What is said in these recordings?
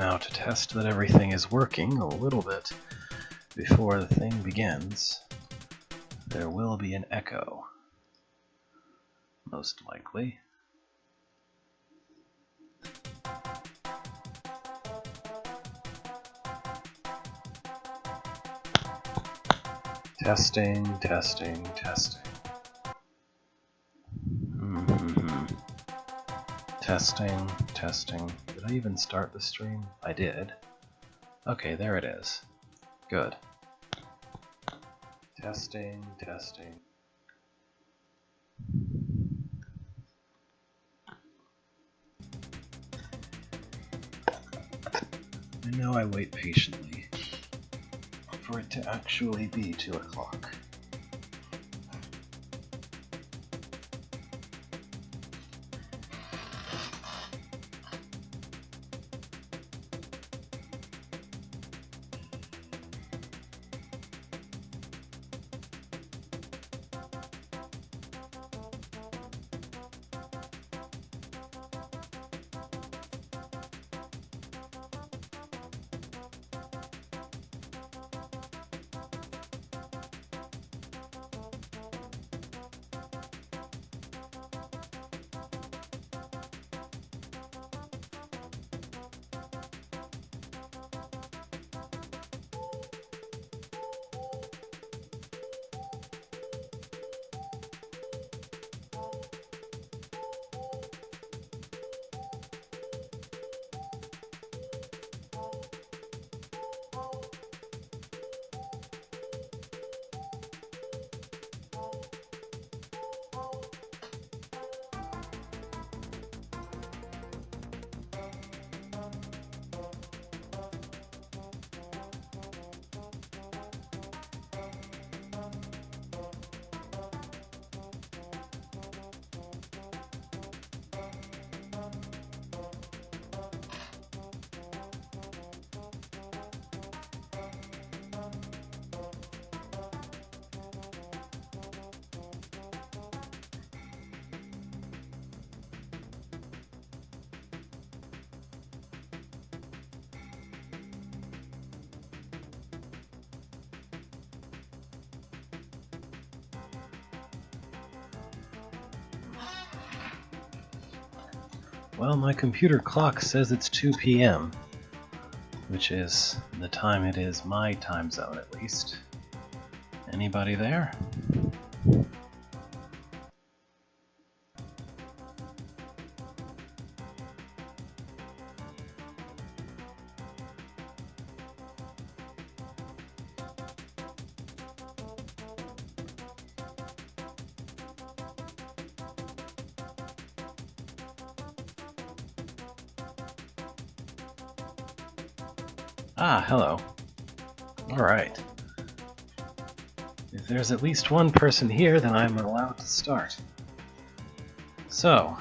now to test that everything is working a little bit before the thing begins. There will be an echo, most likely. Testing, testing, testing. Testing, testing. Did I even start the stream? I did. Okay, there it is. Good. Testing, testing. And now I wait patiently for it to actually be 2 o'clock. Well, my computer clock says it's 2 p.m., which is the time it is my time zone, at least. Anybody there? Ah, hello. Alright. If there's at least one person here, then I'm allowed to start. So,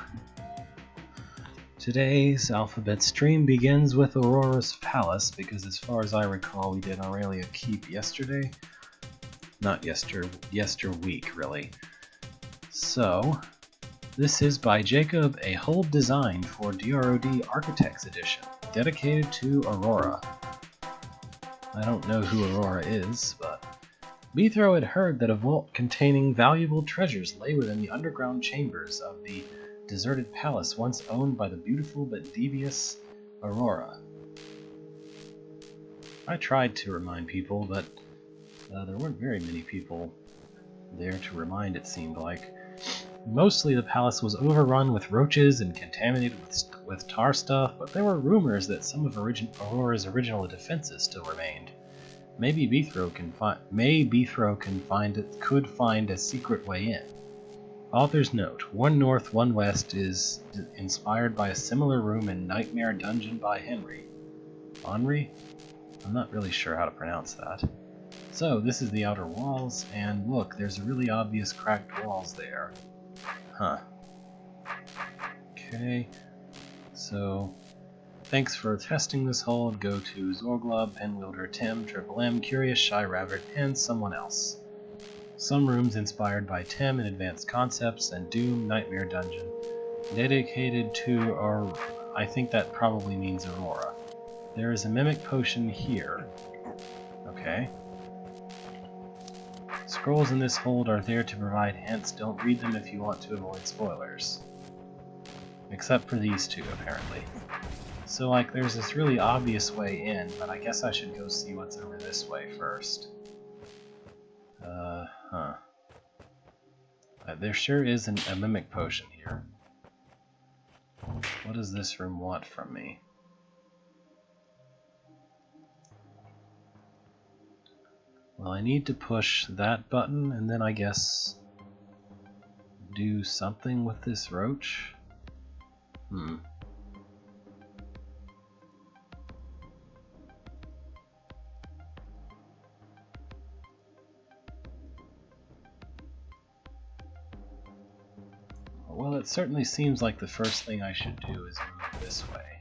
today's Alphabet stream begins with Aurora's Palace, because as far as I recall, we did Aurelia Keep yesterday. Not yesterweek, really. So, this is by Jacob, a hold design for DROD Architects Edition, dedicated to Aurora. I don't know who Aurora is, but Beethro had heard that a vault containing valuable treasures lay within the underground chambers of the deserted palace once owned by the beautiful but devious Aurora. I tried to remind people, but there weren't very many people there to remind, it seemed like. Mostly the palace was overrun with roaches and contaminated with tar stuff, but there were rumors that some of Aurora's original defenses still remained. Maybe Beethro could find a secret way in. Author's note: One North, One West is inspired by a similar room in Nightmare Dungeon by Henry. Henry? I'm not really sure how to pronounce that. So, this is the outer walls, and look, there's really obvious cracked walls there. Huh. Okay, so thanks for testing this hold. Go to Zorglub, Penwielder, Tim, Triple M, Curious, Shy Rabbit, and someone else. Some rooms inspired by Tim in Advanced Concepts, and Doom Nightmare Dungeon, dedicated to, or I think that probably means Aurora. There is a mimic potion here. Okay. Scrolls in this hold are there to provide hints. Don't read them if you want to avoid spoilers. Except for these two, apparently. So, like, there's this really obvious way in, but I guess I should go see what's over this way first. There sure is a mimic potion here. What does this room want from me? Well, I need to push that button, and then I guess do something with this roach? Well, it certainly seems like the first thing I should do is move this way.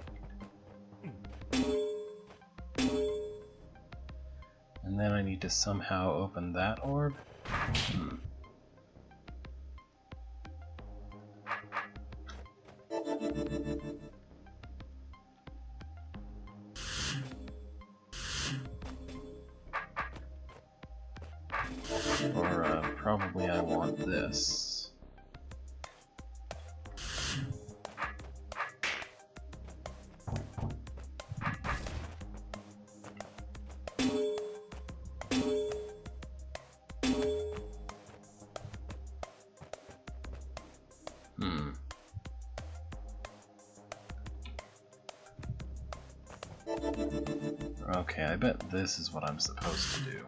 And then I need to somehow open that orb? Or probably I want this. Okay, I bet this is what I'm supposed to do.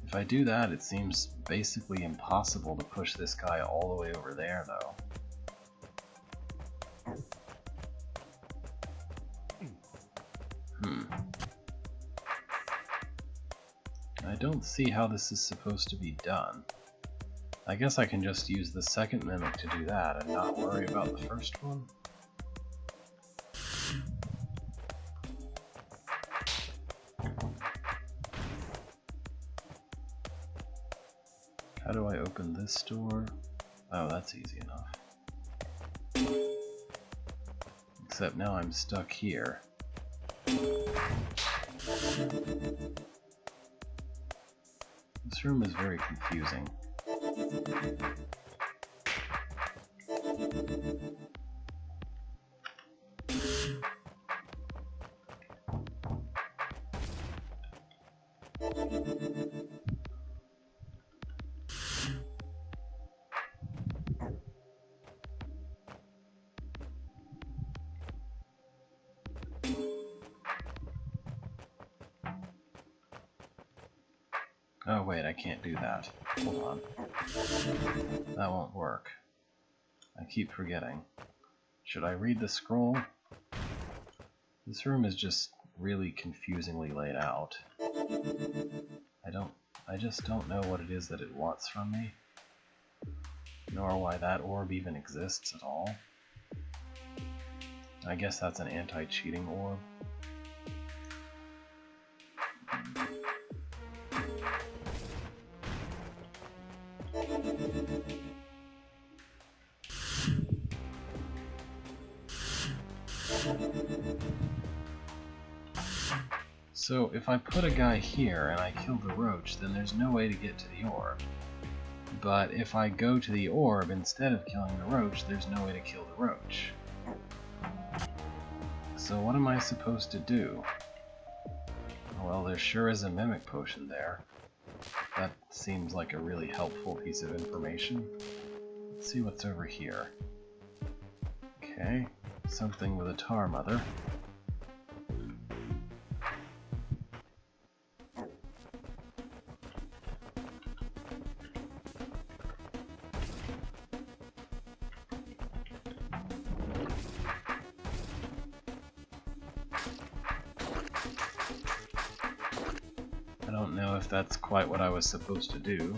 If I do that, it seems basically impossible to push this guy all the way over there, though. I don't see how this is supposed to be done. I guess I can just use the second mimic to do that and not worry about the first one. How do I open this door? Oh, that's easy enough. Except now I'm stuck here. This room is very confusing. Oh wait, I can't do that. Hold on. That won't work. I keep forgetting. Should I read the scroll? This room is just really confusingly laid out. I just don't know what it is that it wants from me, nor why that orb even exists at all. I guess that's an anti-cheating orb. So if I put a guy here and I kill the roach, then there's no way to get to the orb. But if I go to the orb instead of killing the roach, there's no way to kill the roach. So what am I supposed to do? Well, there sure is a mimic potion there. That seems like a really helpful piece of information. Let's see what's over here. Okay, something with a tar mother. I don't know if that's quite what I was supposed to do.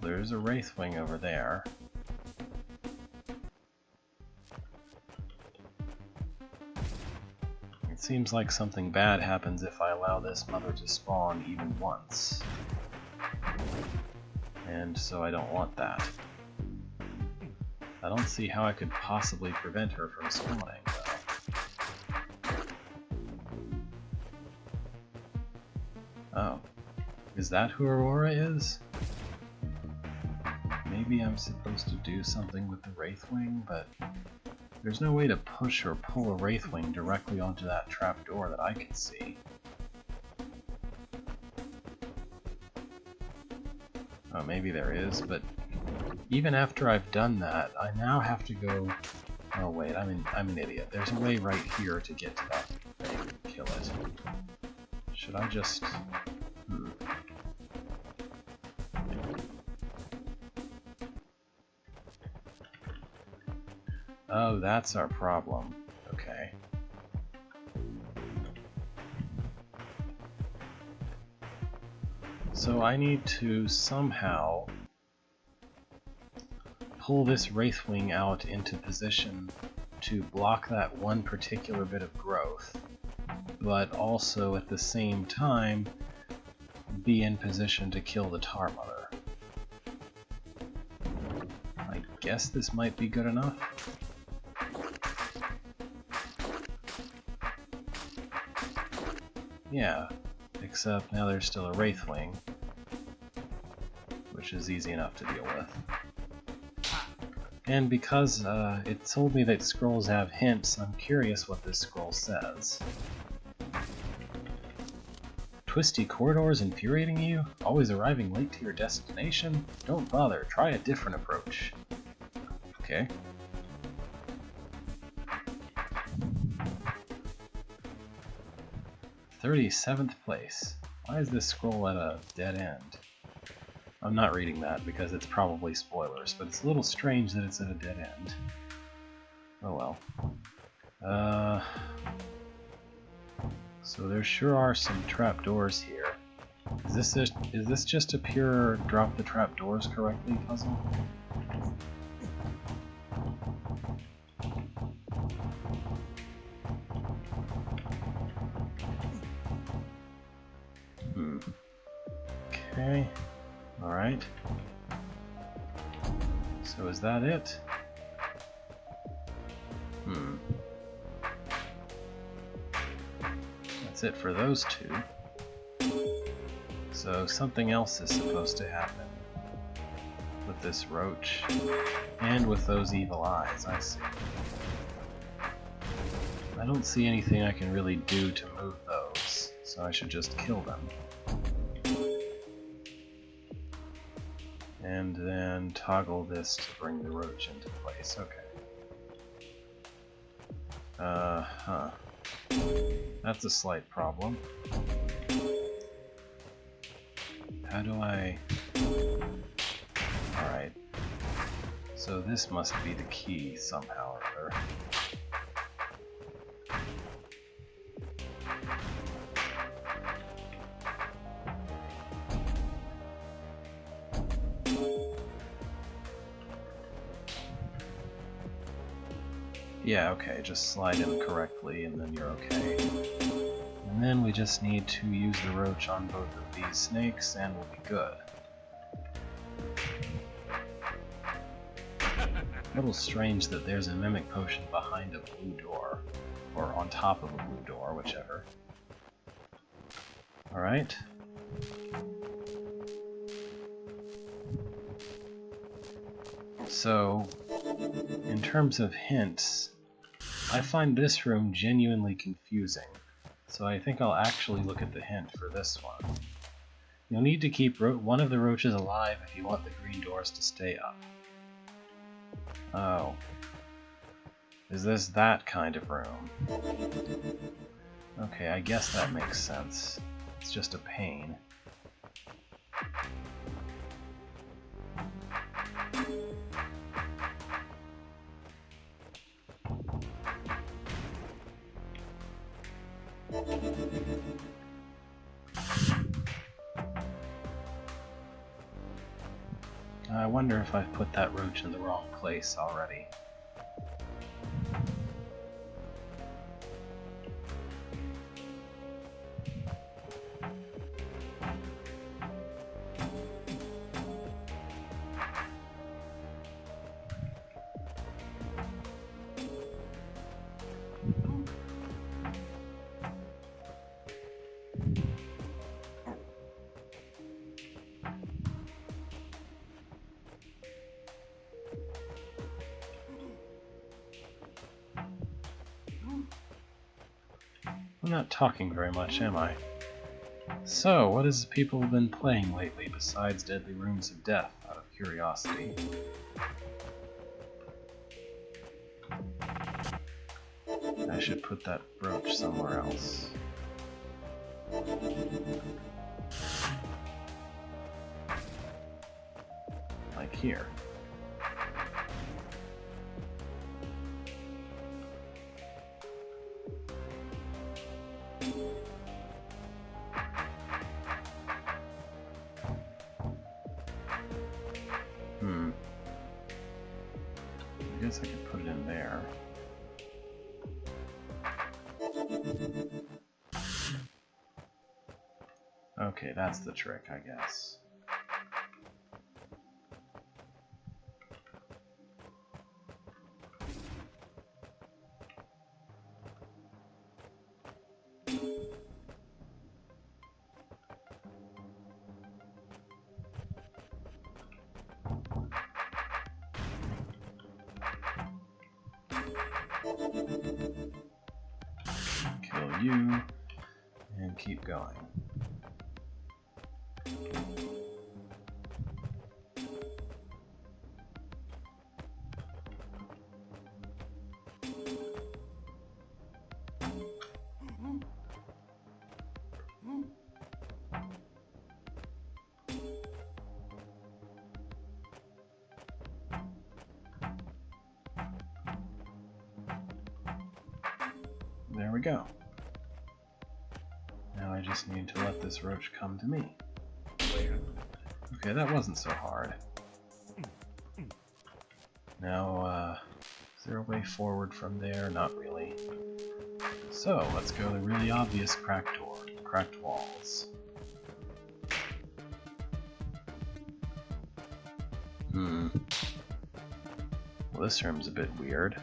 There's a Wraithwing over there. It seems like something bad happens if I allow this mother to spawn even once. And so I don't want that. I don't see how I could possibly prevent her from spawning, though. Oh. Is that who Aurora is? Maybe I'm supposed to do something with the Wraithwing, but there's no way to push or pull a Wraithwing directly onto that trapdoor that I can see. Oh, maybe there is, but even after I've done that, I now have to go... Oh wait, I'm an idiot. There's a way right here to get to that thing and kill it. Should I just... Oh, that's our problem. Okay. So I need to somehow pull this Wraithwing out into position to block that one particular bit of growth, but also at the same time be in position to kill the Tar Mother. I guess this might be good enough. Yeah, except now there's still a Wraithwing, which is easy enough to deal with. And because it told me that scrolls have hints, I'm curious what this scroll says. Twisty corridors infuriating you? Always arriving late to your destination? Don't bother, try a different approach. Okay. "37th place. Why is this scroll at a dead end?" I'm not reading that because it's probably spoilers, but it's a little strange that it's at a dead end. Oh well. So there sure are some trapdoors here. Is this just a pure drop the trapdoors correctly puzzle? Okay, alright. So is that it? That's it for those two. So something else is supposed to happen with this roach, and with those evil eyes, I see. I don't see anything I can really do to move those, so I should just kill them. And then toggle this to bring the roach into place. Okay. That's a slight problem. How do I... Alright. So this must be the key somehow or other. Yeah, okay, just slide in correctly and then you're okay. And then we just need to use the roach on both of these snakes and we'll be good. A little strange that there's a mimic potion behind a blue door, or on top of a blue door, whichever. Alright. So, in terms of hints, I find this room genuinely confusing, so I think I'll actually look at the hint for this one. You'll need to keep one of the roaches alive if you want the green doors to stay up. Oh. Is this that kind of room? Okay, I guess that makes sense. It's just a pain. I wonder if I've put that roach in the wrong place already. I'm not talking very much, am I? So, what has people been playing lately besides Deadly Rooms of Death, out of curiosity? I should put that brooch somewhere else. Like here. I guess I could put it in there. Okay, that's the trick, I guess. Kill you, and keep going. There we go. Now I just need to let this roach come to me. Okay, that wasn't so hard. Now, is there a way forward from there? Not really. So, let's go to the really obvious cracked walls. Well, this room's a bit weird.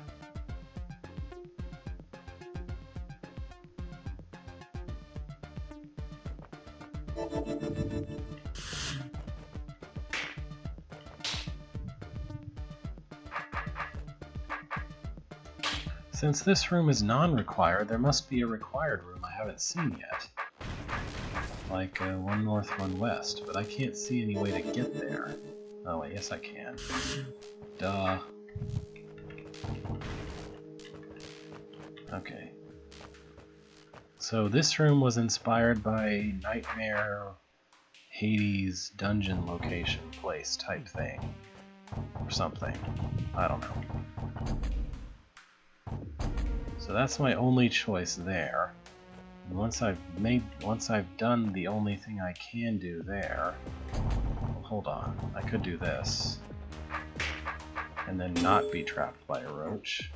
Since this room is non-required, there must be a required room I haven't seen yet. Like one north, one west, but I can't see any way to get there. Oh wait, yes I can. Duh. Okay. So this room was inspired by Nightmare Hades dungeon location place type thing. Or something. I don't know. So that's my only choice there. And once I've done the only thing I can do there, hold on, I could do this, and then not be trapped by a roach.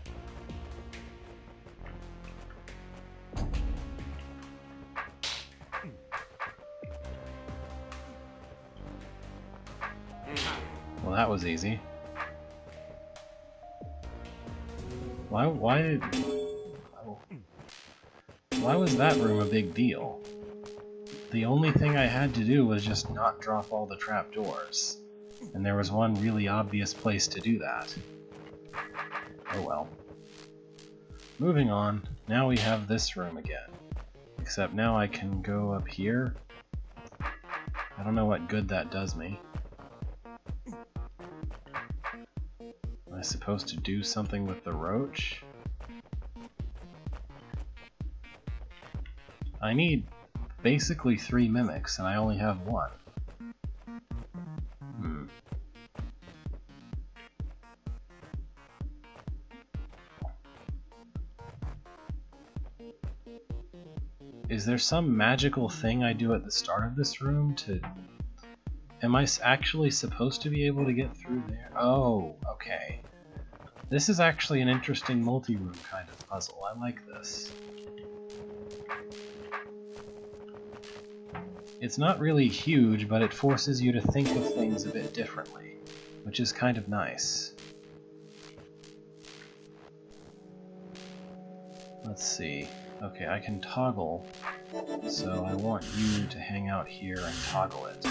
Well, that was easy. Why was that room a big deal? The only thing I had to do was just not drop all the trapdoors. And there was one really obvious place to do that. Oh well. Moving on, now we have this room again. Except now I can go up here. I don't know what good that does me. Am I supposed to do something with the roach? I need basically 3 mimics, and I only have 1. Is there some magical thing I do at the start of this room to... Am I actually supposed to be able to get through there? Oh, okay. This is actually an interesting multi-room kind of puzzle. I like this. It's not really huge, but it forces you to think of things a bit differently, which is kind of nice. Let's see. Okay, I can toggle, so I want you to hang out here and toggle it.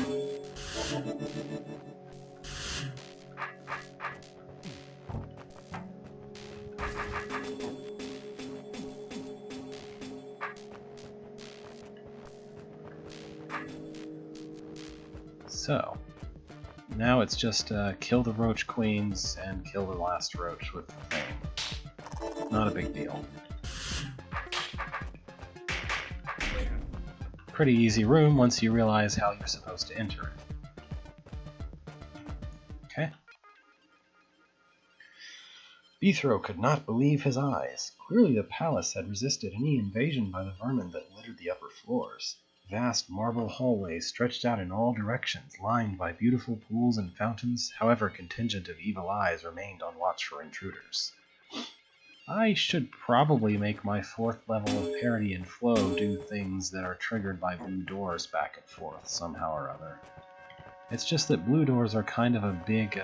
So, now it's just kill the roach queens and kill the last roach with the thing. Not a big deal. Pretty easy room once you realize how you're supposed to enter it. Okay. Beethro could not believe his eyes. Clearly the palace had resisted any invasion by the vermin that littered the upper floors. Vast marble hallways stretched out in all directions, lined by beautiful pools and fountains. However, a contingent of evil eyes remained on watch for intruders. I should probably make my 4th level of Parity and Flow do things that are triggered by blue doors back and forth, somehow or other. It's just that blue doors are kind of a big,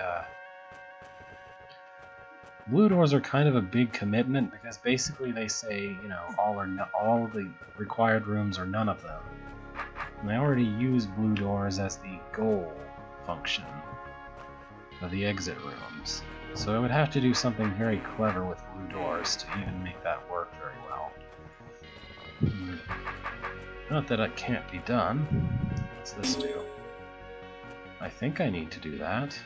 commitment, because basically they say, you know, all of the required rooms or none of them. And I already use blue doors as the goal function of the exit rooms. So I would have to do something very clever with blue doors to even make that work very well. Not that it can't be done. What's this do? I think I need to do that.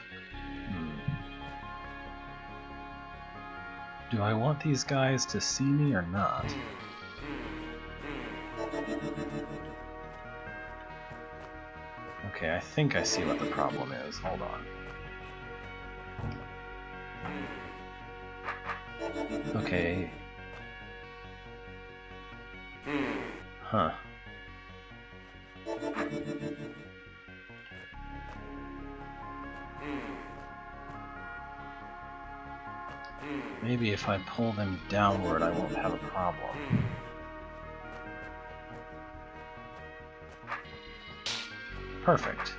Do I want these guys to see me or not? Okay, I think I see what the problem is. Hold on. Okay. Huh. Maybe if I pull them downward, I won't have a problem. Perfect.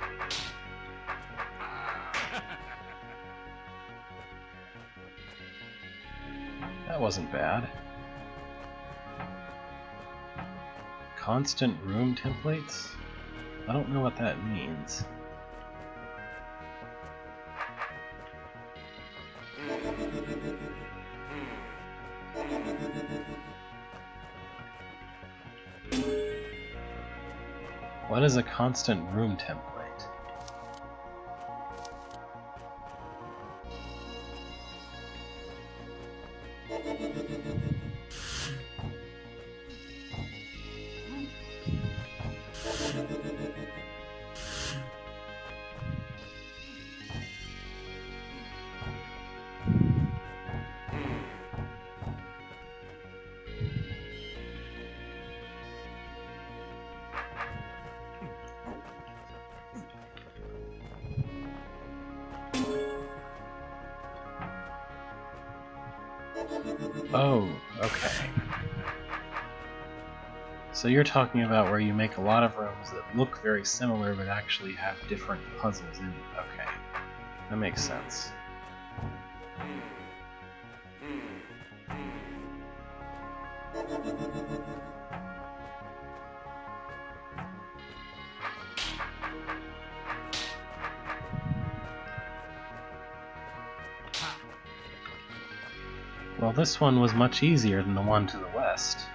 That wasn't bad. Constant room templates? I don't know what that means. What is a constant room template? Oh, okay. So you're talking about where you make a lot of rooms that look very similar but actually have different puzzles in them. Okay, that makes sense. Well, this one was much easier than the one to the west.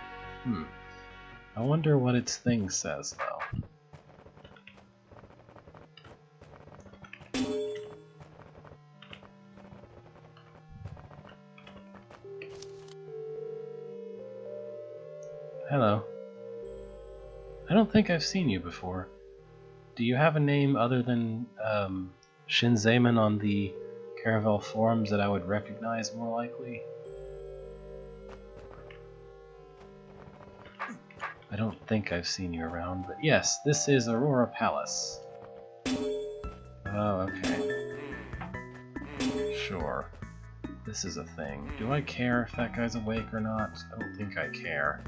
I wonder what its thing says, though. Hello. I don't think I've seen you before. Do you have a name other than Shinzaemon on the Caravel forums that I would recognize more likely? I don't think I've seen you around, but yes, this is Aurora Palace. Oh, okay. Sure. This is a thing. Do I care if that guy's awake or not? I don't think I care.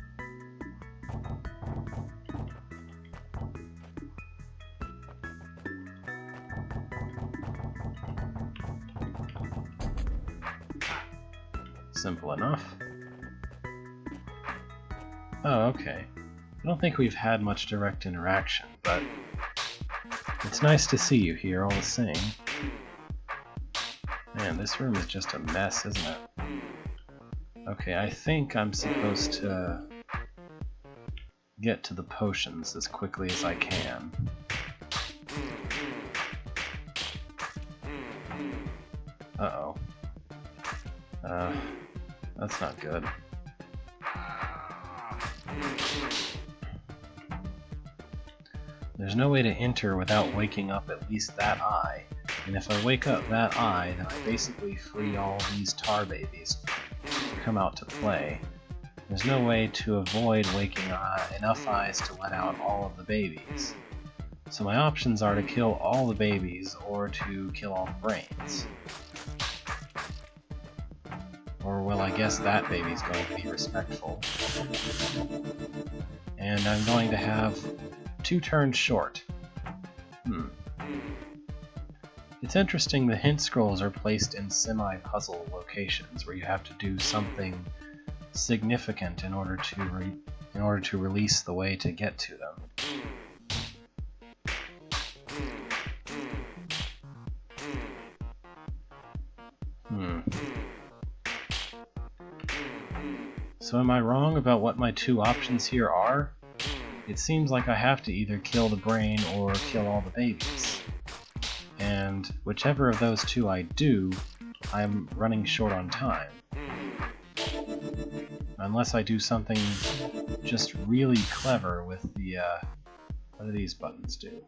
Simple enough. Oh, okay. I don't think we've had much direct interaction, but it's nice to see you here all the same. Man, this room is just a mess, isn't it? Okay, I think I'm supposed to get to the potions as quickly as I can. That's not good. There's no way to enter without waking up at least that eye, and if I wake up that eye, then I basically free all these tar babies to come out to play. There's no way to avoid waking enough eyes to let out all of the babies. So my options are to kill all the babies or to kill all the brains. Or, well, I guess that baby's going to be respectful. And I'm going to have 2 turns short. It's interesting the hint scrolls are placed in semi-puzzle locations where you have to do something significant in order to release the way to get to them. So am I wrong about what my 2 options here are? It seems like I have to either kill the brain or kill all the babies. And whichever of those 2 I do, I'm running short on time. Unless I do something just really clever with the, what do these buttons do?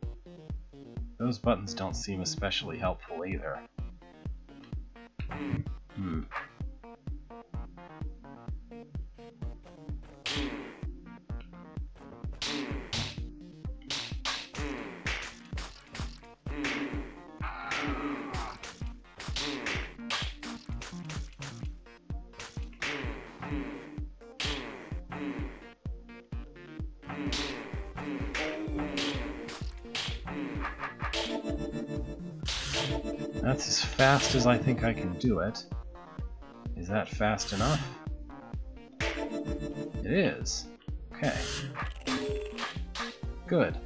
Those buttons don't seem especially helpful either. That's as fast as I think I can do it. Is that fast enough? It is. Okay. Good.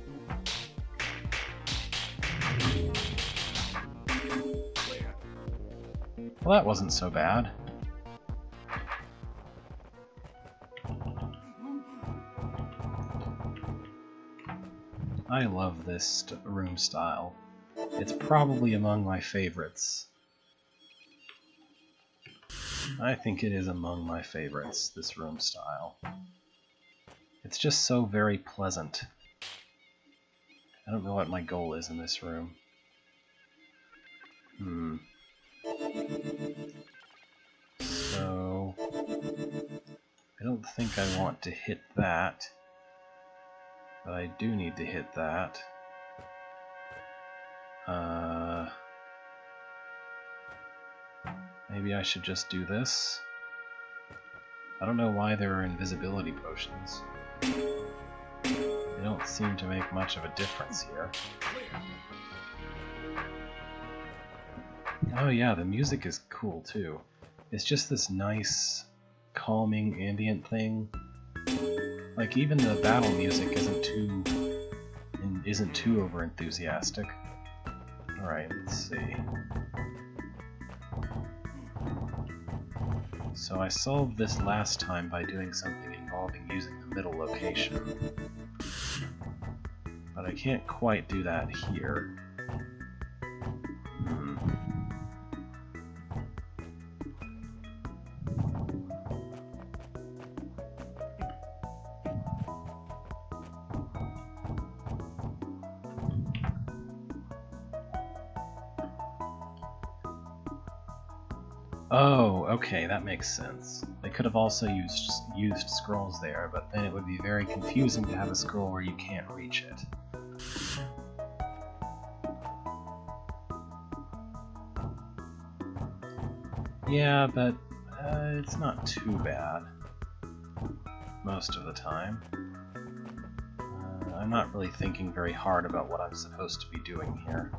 Well, that wasn't so bad. I love this room style. It's probably among my favorites. I think it is among my favorites, this room style. It's just so very pleasant. I don't know what my goal is in this room. So I don't think I want to hit that, but I do need to hit that. Maybe I should just do this. I don't know why there are invisibility potions. They don't seem to make much of a difference here. Oh yeah, the music is cool too. It's just this nice, calming, ambient thing. Like, even the battle music isn't too over enthusiastic. Alright, let's see. So I solved this last time by doing something involving using the middle location. But I can't quite do that here. Oh, okay, that makes sense. They could have also used scrolls there, but then it would be very confusing to have a scroll where you can't reach it. Yeah, but it's not too bad most of the time. I'm not really thinking very hard about what I'm supposed to be doing here.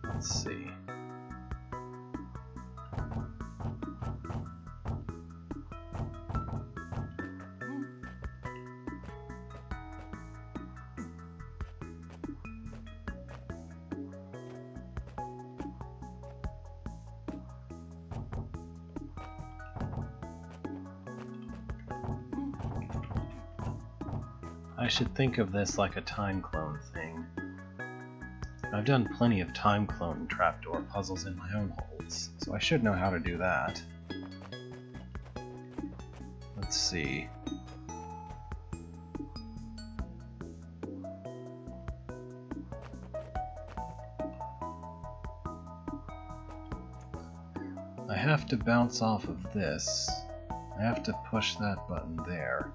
Let's see. I should think of this like a time clone thing. I've done plenty of time clone trapdoor puzzles in my own holds, so I should know how to do that. Let's see. I have to bounce off of this. I have to push that button there.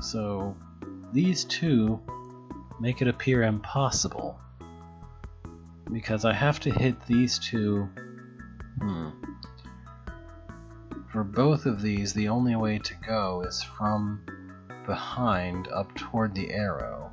So these two make it appear impossible because I have to hit these two. For both of these, the only way to go is from behind up toward the arrow.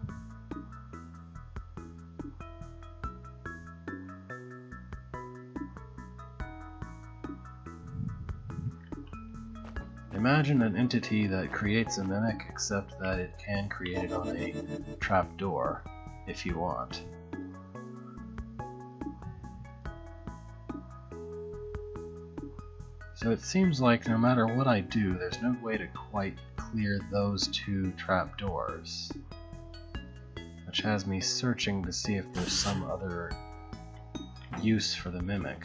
Imagine an entity that creates a mimic, except that it can create it on a trapdoor, if you want. So it seems like no matter what I do, there's no way to quite clear those two trapdoors, which has me searching to see if there's some other use for the mimic.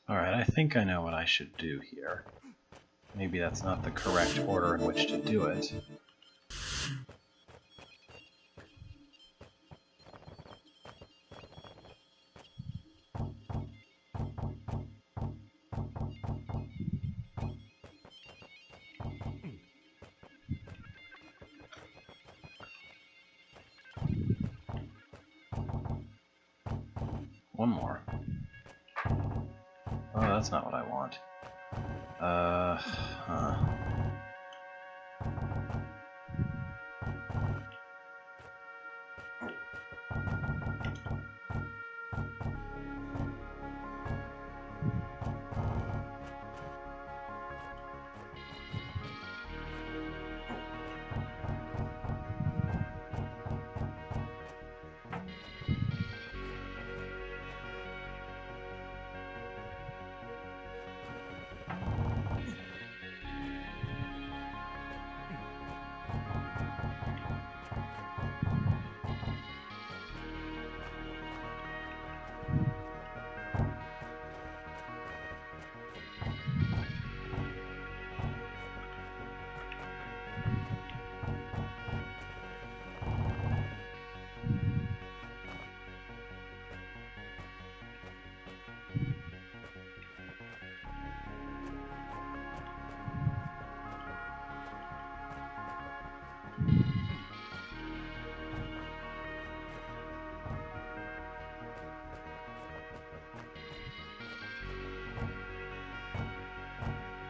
Alright, I think I know what I should do here. Maybe that's not the correct order in which to do it. One more. Oh, that's not what I want.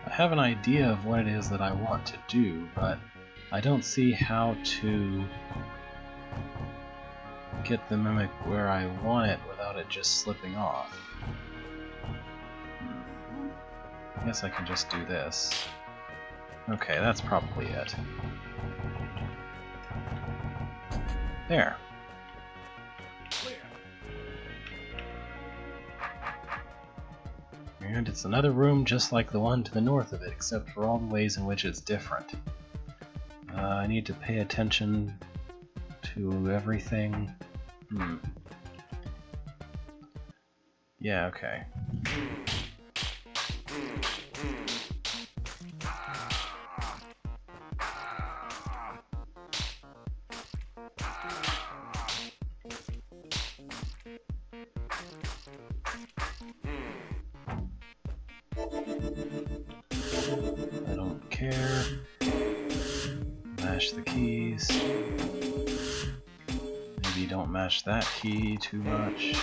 I have an idea of what it is that I want to do, but I don't see how to get the mimic where I want it without it just slipping off. I guess I can just do this. Okay, that's probably it. There. And it's another room just like the one to the north of it, except for all the ways in which it's different. I need to pay attention to everything. Yeah, okay. mash the keys. Maybe don't mash that key too much.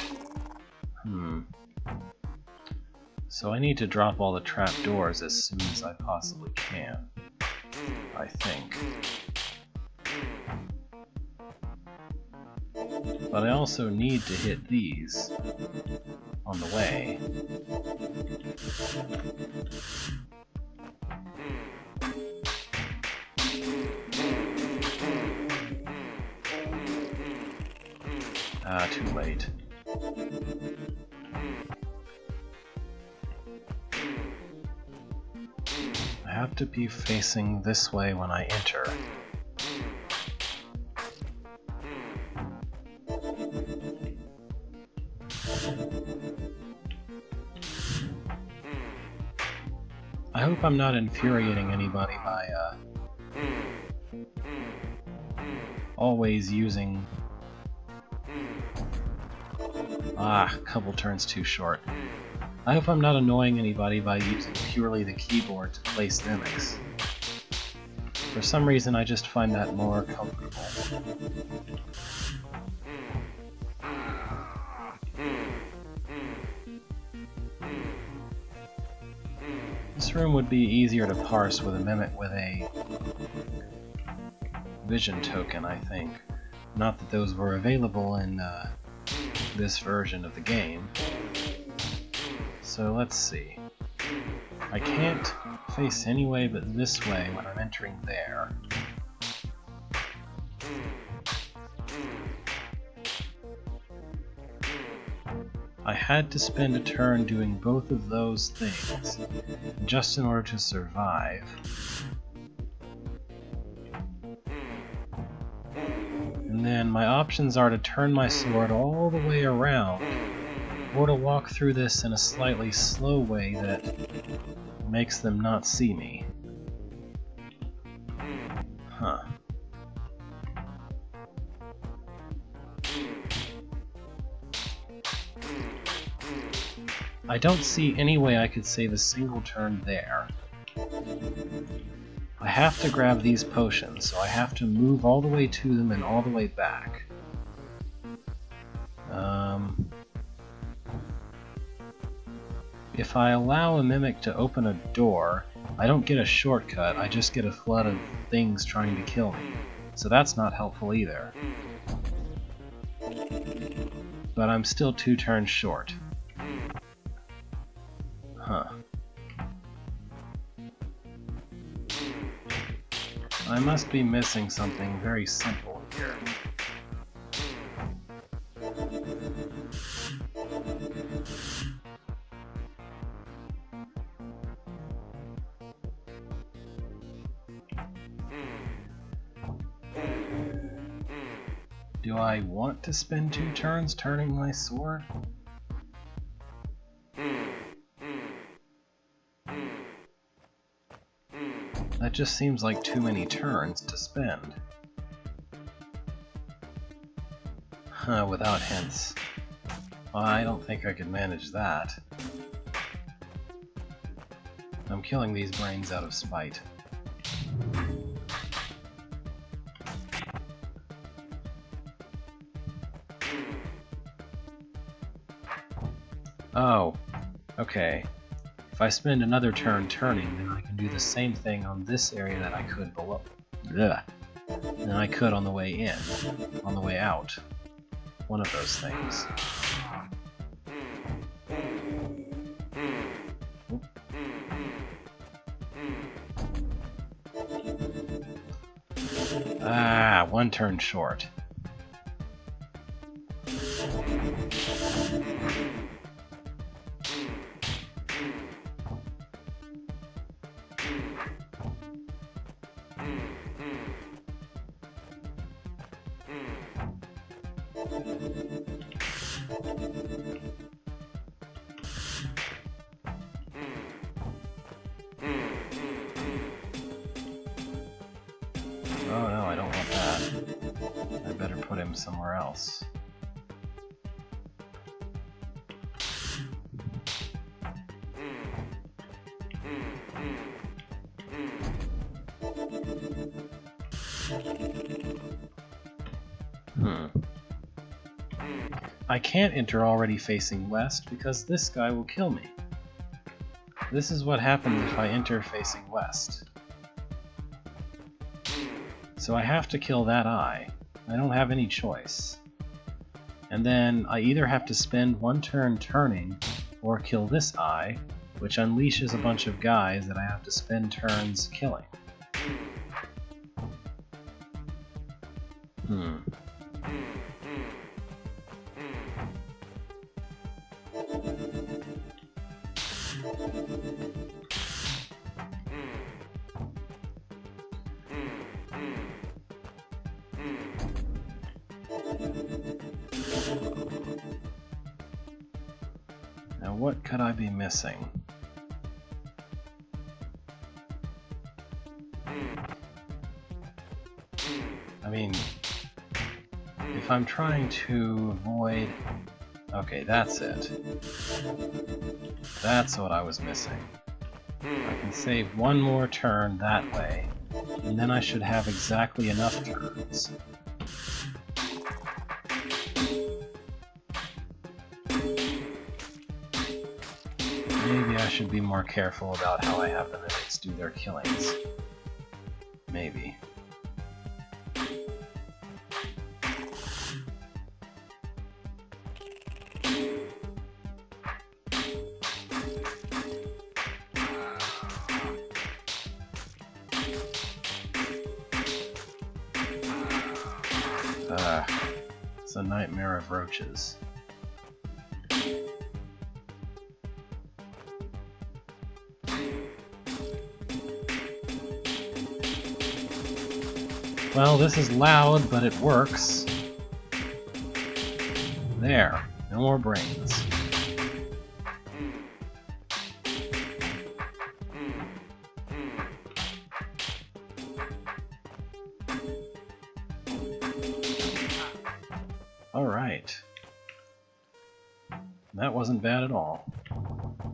So I need to drop all the trapdoors as soon as I possibly can, I think. But I also need to hit these on the way. Ah, too late. I have to be facing this way when I enter. I hope I'm not infuriating anybody by always using... a couple turns too short. I hope I'm not annoying anybody by using purely the keyboard to place mimics. For some reason I just find that more comfortable. This room would be easier to parse with a mimic with a vision token, I think. Not that those were available in this version of the game. So let's see. I can't face any way but this way when I'm entering there. I had to spend a turn doing both of those things, just in order to survive. And then my options are to turn my sword all the way around, or to walk through this in a slightly slow way that makes them not see me. Huh. I don't see any way I could save a single turn there. I have to grab these potions, so I have to move all the way to them and all the way back. If I allow a mimic to open a door, I don't get a shortcut, I just get a flood of things trying to kill me. So that's not helpful either. But I'm still 2 turns short. Huh. I must be missing something very simple here. Do I want to spend 2 turns turning my sword? That just seems like too many turns to spend. Without hints. Well, I don't think I could manage that. I'm killing these brains out of spite. Oh, okay. If I spend another turn turning, then I can do the same thing on this area that I could below. Ugh. Than I could on the way in, on the way out. One of those things. Ah, 1 turn short. Oh no, I don't want that. I better put him somewhere else. I can't enter already facing west because this guy will kill me. This is what happens if I enter facing west. So I have to kill that eye. I don't have any choice. And then I either have to spend one turn turning or kill this eye, which unleashes a bunch of guys that I have to spend turns killing. Now what could I be missing? I mean, if I'm trying to avoid... Okay, that's it. That's what I was missing. I can save one more turn that way, and then I should have exactly enough turns. Maybe I should be more careful about how I have the mimics do their killings. Maybe. It's a nightmare of roaches. Well, this is loud, but it works. There. No more brains. Alright. That wasn't bad at all.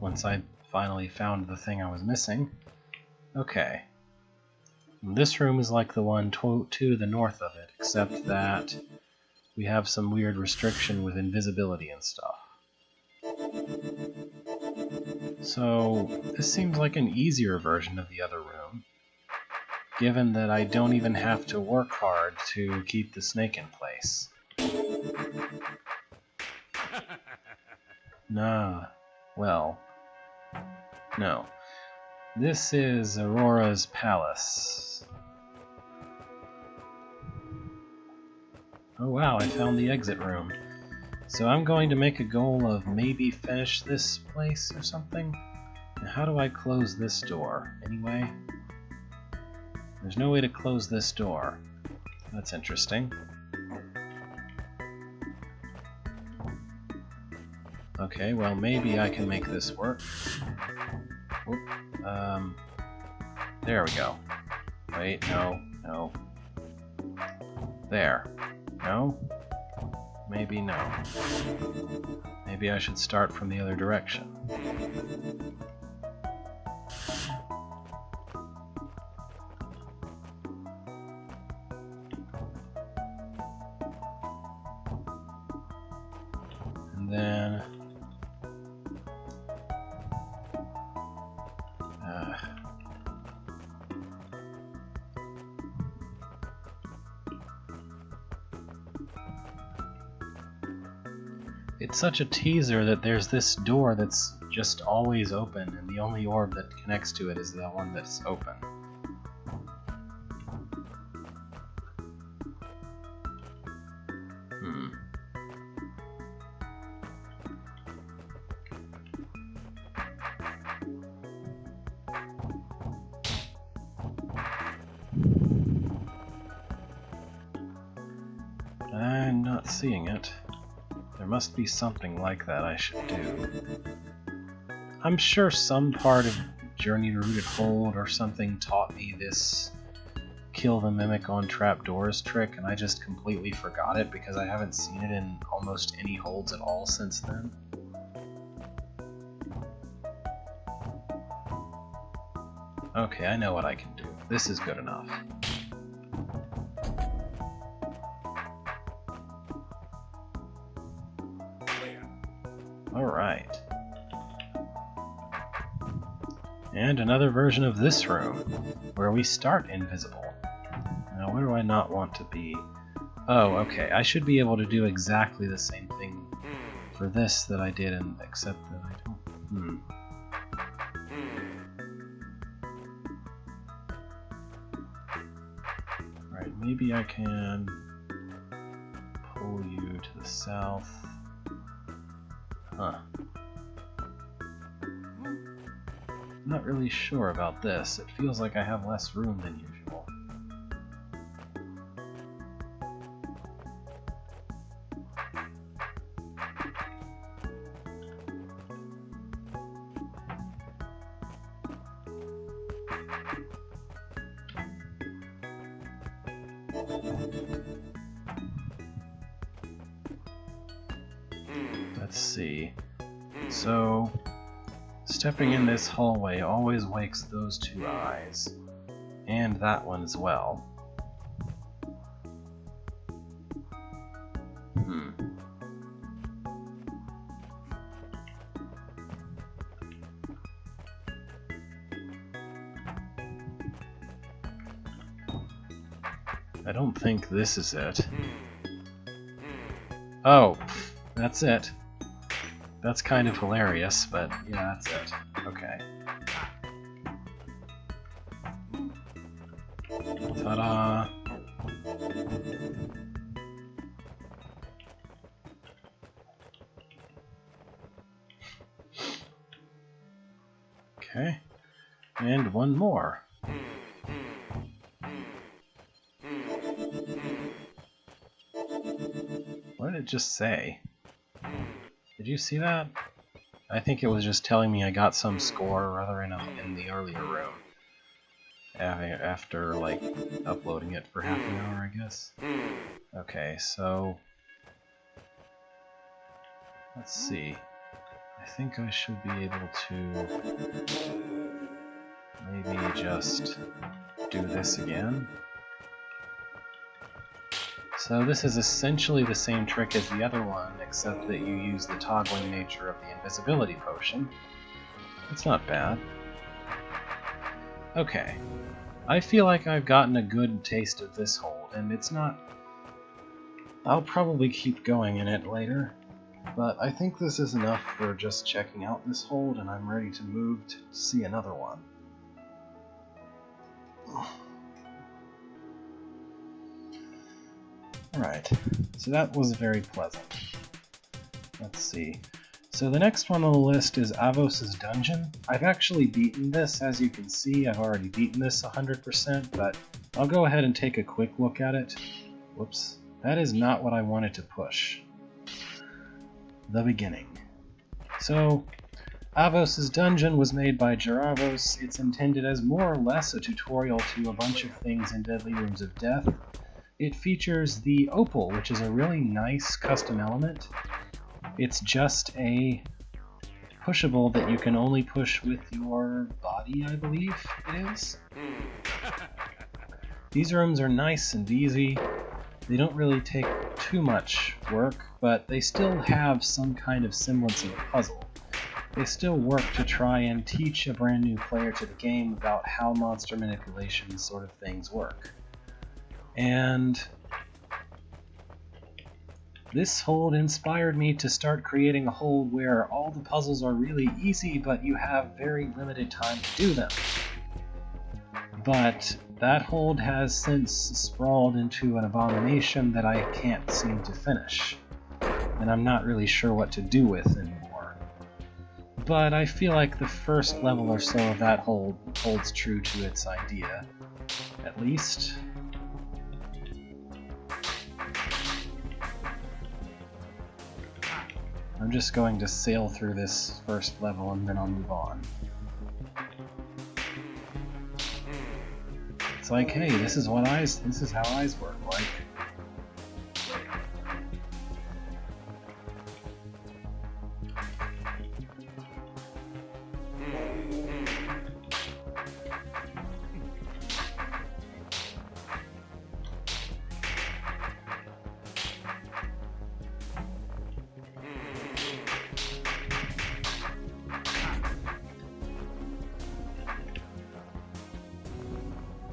Once I finally found the thing I was missing. Okay. This room is like the one to the north of it, except that we have some weird restriction with invisibility and stuff. So, this seems like an easier version of the other room, given that I don't even have to work hard to keep the snake in place. Nah, well, no. This is Aurora's palace. Oh wow, I found the exit room. So I'm going to make a goal of maybe finish this place or something. Now how do I close this door? Anyway? There's no way to close this door. That's interesting. Okay, well maybe I can make this work. Whoop. There we go. Wait, no. There. No? Maybe no. Maybe I should start from the other direction. And then... It's such a teaser that there's this door that's just always open, and the only orb that connects to it is the one that's open. I'm not seeing it. There must be something like that I should do. I'm sure some part of Journey to Rooted Hold or something taught me this kill the mimic on trapdoors trick, and I just completely forgot it because I haven't seen it in almost any holds at all since then. Okay, I know what I can do. This is good enough. And another version of this room, where we start invisible. Now, where do I not want to be? Oh, okay, I should be able to do exactly the same thing for this that I did, except that I don't... Right, maybe I can pull you to the south. Huh. Not really sure about this. It feels like I have less room than usual. Let's see. So, stepping in this hallway always wakes those two eyes. And that one as well. I don't think this is it. Oh, that's it. That's kind of hilarious, but yeah, that's it. Okay. Ta-da! Okay. And one more. What did it just say? Did you see that? I think it was just telling me I got some score or other in the earlier room. After, like, uploading it for half an hour, I guess. Okay, so... let's see. I think I should be able to... maybe just do this again. So this is essentially the same trick as the other one, except that you use the toggling nature of the invisibility potion. It's not bad. Okay. I feel like I've gotten a good taste of this hold, and it's not... I'll probably keep going in it later, but I think this is enough for just checking out this hold, and I'm ready to move to see another one. Alright, so that was very pleasant. Let's see. So the next one on the list is Avos' Dungeon. I've actually beaten this, as you can see. I've already beaten this 100%, but I'll go ahead and take a quick look at it. Whoops. That is not what I wanted to push. The beginning. So, Avos' Dungeon was made by Jaravos. It's intended as more or less a tutorial to a bunch of things in Deadly Rooms of Death. It features the Opal, which is a really nice custom element. It's just a pushable that you can only push with your body, I believe it is. These rooms are nice and easy. They don't really take too much work, but they still have some kind of semblance of a puzzle. They still work to try and teach a brand new player to the game about how monster manipulation sort of things work. And this hold inspired me to start creating a hold where all the puzzles are really easy, but you have very limited time to do them. But that hold has since sprawled into an abomination that I can't seem to finish, and I'm not really sure what to do with anymore. But I feel like the first level or so of that hold holds true to its idea, at least. I'm just going to sail through this first level and then I'll move on. It's like, hey, this is how eyes work like.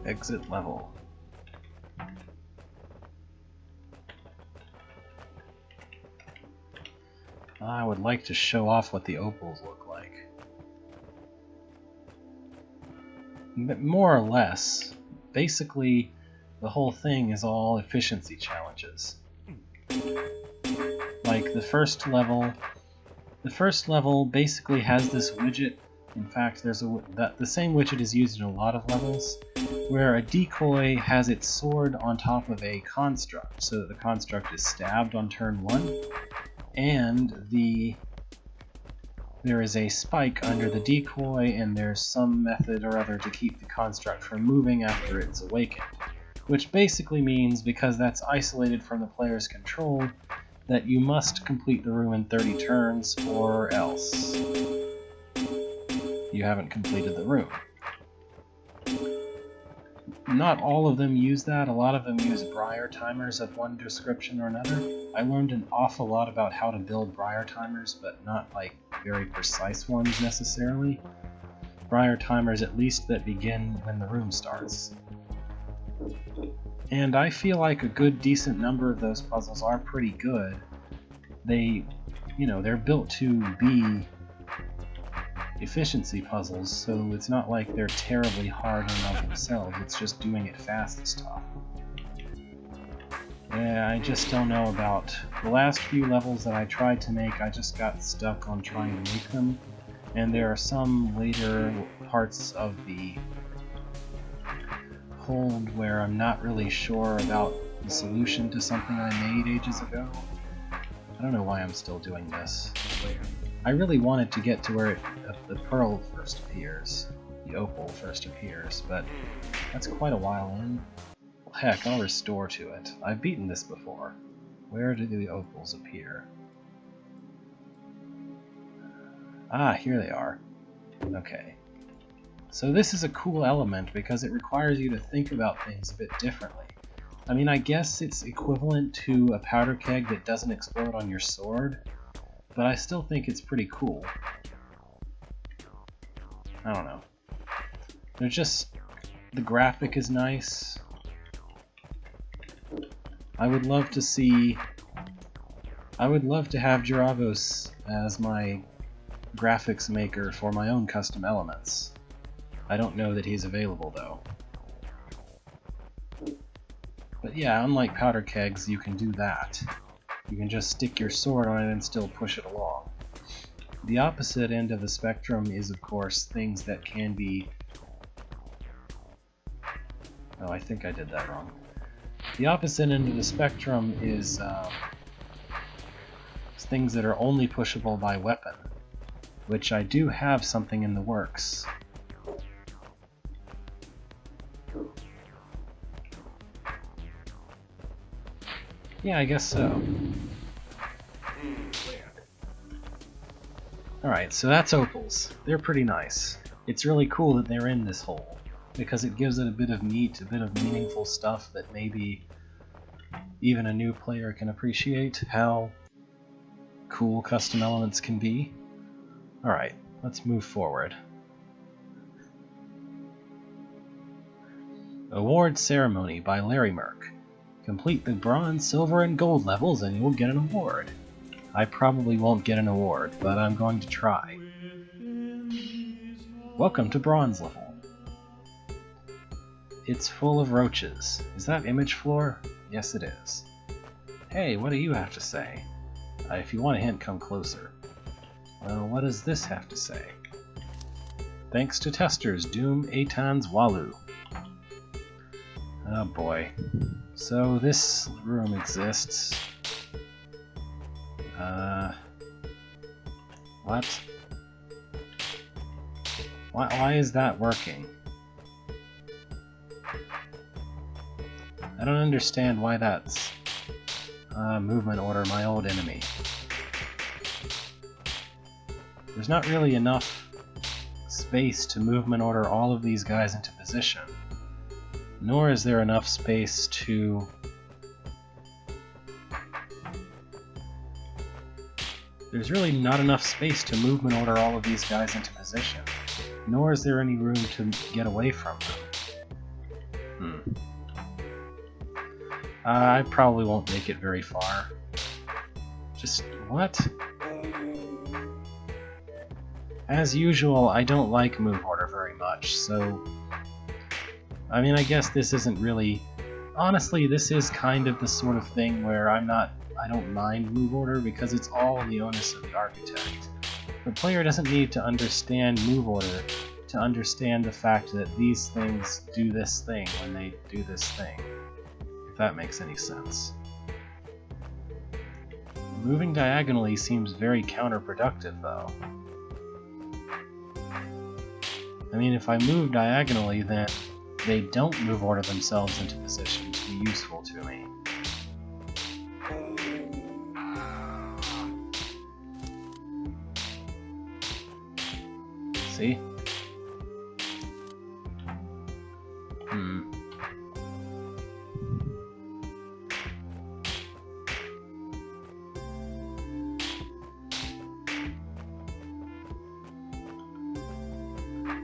Exit level. I would like to show off what the opals look like. More or less, basically, the whole thing is all efficiency challenges. Like the first level basically has this widget. In fact, there's the same widget is used in a lot of levels, where a decoy has its sword on top of a construct, so that the construct is stabbed on turn 1, and there is a spike under the decoy, and there's some method or other to keep the construct from moving after it's awakened. Which basically means, because that's isolated from the player's control, that you must complete the room in 30 turns, or else you haven't completed the room. Not all of them use that. A lot of them use Briar timers of one description or another. I learned an awful lot about how to build Briar timers, but not like very precise ones necessarily. Briar timers at least that begin when the room starts. And I feel like a good decent number of those puzzles are pretty good. They're built to be efficiency puzzles, so it's not like they're terribly hard in and of themselves, it's just doing it fast that's tough. Yeah, I just don't know about the last few levels that I tried to make. I just got stuck on trying to make them, and there are some later parts of the hold where I'm not really sure about the solution to something I made ages ago. I don't know why I'm still doing this. I really wanted to get to where the pearl first appears, the opal first appears, but that's quite a while in. Heck, I'll restore to it. I've beaten this before. Where do the opals appear? Ah, here they are. Okay. So this is a cool element because it requires you to think about things a bit differently. I mean, I guess it's equivalent to a powder keg that doesn't explode on your sword, but I still think it's pretty cool. I don't know. There's just... the graphic is nice. I would love to have Giravos as my graphics maker for my own custom elements. I don't know that he's available though. But yeah, unlike powder kegs, you can do that. You can just stick your sword on it and still push it along. The opposite end of the spectrum is, of course, things that can be... Oh, I think I did that wrong. The opposite end of the spectrum is things that are only pushable by weapon, which I do have something in the works. Yeah, I guess so. Alright, so that's opals. They're pretty nice. It's really cool that they're in this hole, because it gives it a bit of meat, a bit of meaningful stuff that maybe even a new player can appreciate how cool custom elements can be. Alright, let's move forward. Award Ceremony by Larry Merck. Complete the bronze, silver, and gold levels and you'll get an award. I probably won't get an award, but I'm going to try. Welcome to bronze level. It's full of roaches. Is that Image Floor? Yes, it is. Hey, what do you have to say? If you want a hint, come closer. Well, what does this have to say? Thanks to testers, Doom Aitan's Walu. Oh boy. So this room exists. What? Why is that working? I don't understand why that's movement order my old enemy. There's not really enough space to movement order all of these guys into position. Nor is there enough space to... There's really not enough space to movement order all of these guys into position. Nor is there any room to get away from them. I probably won't make it very far. Just... what? As usual, I don't like move order very much, so... I mean, I guess this isn't really... Honestly, this is kind of the sort of thing where I don't mind move order because it's all on the onus of the architect. The player doesn't need to understand move order to understand the fact that these things do this thing when they do this thing, if that makes any sense. Moving diagonally seems very counterproductive, though. I mean, if I move diagonally, then they don't move order themselves into position to be useful to me. See?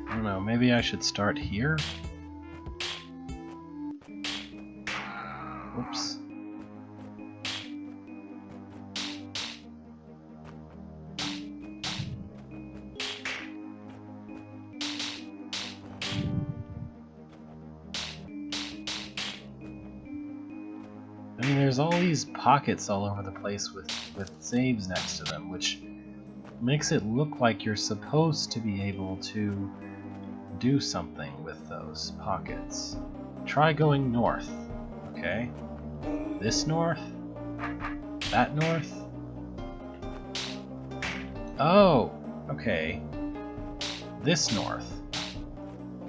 I don't know, maybe I should start here? Whoops. I mean, there's all these pockets all over the place with saves next to them, which makes it look like you're supposed to be able to do something with those pockets. Try going north, okay? This north? That north? Oh, okay. This north.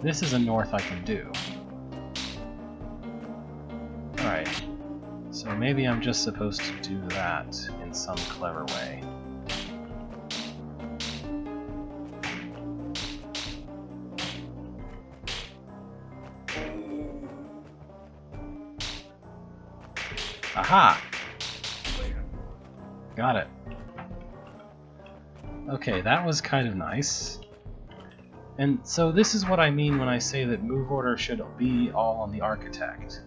This is a north I can do. Alright. So maybe I'm just supposed to do that in some clever way. Aha! Got it. Okay, that was kind of nice. And so this is what I mean when I say that move order should be all on the architect.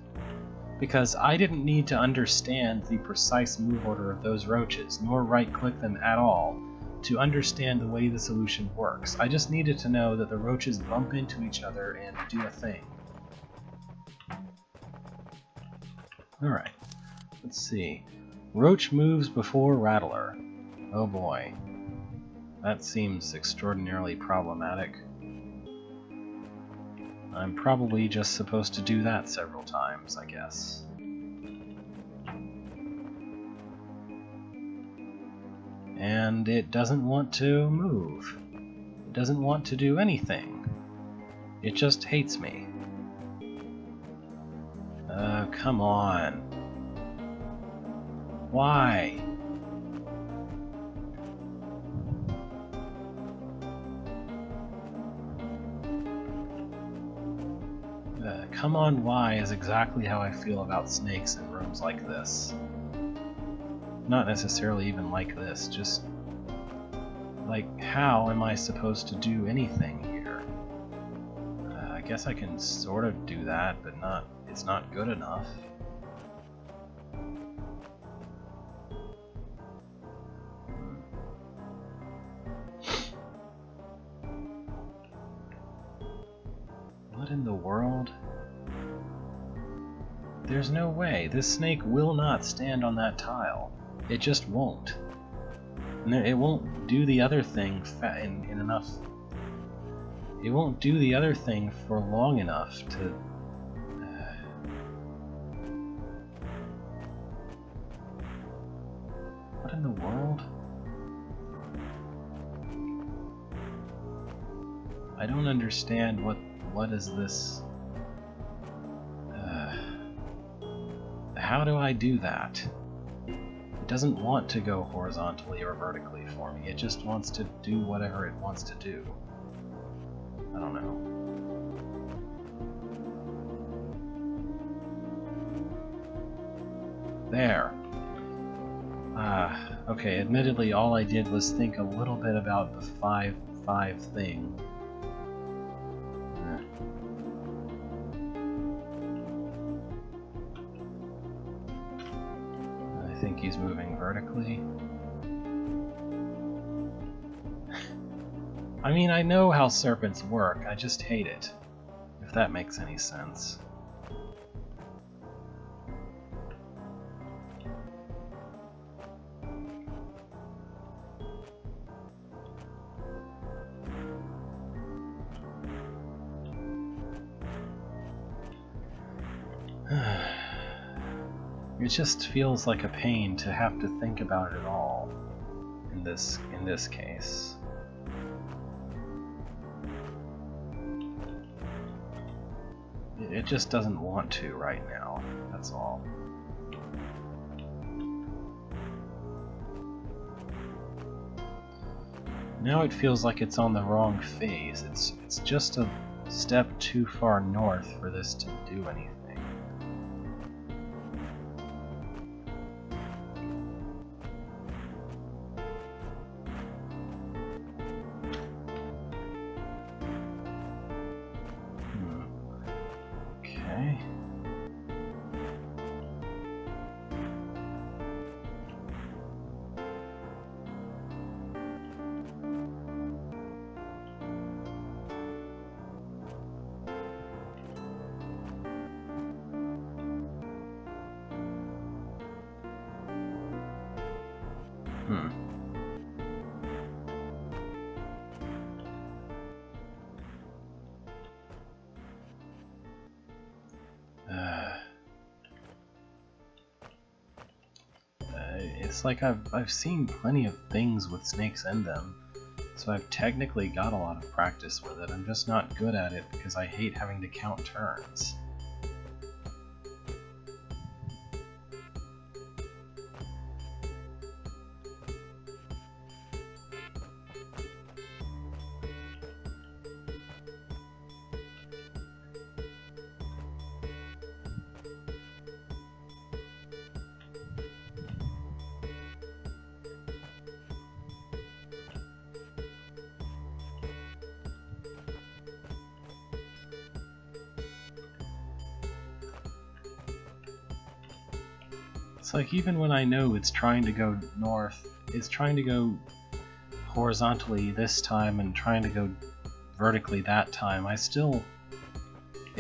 Because I didn't need to understand the precise move order of those roaches, nor right-click them at all, to understand the way the solution works. I just needed to know that the roaches bump into each other and do a thing. Alright, let's see. Roach moves before Rattler. Oh boy. That seems extraordinarily problematic. I'm probably just supposed to do that several times, I guess. And it doesn't want to move. It doesn't want to do anything. It just hates me. Come on. Why? Come on, why is exactly how I feel about snakes in rooms like this. Not necessarily even like this, just... like, how am I supposed to do anything here? I guess I can sort of do that, but it's not good enough. What in the world? There's no way. This snake will not stand on that tile. It just won't. And it won't do the other thing in enough... It won't do the other thing for long enough to... What in the world? I don't understand what is this... How do I do that? It doesn't want to go horizontally or vertically for me. It just wants to do whatever it wants to do. I don't know. There. Okay, admittedly all I did was think a little bit about the 5-5 thing. think he's moving vertically. I mean, I know how serpents work, I just hate it, if that makes any sense. It just feels like a pain to have to think about it all in this case. It just doesn't want to right now, that's all. Now it feels like it's on the wrong phase. It's just a step too far north for this to do anything. Okay. It's like I've seen plenty of things with snakes in them, so I've technically got a lot of practice with it. I'm just not good at it because I hate having to count turns. It's like even when I know it's trying to go north, it's trying to go horizontally this time and trying to go vertically that time, it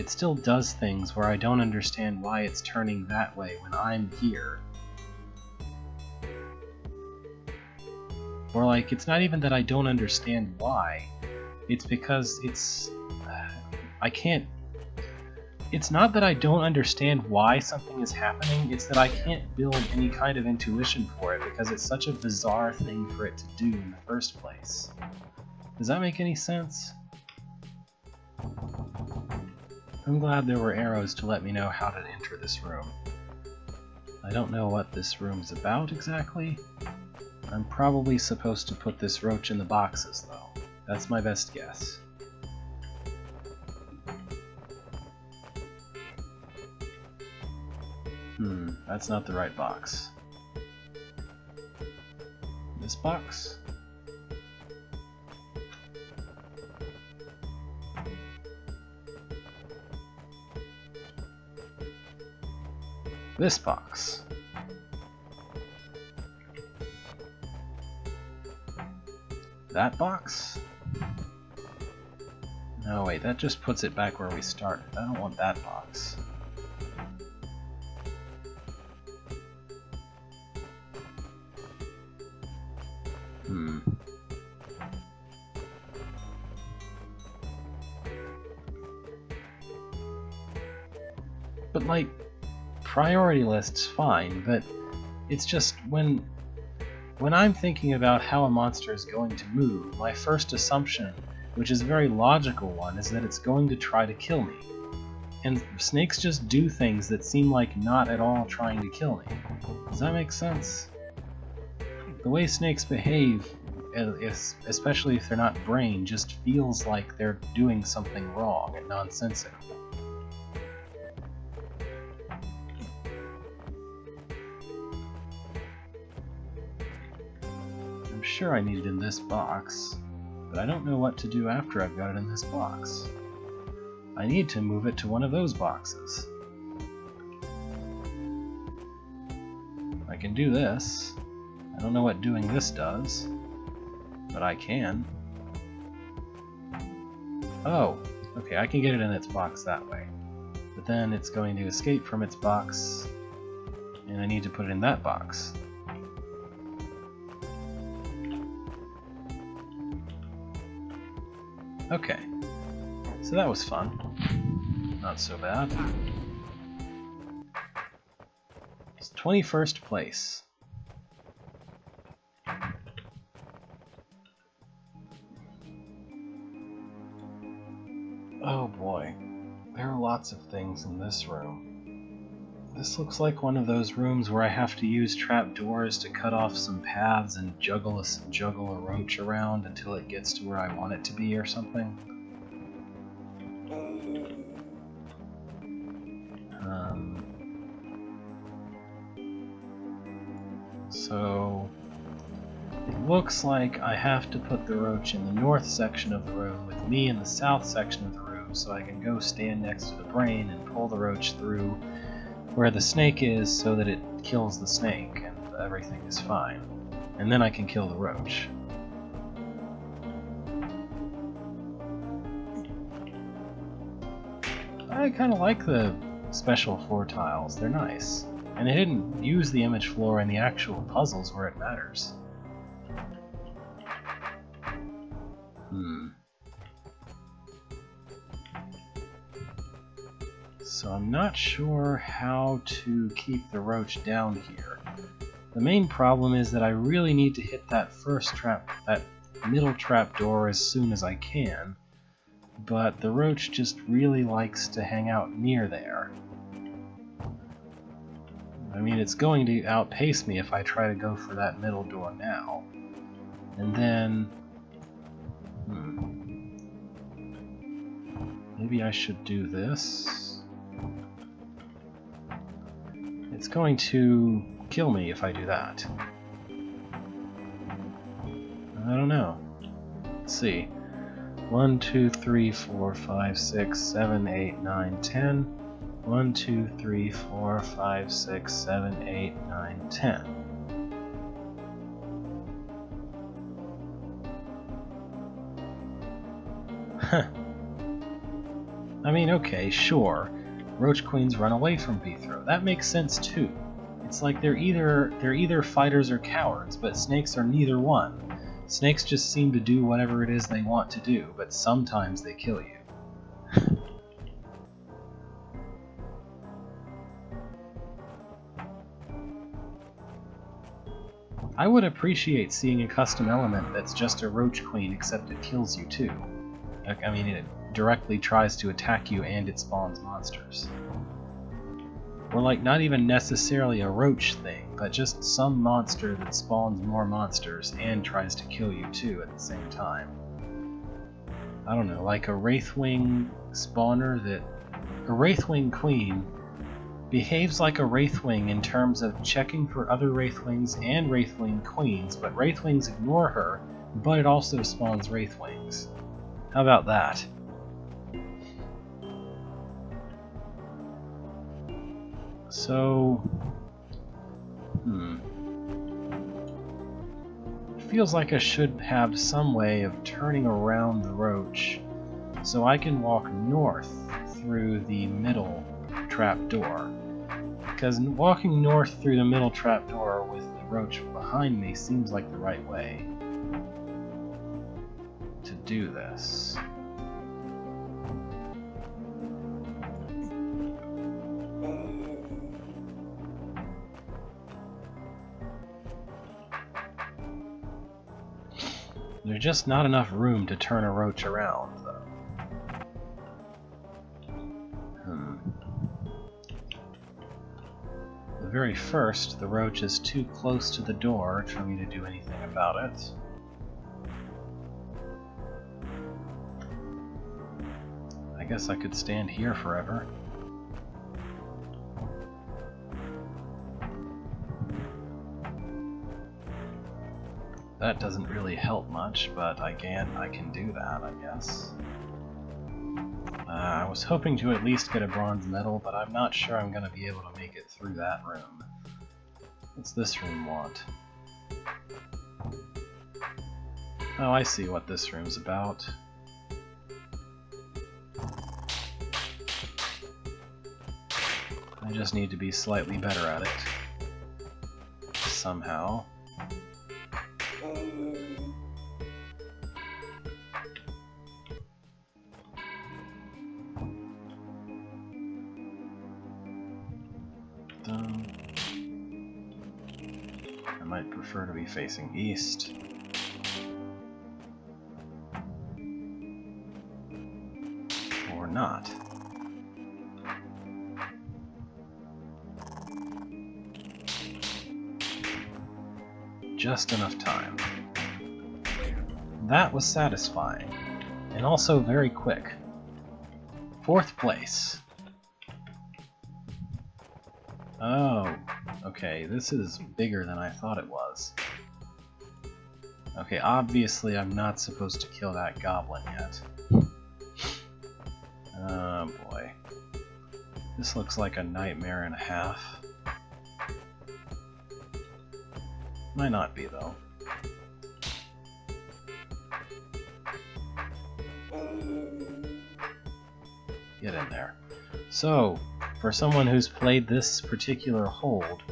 still does things where I don't understand why it's turning that way when I'm here. Or like, it's not even that I don't understand why, it's because I can't. It's not that I don't understand why something is happening, it's that I can't build any kind of intuition for it because it's such a bizarre thing for it to do in the first place. Does that make any sense? I'm glad there were arrows to let me know how to enter this room. I don't know what this room's about exactly. I'm probably supposed to put this roach in the boxes though. That's my best guess. That's not the right box. This box? This box. That box? No, wait, that just puts it back where we started. I don't want that box. But like, priority list's fine, but it's just when I'm thinking about how a monster is going to move, my first assumption, which is a very logical one, is that it's going to try to kill me. And snakes just do things that seem like not at all trying to kill me. Does that make sense? The way snakes behave, especially if they're not brain, just feels like they're doing something wrong and nonsensical. I'm sure I need it in this box, but I don't know what to do after I've got it in this box. I need to move it to one of those boxes. Like can do this. I don't know what doing this does, but I can. Oh, okay, I can get it in its box that way. But then it's going to escape from its box, and I need to put it in that box. Okay, so that was fun. Not so bad. It's 21st place. Oh boy, there are lots of things in this room. This looks like one of those rooms where I have to use trapdoors to cut off some paths and juggle a roach around until it gets to where I want it to be or something. So it looks like I have to put the roach in the north section of the room with me in the south section of the room so I can go stand next to the brain and pull the roach through where the snake is so that it kills the snake and everything is fine. And then I can kill the roach. I kind of like the special floor tiles, they're nice. And they didn't use the image floor in the actual puzzles where it matters. So I'm not sure how to keep the roach down here. The main problem is that I really need to hit that middle trap door as soon as I can, but the roach just really likes to hang out near there. I mean, it's going to outpace me if I try to go for that middle door now. And then... maybe I should do this. It's going to kill me if I do that. I don't know. Let's see. 1, 2, 3, 4, 5, 6, 7, 8, 9, 10. 1, 2, 3, 4, 5, 6, 7, 8, 9, 10. Huh. I mean, okay, sure. Roach queens run away from Beethro. That makes sense too. It's like they're either fighters or cowards, but snakes are neither one. Snakes just seem to do whatever it is they want to do, but sometimes they kill you. I would appreciate seeing a custom element that's just a roach queen except it kills you too. I mean, it directly tries to attack you and it spawns monsters. Or like not even necessarily a roach thing, but just some monster that spawns more monsters and tries to kill you too at the same time. I don't know, like a Wraithwing spawner that... A Wraithwing queen behaves like a Wraithwing in terms of checking for other Wraithwings and Wraithwing queens, but Wraithwings ignore her, but it also spawns Wraithwings. How about that? So... It feels like I should have some way of turning around the roach so I can walk north through the middle trapdoor. Because walking north through the middle trapdoor with the roach behind me seems like the right way to do this. There's just not enough room to turn a roach around, though. The very first, the roach is too close to the door for me to do anything about it. I guess I could stand here forever. That doesn't really help much, but I can do that, I guess. I was hoping to at least get a bronze medal, but I'm not sure I'm going to be able to make it through that room. What's this room want? Oh, I see what this room's about. I just need to be slightly better at it. Somehow. I might prefer to be facing east. Or not. Just enough time. That was satisfying, and also very quick. 4th place. Oh, okay, this is bigger than I thought it was. Okay, obviously I'm not supposed to kill that goblin yet. Oh boy. This looks like a nightmare and a half. Might not be, though. Get in there. So, for someone who's played this particular hold,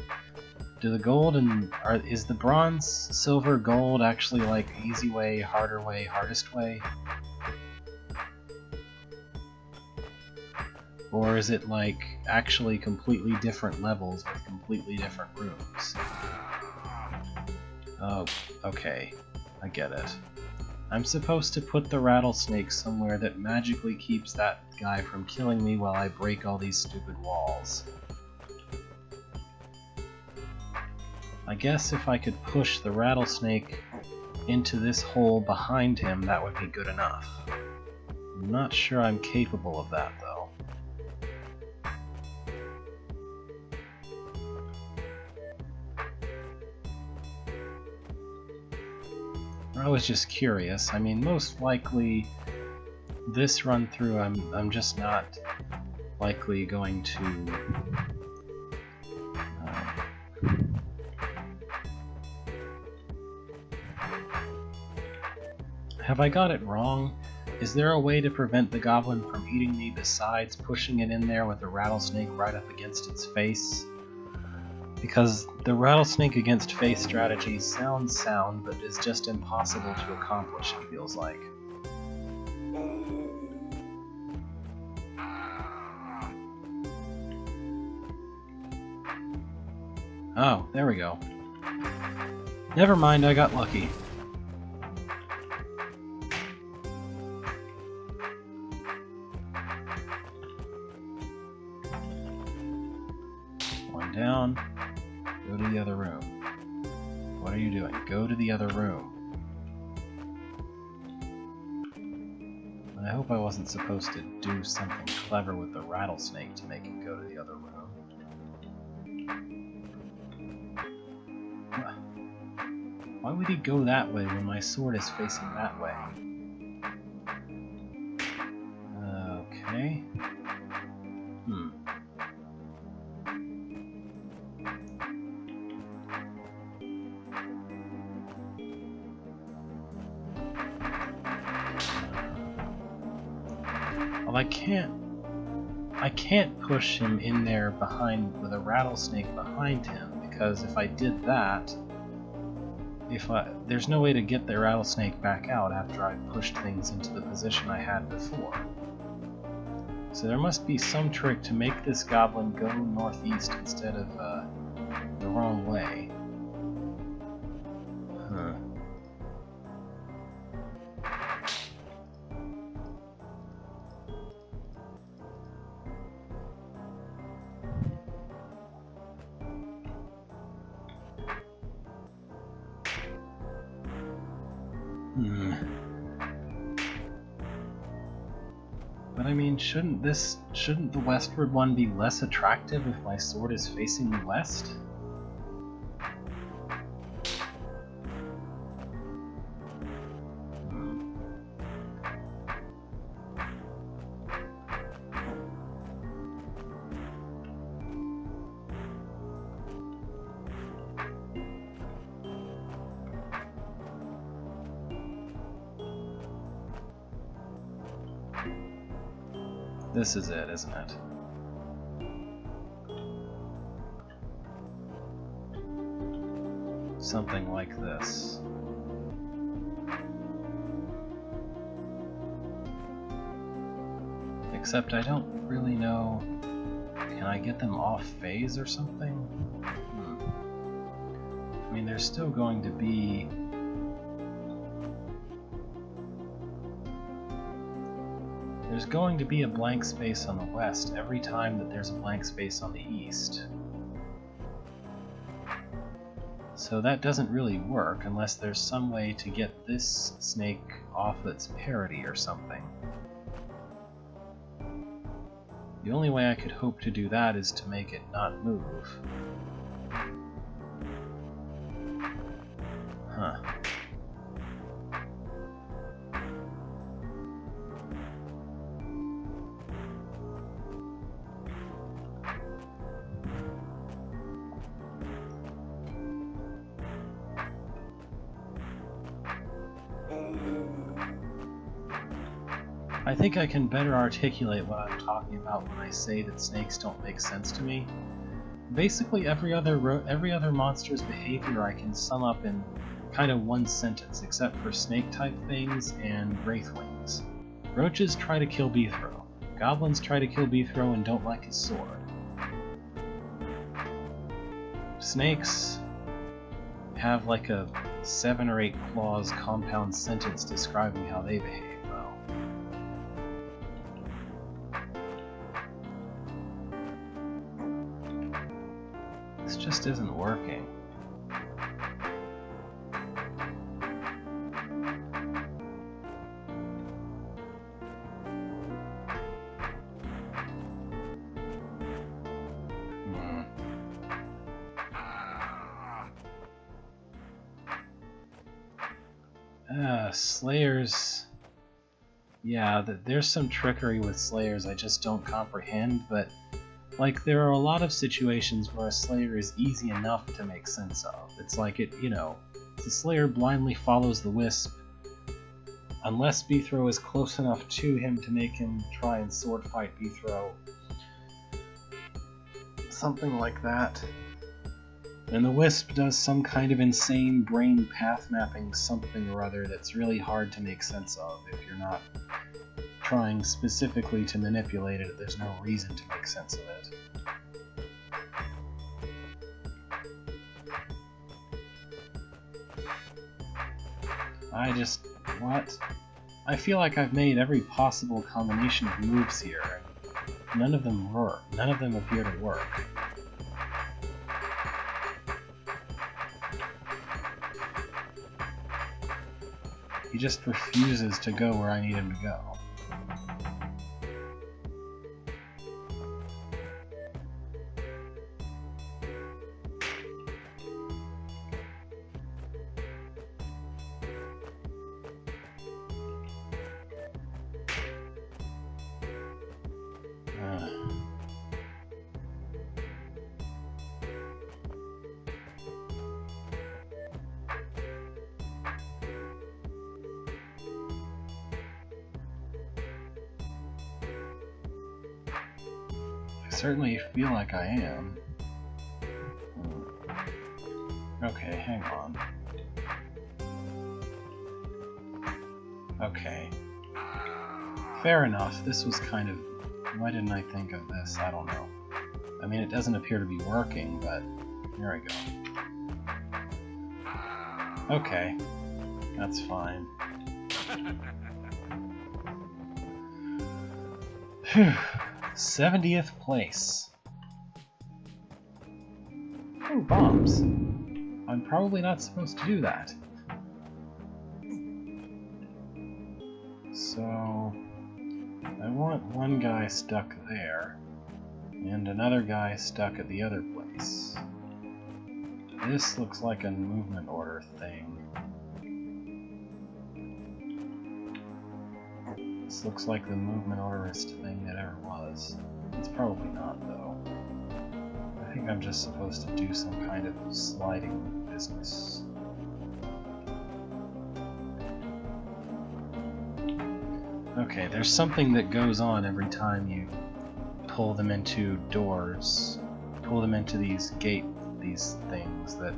do the gold and... is the bronze, silver, gold actually like easy way, harder way, hardest way? Or is it like actually completely different levels with completely different rooms? Oh, okay. I get it. I'm supposed to put the rattlesnake somewhere that magically keeps that guy from killing me while I break all these stupid walls. I guess if I could push the rattlesnake into this hole behind him, that would be good enough. I'm not sure I'm capable of that, though. I was just curious. I mean, most likely this run through I'm just not likely going to have I got it wrong? Is there a way to prevent the goblin from eating me besides pushing it in there with the rattlesnake right up against its face? Because the rattlesnake against face strategy sounds sound, but is just impossible to accomplish, it feels like. Oh, there we go. Never mind, I got lucky. One down. Go to the other room. What are you doing? Go to the other room. I hope I wasn't supposed to do something clever with the rattlesnake to make it go to the other room. Why would he go that way when my sword is facing that way? Okay. Well, I can't push him in there behind with a rattlesnake behind him, because if I did that, there's no way to get the rattlesnake back out after I've pushed things into the position I had before. So there must be some trick to make this goblin go northeast instead of the wrong way. Huh. But I mean, shouldn't the westward one be less attractive if my sword is facing the west? This is it, isn't it? Something like this. Except I don't really know... Can I get them off phase or something? I mean, there's still going to be... There's going to be a blank space on the west every time that there's a blank space on the east. So that doesn't really work unless there's some way to get this snake off its parity or something. The only way I could hope to do that is to make it not move. Huh. I think I can better articulate what I'm talking about when I say that snakes don't make sense to me. Basically, every other monster's behavior I can sum up in kind of one sentence, except for snake-type things and wraithwings. Roaches try to kill Beethro. Goblins try to kill Beethro and don't like his sword. Snakes have like a 7 or 8 clause compound sentence describing how they behave. This just isn't working. Slayers... Yeah, there's some trickery with Slayers I just don't comprehend, but like, there are a lot of situations where a Slayer is easy enough to make sense of. It's like the Slayer blindly follows the Wisp, unless Beethro is close enough to him to make him try and sword fight Beethro. Something like that. And the Wisp does some kind of insane brain path mapping something or other that's really hard to make sense of if you're not trying specifically to manipulate it. There's no reason to make sense of it. What? I feel like I've made every possible combination of moves here, and none of them work. None of them appear to work. He just refuses to go where I need him to go. I certainly feel like I am. Okay, hang on. Okay. Fair enough, this was kind of... Why didn't I think of this? I don't know. I mean, it doesn't appear to be working, but... Here we go. Okay. That's fine. Phew. 70th place. Oh, bombs. I'm probably not supposed to do that. So... I want one guy stuck there, and another guy stuck at the other place. This looks like a movement order thing. This looks like the movement orderist thing that ever was. It's probably not, though. I think I'm just supposed to do some kind of sliding business. Okay, there's something that goes on every time you pull them into doors. Pull them into these these things that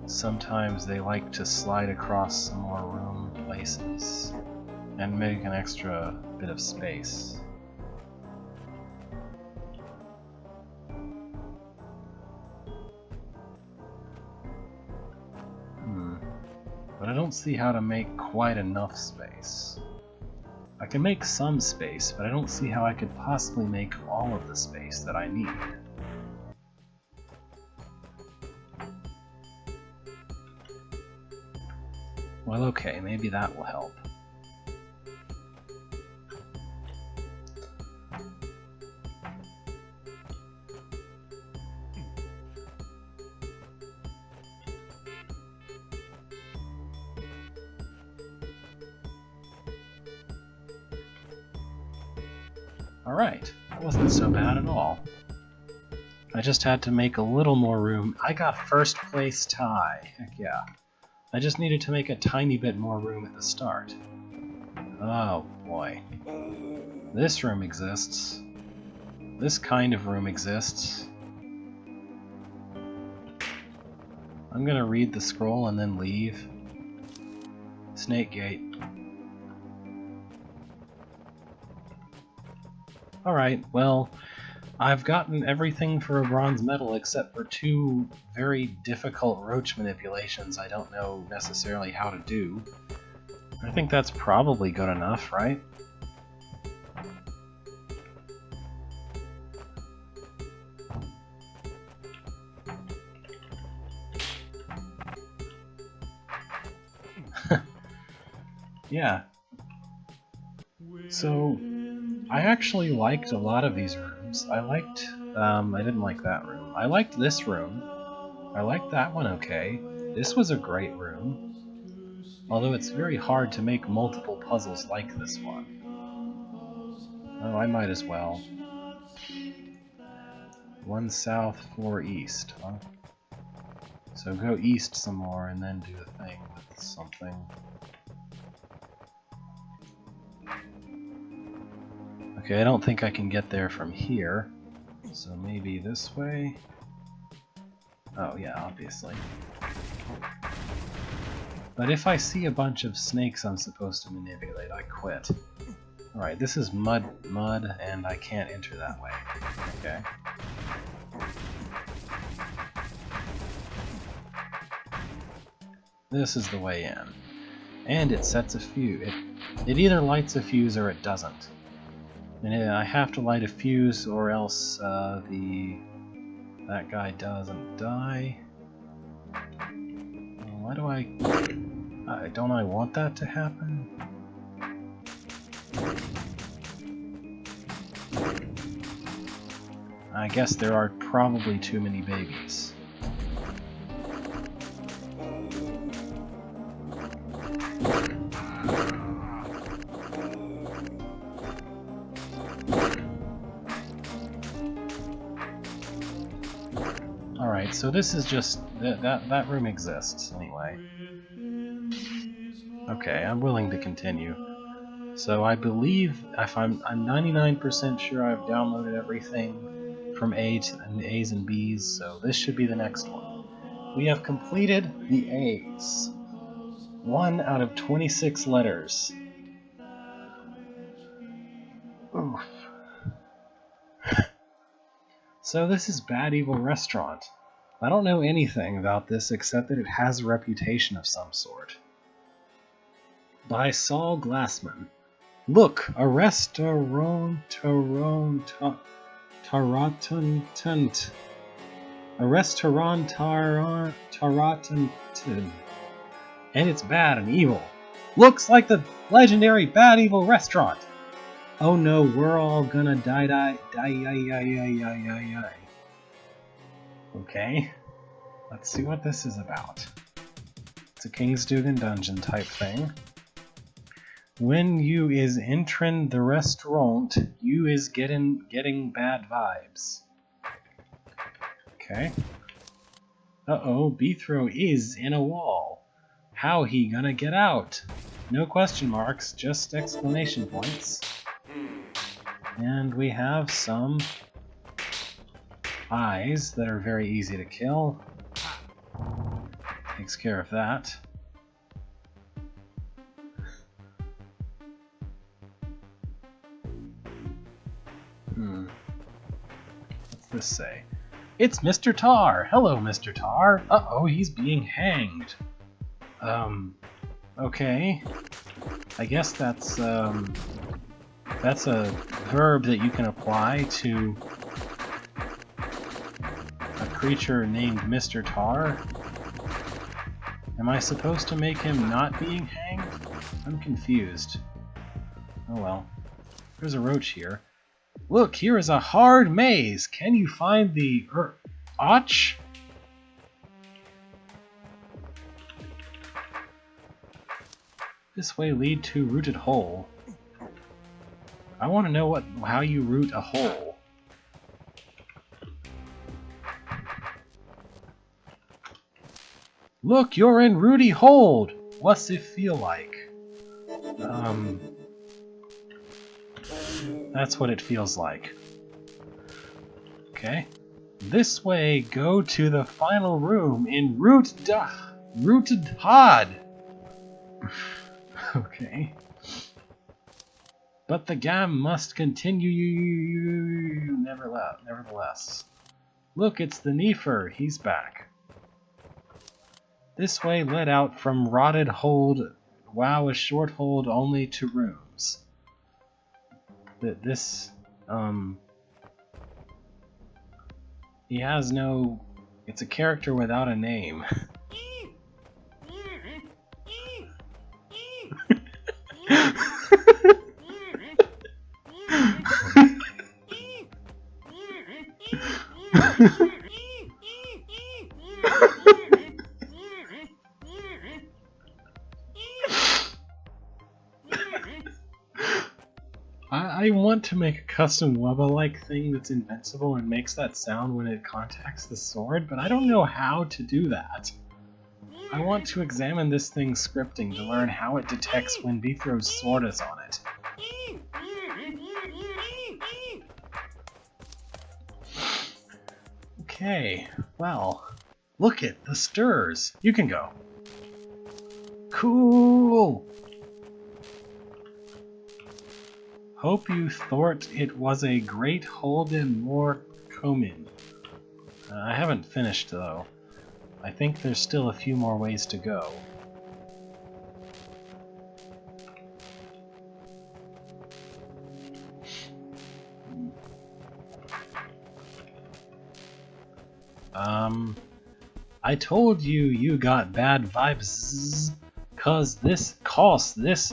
sometimes they like to slide across some more room places and make an extra bit of space. But I don't see how to make quite enough space. I can make some space, but I don't see how I could possibly make all of the space that I need. Well, okay, maybe that will help. Alright, that wasn't so bad at all. I just had to make a little more room. I got first place tie. Heck yeah. I just needed to make a tiny bit more room at the start. Oh boy. This room exists. This kind of room exists. I'm gonna read the scroll and then leave. Snake Gate. Alright, well, I've gotten everything for a bronze medal except for 2 very difficult roach manipulations I don't know necessarily how to do. I think that's probably good enough, right? Yeah. So, I actually liked a lot of these rooms. I didn't like that room. I liked this room. I liked that one okay. This was a great room. Although it's very hard to make multiple puzzles like this one. Oh, I might as well. 1 south, 4 east, huh? So go east some more and then do a thing with something. Okay, I don't think I can get there from here. So maybe this way? Oh yeah, obviously. But if I see a bunch of snakes I'm supposed to manipulate, I quit. Alright, this is mud, and I can't enter that way. Okay. This is the way in. And it sets a fuse. It either lights a fuse or it doesn't. And I have to light a fuse or else that guy doesn't die. Why do don't I want that to happen? I guess there are probably too many babies. Alright, so this is just... that room exists, anyway. Okay, I'm willing to continue. So I believe, I'm 99% sure I've downloaded everything from A's and B's, so this should be the next one. We have completed the A's. 1 out of 26 letters. Oof. So this is Bad Evil Restaurant. I don't know anything about this except that it has a reputation of some sort. By Saul Glassman. Look, a restaurant, Taratantant. A restaurant, Taratantant. And it's bad and evil. Looks like the legendary Bad Evil Restaurant. Oh no, we're all gonna die. Okay, let's see what this is about. It's a King's Dugan dungeon type thing. When you is entering the restaurant, you is getting bad vibes. Okay. Uh-oh, Beethro is in a wall. How he gonna get out? No question marks, just exclamation points. And we have some eyes that are very easy to kill. Takes care of that. What's this say? It's Mr. Tar! Hello, Mr. Tar! Uh-oh, he's being hanged. Okay. I guess that's a verb that you can apply to a creature named Mr. Tar. Am I supposed to make him not being hanged? I'm confused. Oh well. There's a roach here. Look, here is a hard maze! Can you find the Och? This way lead to rooted hole. I want to know how you root a hole. Look, you're in Rooty Hold! What's it feel like? That's what it feels like. Okay. This way, go to the final room in Rooted Hod! Okay. But the game must continue nevertheless. Look, it's the Nefer. He's back. This way led out from Rotted Hold. Wow, a short hold only to rooms. He has no... It's a character without a name. I want to make a custom Wubba-like thing that's invincible and makes that sound when it contacts the sword, but I don't know how to do that. I want to examine this thing's scripting to learn how it detects when Bithro's sword is on it. Okay, well, look it, the stirs. You can go. Cool! Hope you thought it was a great Holden more Comin. I haven't finished though. I think there's still a few more ways to go. I told you got bad vibes, cause this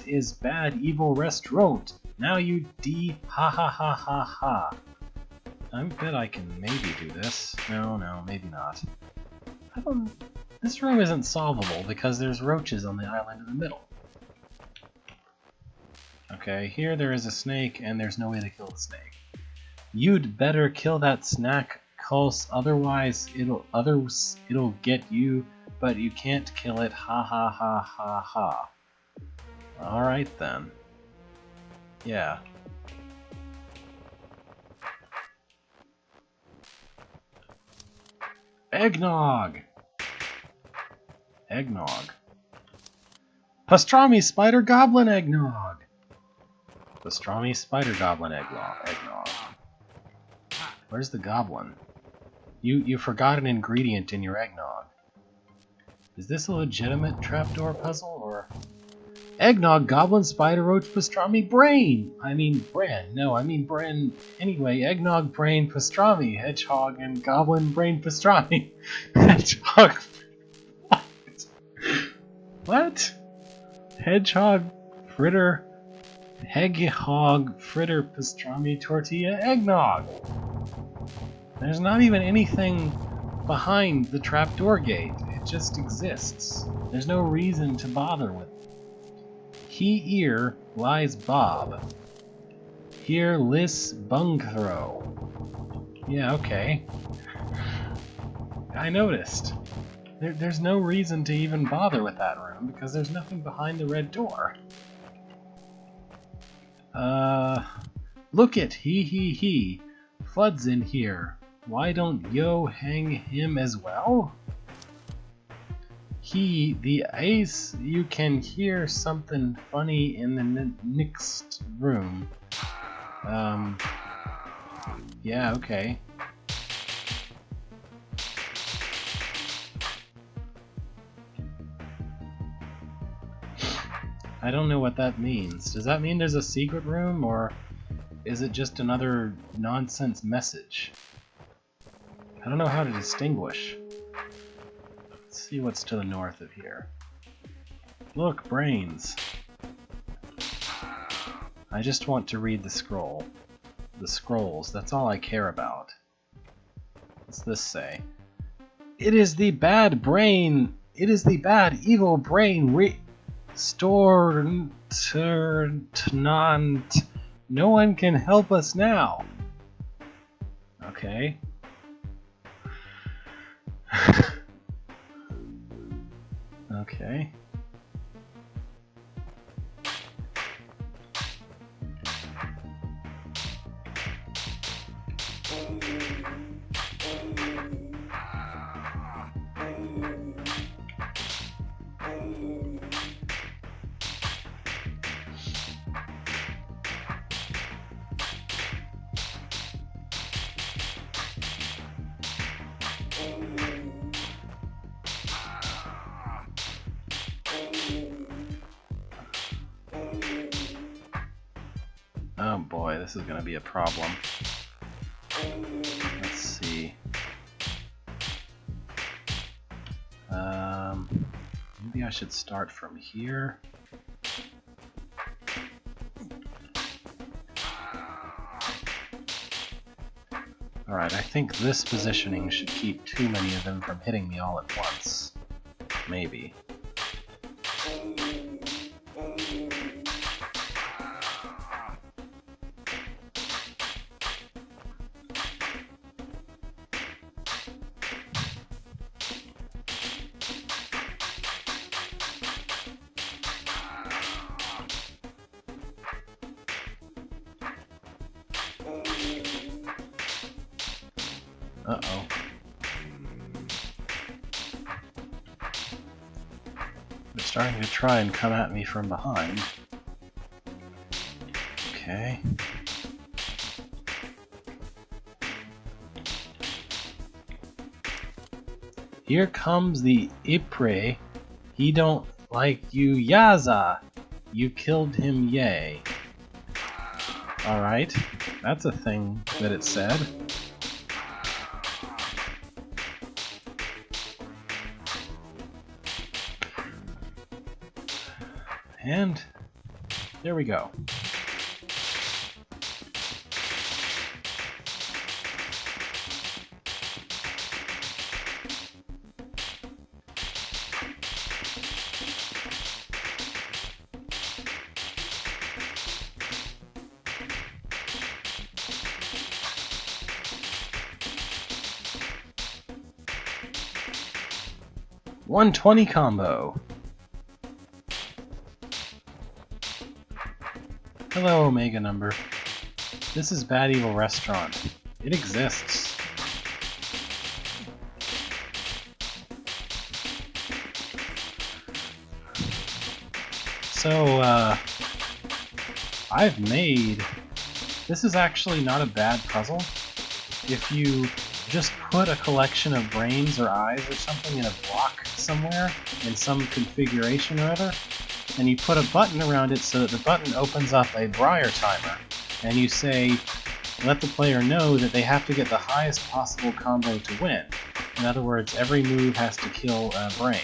is bad evil restaurant. Now you ha ha ha ha ha. I bet I can maybe do this. No, maybe not. This room isn't solvable because there's roaches on the island in the middle. Okay, here there is a snake and there's no way to kill the snake. You'd better kill that snack, cause otherwise it'll get you, but you can't kill it. Ha ha ha ha ha. Alright then. Yeah. Eggnog! Eggnog. Pastrami Spider Goblin Eggnog! Pastrami Spider Goblin Eggnog. Where's the goblin? You forgot an ingredient in your eggnog. Is this a legitimate trapdoor puzzle, or... Eggnog, Goblin, Spider, Roach, Pastrami, Brain! I mean Bran. No, I mean Bran. Anyway, Eggnog, Brain, Pastrami, Hedgehog, and Goblin, Brain, Pastrami. Hedgehog... What? Hedgehog, Fritter, Hedgehog, Fritter, Pastrami, Tortilla, Eggnog! There's not even anything behind the trapdoor gate. It just exists. There's no reason to bother with it. Here lies Bob. Here lists Bungthrow. Yeah, okay. I noticed. There's no reason to even bother with that room, because there's nothing behind the red door. Look it! He. Flood's in here. Why don't yo hang him as well? The ace, you can hear something funny in the next room. Yeah, okay. I don't know what that means. Does that mean there's a secret room, or is it just another nonsense message? I don't know how to distinguish. Let's see what's to the north of here. Look, brains. I just want to read the scroll. The scrolls, that's all I care about. What's this say? It is the bad brain! It is the bad, evil brain restored. No one can help us now. Okay. Okay. Oh boy, this is gonna be a problem. Let's see. Maybe I should start from here. Alright, I think this positioning should keep too many of them from hitting me all at once. Maybe. Uh-oh. They're starting to try and come at me from behind. Okay. Here comes the Ipre. He don't like you, Yaza! You killed him, yay. Alright, that's a thing that it said. And there we go. $120 combo. Hello, Omega number. This is Bad Evil Restaurant. It exists. So, I've made... This is actually not a bad puzzle. If you just put a collection of brains or eyes or something in a block somewhere, in some configuration or other, and you put a button around it so that the button opens up a Briar timer, and you say, let the player know that they have to get the highest possible combo to win. In other words, every move has to kill a brain.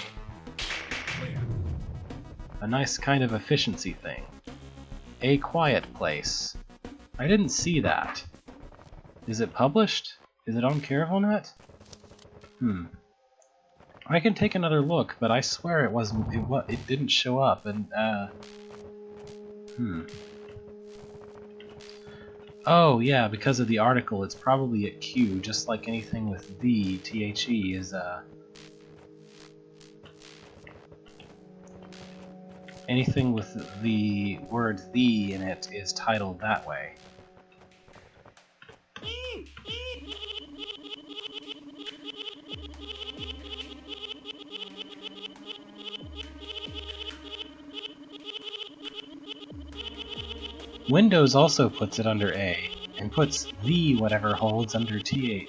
A nice kind of efficiency thing. A quiet place. I didn't see that. Is it published? Is it on CarefulNet? I can take another look, but I swear it didn't show up, and Oh yeah, because of the article, it's probably at Q, just like anything with the THE is Anything with the word "the" in it is titled that way. Windows also puts it under A, and puts the whatever holds under THE.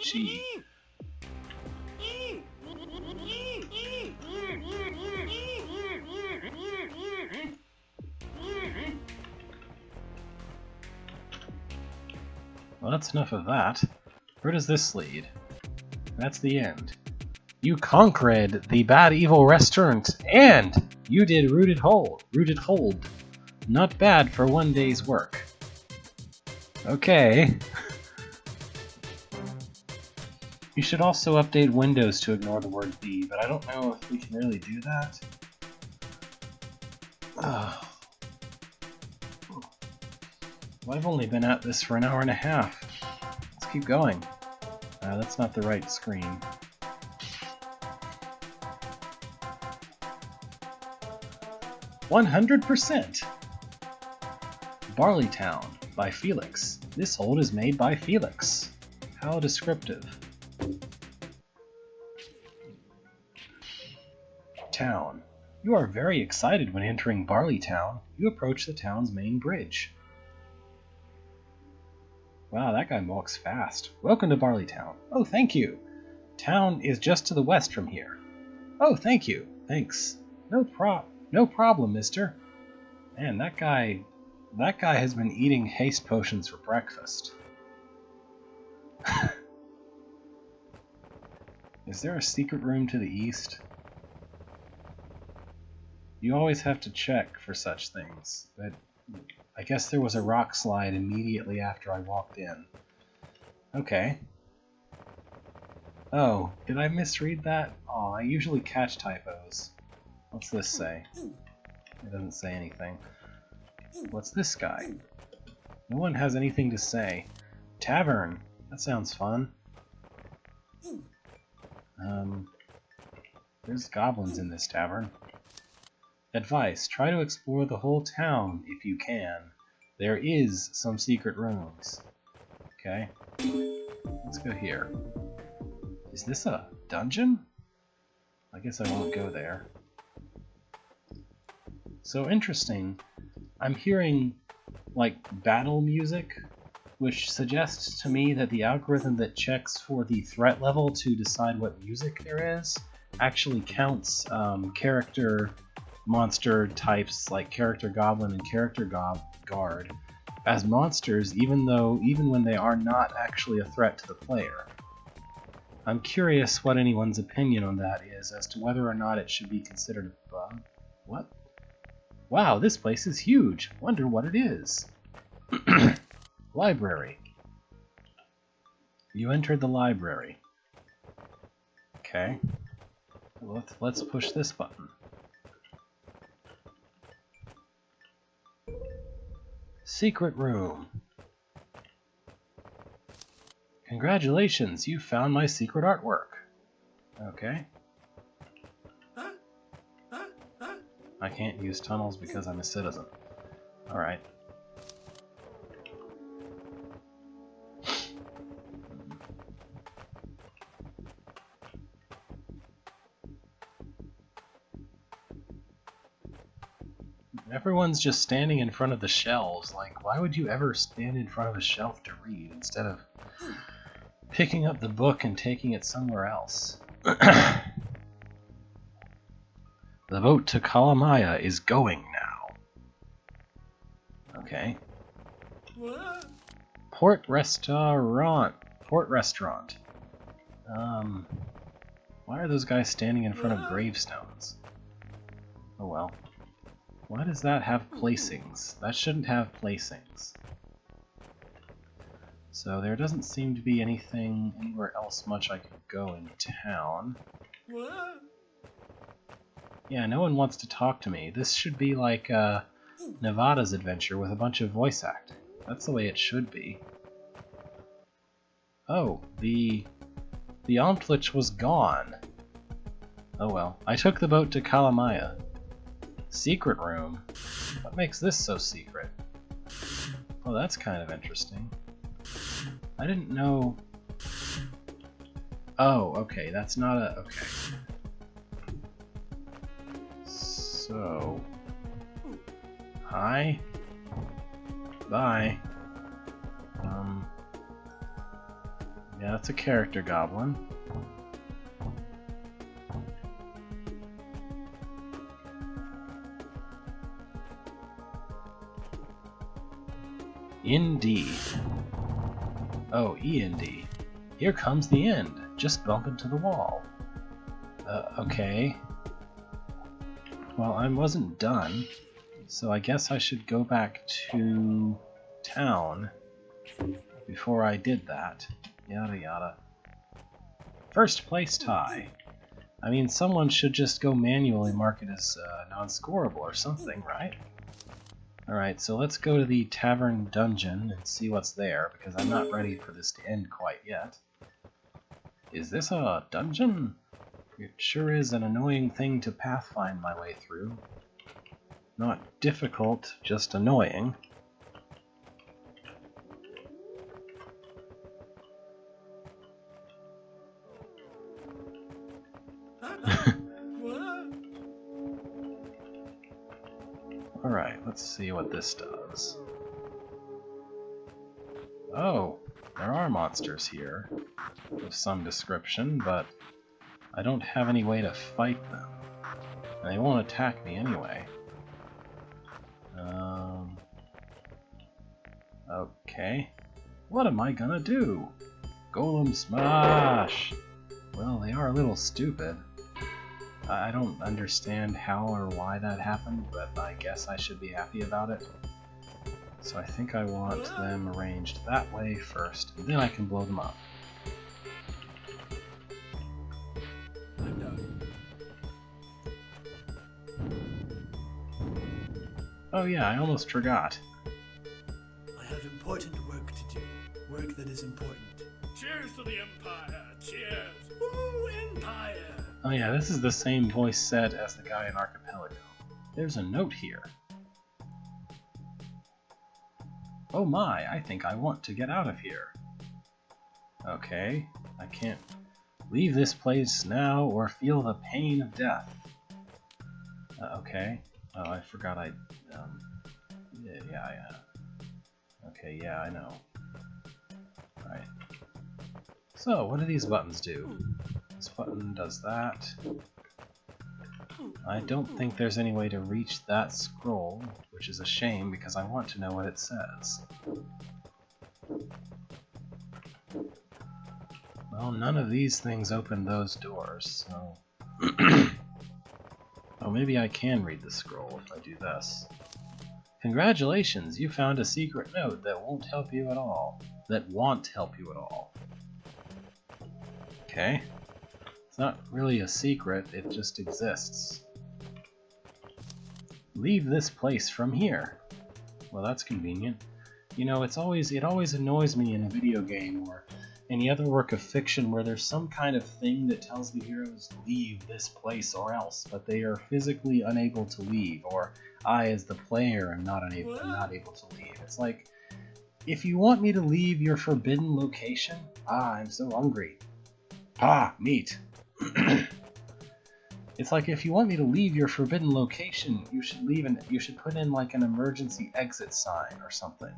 Well, that's enough of that. Where does this lead? That's the end. You conquered the Bad Evil Restaurant, and you did Rooted Hold. Not bad for one day's work. Okay. You should also update Windows to ignore the word "the," but I don't know if we can really do that. Well, I've only been at this for an hour and a half. Let's keep going. That's not the right screen. "100%! Barleytown by Felix. This hold is made by Felix." How descriptive. Town. You are very excited when entering Barleytown. You approach the town's main bridge. Wow, that guy walks fast. Welcome to Barleytown. Oh, thank you. Town is just to the west from here. Oh, thank you. Thanks. No problem, mister. Man, that guy has been eating haste potions for breakfast. Is there a secret room to the east? You always have to check for such things, but I guess there was a rock slide immediately after I walked in. Okay. Oh, did I misread that? Oh, I usually catch typos. What's this say? It doesn't say anything. What's this guy? No one has anything to say. Tavern. That sounds fun. There's goblins in this tavern. Advice: try to explore the whole town if you can. There is some secret rooms. Okay. Let's go here. Is this a dungeon? I guess I won't go there. So interesting. I'm hearing, like, battle music, which suggests to me that the algorithm that checks for the threat level to decide what music there is actually counts character monster types like Character Goblin and Character Guard as monsters, even when they are not actually a threat to the player. I'm curious what anyone's opinion on that is, as to whether or not it should be considered a bug. What? Wow, this place is huge. Wonder what it is. Library. You entered the library. Okay. Let's push this button. Secret room. Congratulations, you found my secret artwork. Okay. I can't use tunnels because I'm a citizen. Alright. Everyone's just standing in front of the shelves. Like, why would you ever stand in front of a shelf to read instead of picking up the book and taking it somewhere else? The boat to Kalamaya is going now. Okay. Port restaurant. Why are those guys standing in front of gravestones? Oh well. Why does that have placings? That shouldn't have placings. So there doesn't seem to be anything anywhere else much I could go in town. Yeah, no one wants to talk to me. This should be like Nevada's Adventure with a bunch of voice acting. That's the way it should be. Oh, the Antlich was gone. Oh well. I took the boat to Kalamaya. Secret room? What makes this so secret? Well, that's kind of interesting. I didn't know... Oh, okay, that's not a... okay. So... Hi? Bye. Yeah, that's a character goblin. Indeed. Oh, E&D. Here comes the end. Just bump into the wall. Okay. Well, I wasn't done, so I guess I should go back to town before I did that. Yada yada. First place tie. I mean, someone should just go manually mark it as non-scoreable or something, right? Alright, so let's go to the tavern dungeon and see what's there, because I'm not ready for this to end quite yet. Is this a dungeon? It sure is an annoying thing to pathfind my way through. Not difficult, just annoying. Alright, let's see what this does. Oh, there are monsters here of some description, but I don't have any way to fight them. And they won't attack me anyway. Okay. What am I gonna do? Golem smash! Well, they are a little stupid. I don't understand how or why that happened, but I guess I should be happy about it. So I think I want them arranged that way first, and then I can blow them up. Oh yeah, I almost forgot. I have important work to do. Work that is important. Cheers to the Empire! Cheers! Woo, Empire! Oh yeah, this is the same voice set as the guy in Archipelago. There's a note here. Oh my, I think I want to get out of here. Okay, I can't leave this place now or feel the pain of death. Okay. Oh, I forgot I... yeah. Okay, yeah, I know. Alright. So, what do these buttons do? This button does that. I don't think there's any way to reach that scroll, which is a shame because I want to know what it says. Well, none of these things open those doors, so... Oh, maybe I can read the scroll if I do this. Congratulations, you found a secret note that won't help you at all. That won't help you at all. Okay. It's not really a secret, it just exists. Leave this place from here. Well, that's convenient. You know, it always annoys me in a video game or any other work of fiction where there's some kind of thing that tells the heroes to leave this place or else, but they are physically unable to leave, or I as the player am not able to leave. It's like, if you want me to leave your forbidden location, I'm so hungry. Ah, meat. It's like, if you want me to leave your forbidden location, you should put in like an emergency exit sign or something.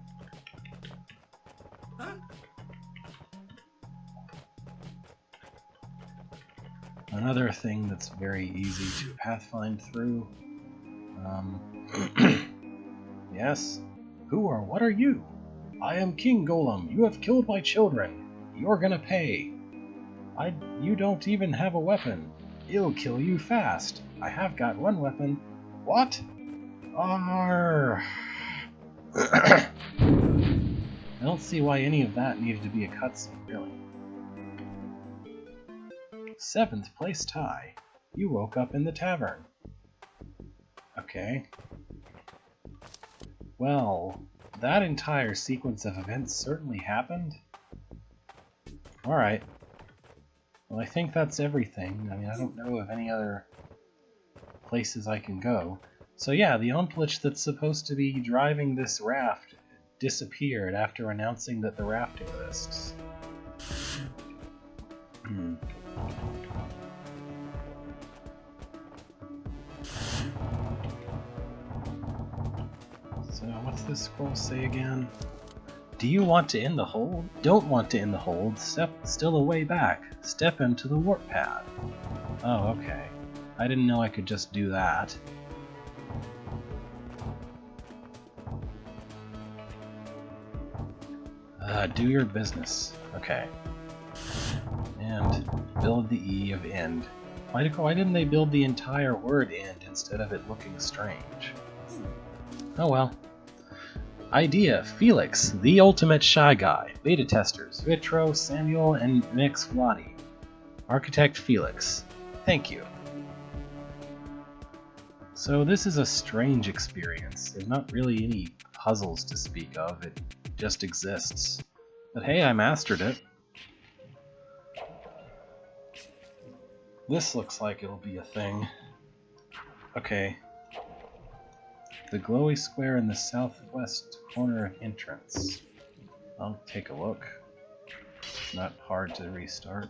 Another thing that's very easy to pathfind through. Yes? Who or what are you? I am King Golem. You have killed my children. You're gonna pay. You don't even have a weapon. It'll kill you fast. I have got one weapon. What? Arr. I don't see why any of that needed to be a cutscene, really. 7th place tie. You woke up in the tavern. Okay. Well, that entire sequence of events certainly happened. Alright. Well, I think that's everything. I mean, I don't know of any other places I can go. So yeah, the Omplitch that's supposed to be driving this raft disappeared after announcing that the raft exists. So what's this scroll say again? Do you want to end the hold? Don't want to end the hold? Step still a way back. Step into the warp pad. Oh, okay. I didn't know I could just do that. Do your business. Okay. And build the E of end. Why didn't they build the entire word end instead of it looking strange? Oh well. Idea, Felix, the ultimate shy guy. Beta testers, Vitro, Samuel, and Mix Vladi. Architect Felix. Thank you. So this is a strange experience. There's not really any puzzles to speak of. It just exists. But hey, I mastered it. This looks like it'll be a thing. Okay. The glowy square in the southwest corner entrance. I'll take a look. It's not hard to restart.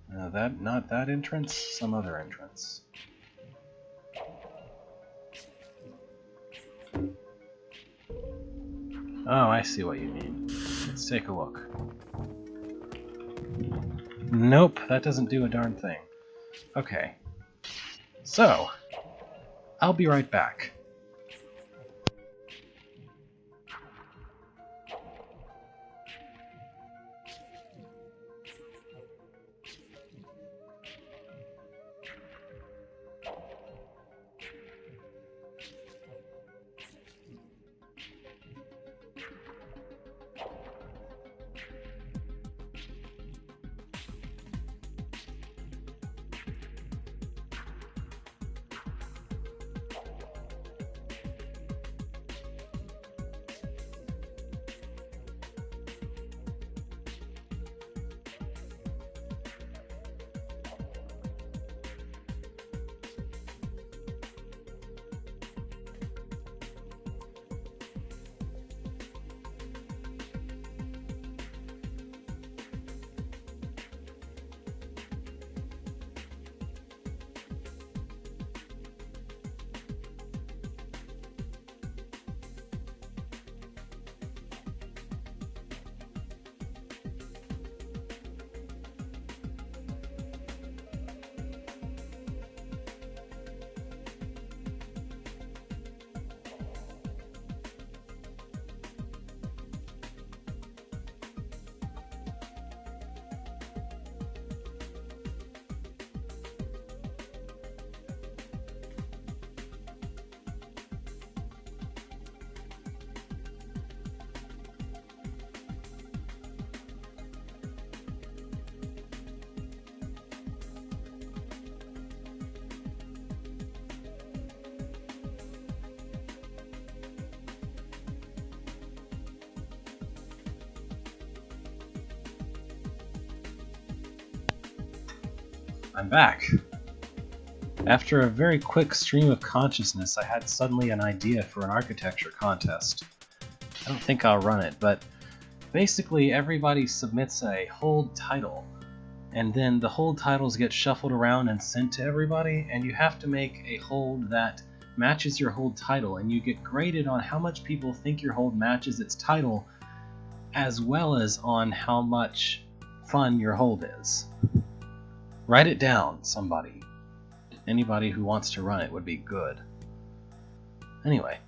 Not that entrance, some other entrance. Oh, I see what you mean. Let's take a look. Nope, that doesn't do a darn thing. Okay. So, I'll be right back. I'm back. After a very quick stream of consciousness, I had suddenly an idea for an architecture contest. I don't think I'll run it, but basically everybody submits a hold title, and then the hold titles get shuffled around and sent to everybody, and you have to make a hold that matches your hold title, and you get graded on how much people think your hold matches its title, as well as on how much fun your hold is. Write it down, somebody. Anybody who wants to run it would be good. Anyway,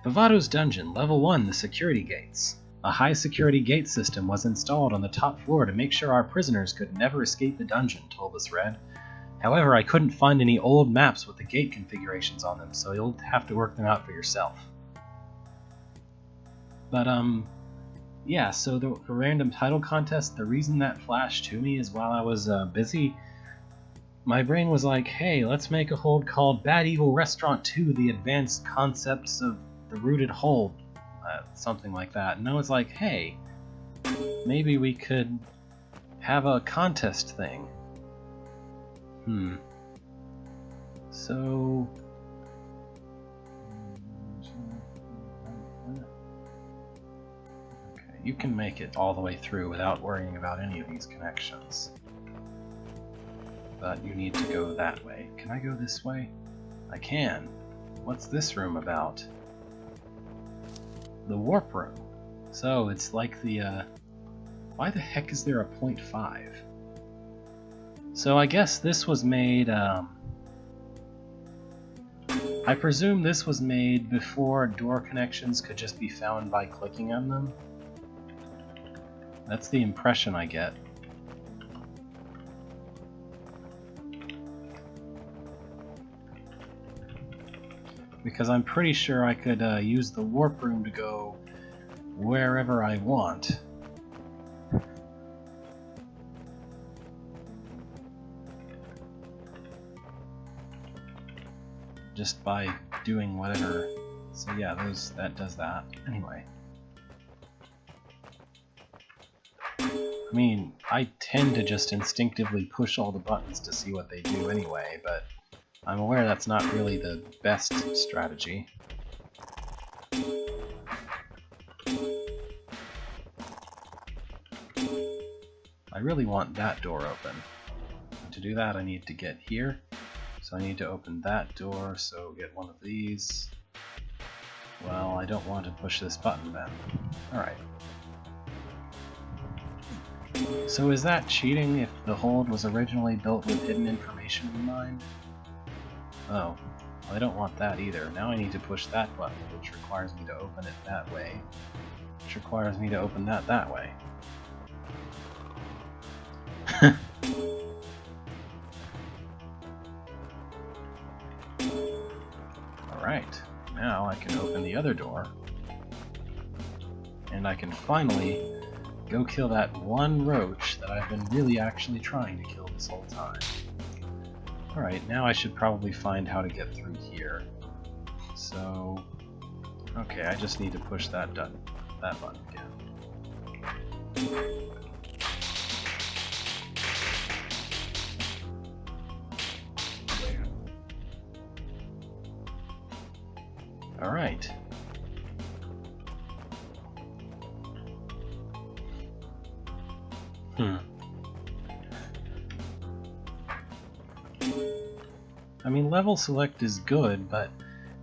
Bavado's Dungeon, Level 1, the security gates. A high security gate system was installed on the top floor to make sure our prisoners could never escape the dungeon, told us Red. However, I couldn't find any old maps with the gate configurations on them, so you'll have to work them out for yourself. But, yeah, so the random title contest, the reason that flashed to me is while I was busy, my brain was like, hey, let's make a hold called Bad Evil Restaurant 2, the advanced concepts of the rooted hold, something like that. And I was like, hey, maybe we could have a contest thing. So... okay, you can make it all the way through without worrying about any of these connections. But you need to go that way. Can I go this way? I can. What's this room about? The warp room. So it's like the, why the heck is there a 0.5? So I guess this was made, I presume this was made before door connections could just be found by clicking on them. That's the impression I get. Because I'm pretty sure I could use the warp room to go wherever I want. Just by doing whatever. So yeah, that does that. Anyway. I mean, I tend to just instinctively push all the buttons to see what they do anyway, but I'm aware that's not really the best strategy. I really want that door open. And to do that I need to get here. So I need to open that door, so get one of these. Well, I don't want to push this button then. Alright. So is that cheating if the hold was originally built with hidden information in mind? Oh, well, I don't want that either. Now I need to push that button, which requires me to open it that way. Which requires me to open that way. Alright, now I can open the other door. And I can finally go kill that one roach that I've been really actually trying to kill this whole time. Alright, now I should probably find how to get through here. So... okay, I just need to push that button again. Alright. I mean, level select is good, but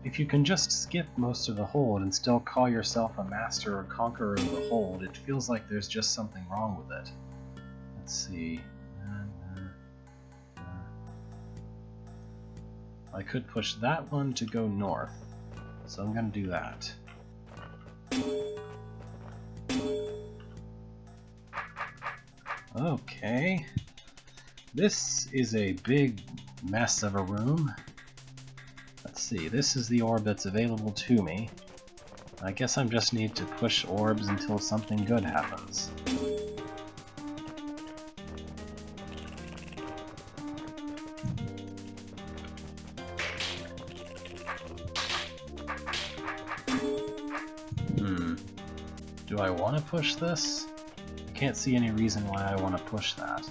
if you can just skip most of the hold and still call yourself a master or conqueror of the hold, it feels like there's just something wrong with it. Let's see. I could push that one to go north, so I'm going to do that. Okay. This is a big mess of a room. Let's see, this is the orb that's available to me. I guess I just need to push orbs until something good happens. Do I want to push this? I can't see any reason why I want to push that.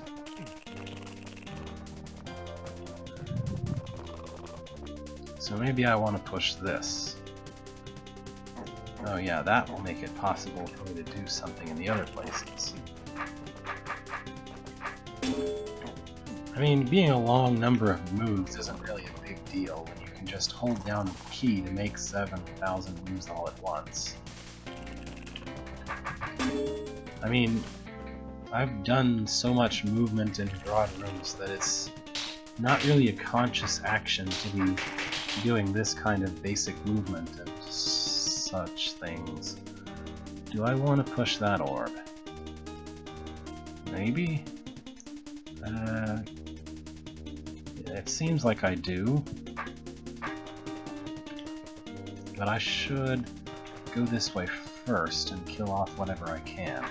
So maybe I want to push this. Oh yeah, that will make it possible for me to do something in the other places. I mean, being a long number of moves isn't really a big deal when you can just hold down the key to make 7,000 moves all at once. I mean, I've done so much movement in broad rooms that it's not really a conscious action to be doing this kind of basic movement and such things. Do I want to push that orb? Maybe? It seems like I do. But I should go this way first and kill off whatever I can.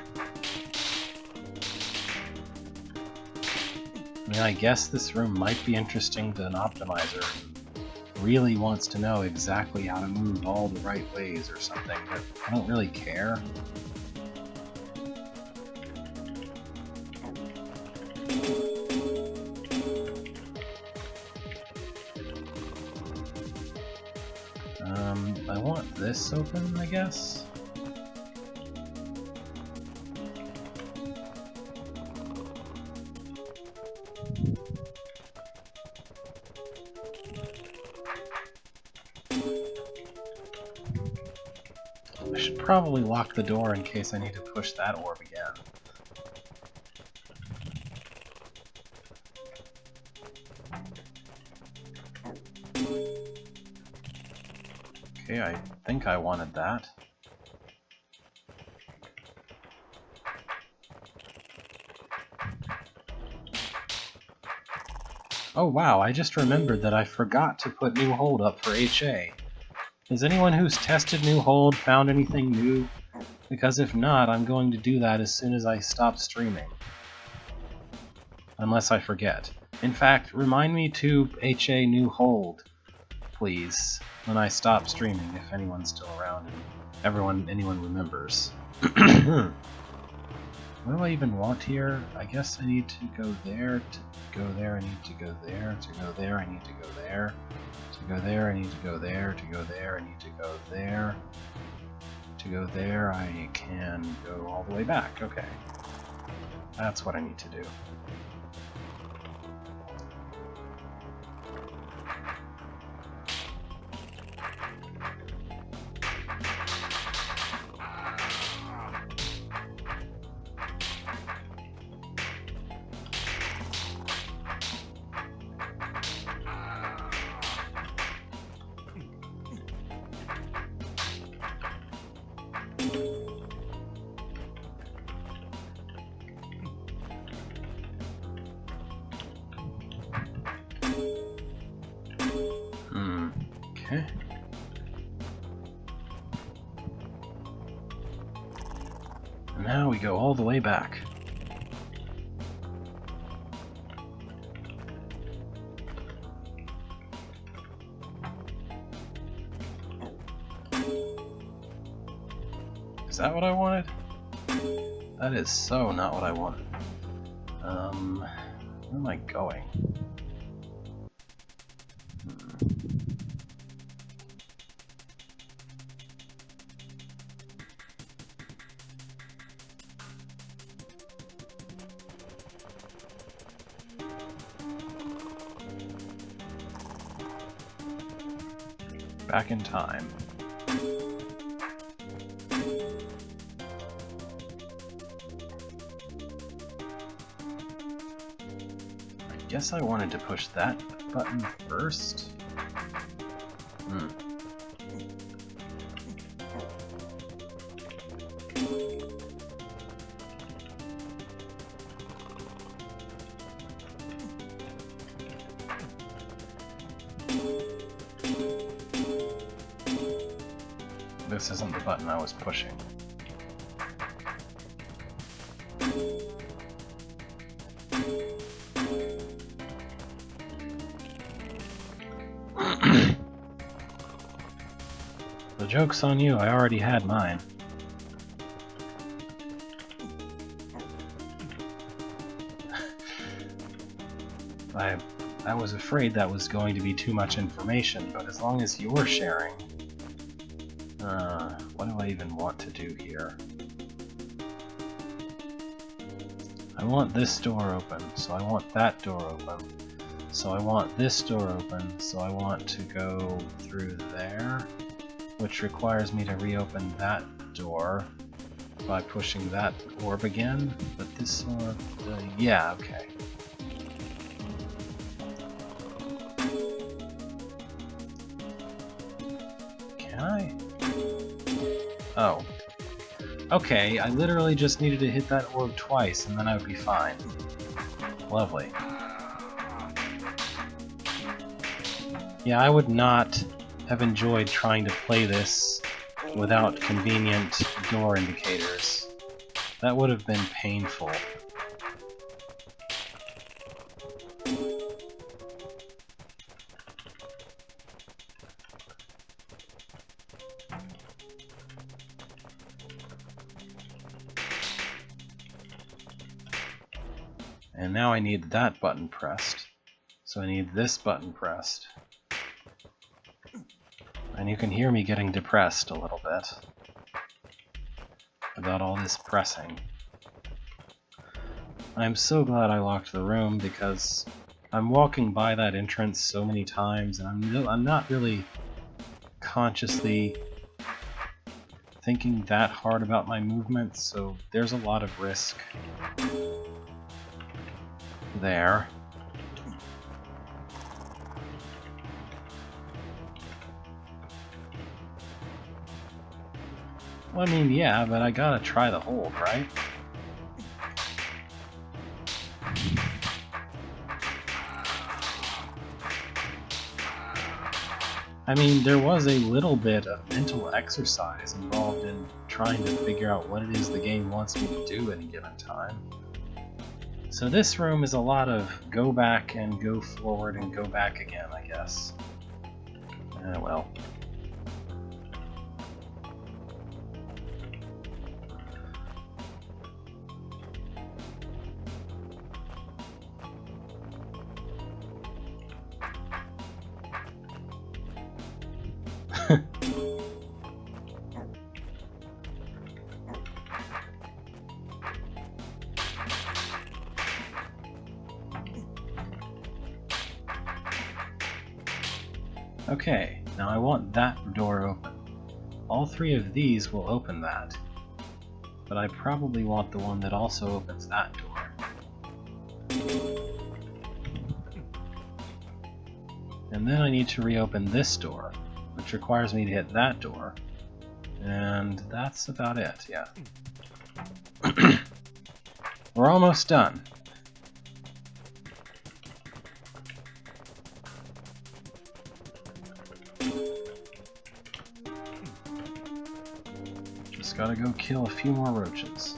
I mean, I guess this room might be interesting to an optimizer who really wants to know exactly how to move all the right ways or something, but I don't really care. this open, I guess? I should probably lock the door in case I need to push that orb again. Okay, I think I wanted that. Oh wow, I just remembered that I forgot to put New Hold up for HA. Has anyone who's tested New Hold found anything new? Because if not, I'm going to do that as soon as I stop streaming. Unless I forget. In fact, remind me to HA New Hold, please, when I stop streaming, if anyone's still around and anyone remembers. What do I even want here? I guess I need to go there, to go there, I need to go there, to go there, I need to go there, to go there, I need to go there, to go there, I need to go there, to go there, I can go all the way back. Okay. That's what I need to do. Okay. And now we go all the way back. Is that what I wanted? That is so not what I wanted. Where am I going? Back in time. I guess I wanted to push that button first. This isn't the button I was pushing. The joke's on you, I already had mine. I was afraid that was going to be too much information, but as long as you're sharing... what do I even want to do here? I want this door open, so I want that door open. So I want this door open, so I want to go through there, which requires me to reopen that door by pushing that orb again. But this orb, yeah, okay. Can I? Oh. Okay, I literally just needed to hit that orb twice and then I would be fine. Lovely. Yeah, I would not have enjoyed trying to play this without convenient door indicators. That would have been painful. And now I need that button pressed. So I need this button pressed. And you can hear me getting depressed a little bit about all this pressing. I'm so glad I locked the room because I'm walking by that entrance so many times and I'm not really consciously thinking that hard about my movements, so there's a lot of risk there. Well, I mean, yeah, but I gotta try the hold, right? I mean, there was a little bit of mental exercise involved in trying to figure out what it is the game wants me to do at any given time. So this room is a lot of go back and go forward and go back again, I guess. Well. Okay, now I want that door open. All three of these will open that, but I probably want the one that also opens that door. And then I need to reopen this door, which requires me to hit that door, and that's about it, yeah. We're almost done. Just gotta go kill a few more roaches.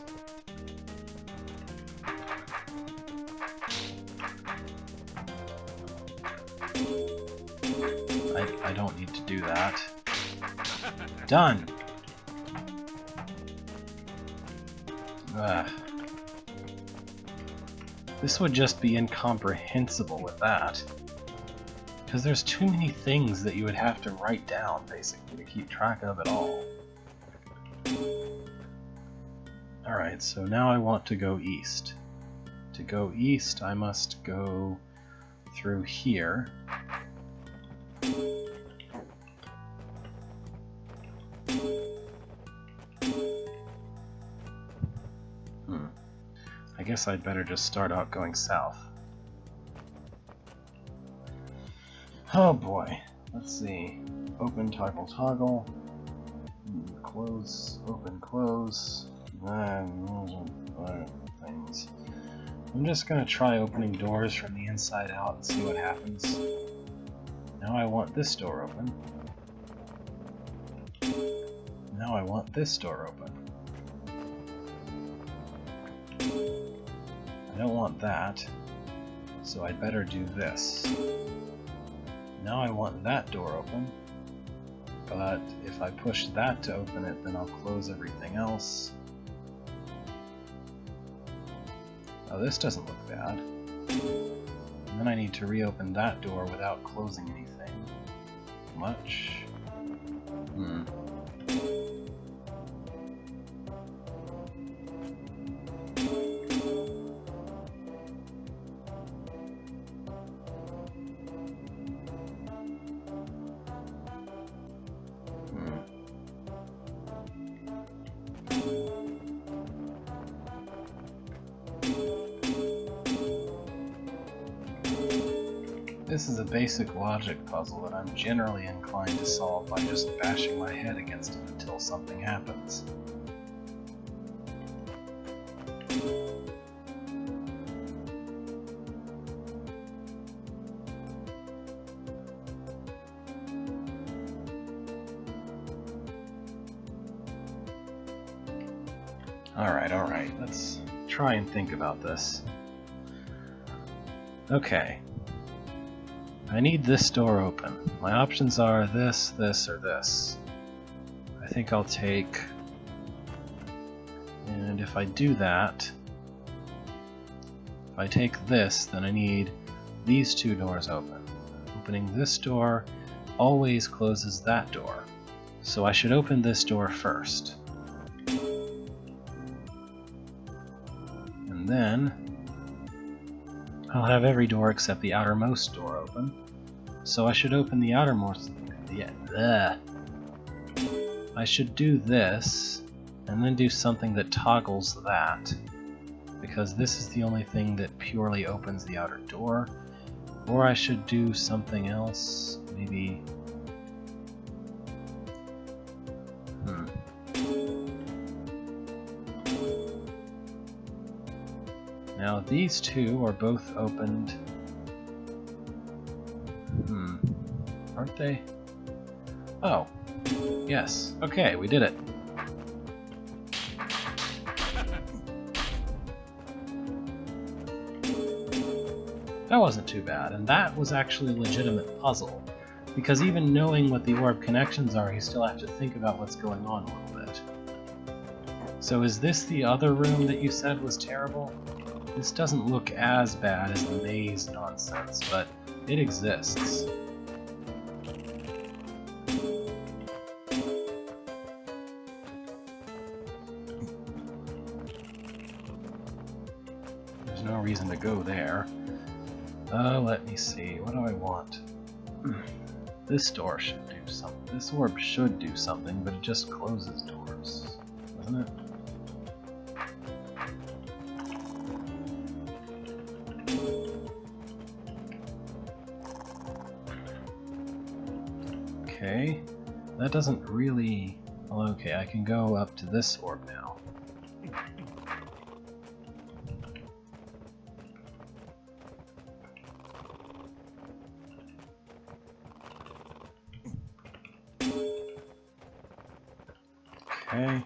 I don't need to do that. Done! Ugh. This would just be incomprehensible with that. Because there's too many things that you would have to write down, basically, to keep track of it all. Alright, so now I want to go east. To go east, I must go through here. I guess I'd better just start out going south. Oh boy. Let's see. Open, toggle, toggle. Close, open, close. Things. I'm just gonna try opening doors from the inside out and see what happens. Now I want this door open. Now I want this door open. I don't want that, so I'd better do this. Now I want that door open, but if I push that to open it, then I'll close everything else. Oh, this doesn't look bad. And then I need to reopen that door without closing anything. Much? This is a basic logic puzzle that I'm generally inclined to solve by just bashing my head against it until something happens. Alright, let's try and think about this. Okay. I need this door open. My options are this, this, or this. I think I'll take... And if I do that... If I take this, then I need these two doors open. Opening this door always closes that door. So I should open this door first. And then I'll have every door except the outermost door open. So I should open the outermost. I should do this, and then do something that toggles that, because this is the only thing that purely opens the outer door. Or I should do something else, maybe. Now these two are both opened. Aren't they? Oh. Yes. Okay, we did it. That wasn't too bad, and that was actually a legitimate puzzle. Because even knowing what the orb connections are, you still have to think about what's going on a little bit. So is this the other room that you said was terrible? This doesn't look as bad as the maze nonsense, but it exists. There's no reason to go there. Let me see, what do I want? This door should do something. This orb should do something, but it just closes doors, doesn't it? Okay, that doesn't really... Well, okay, I can go up to this orb now. Okay.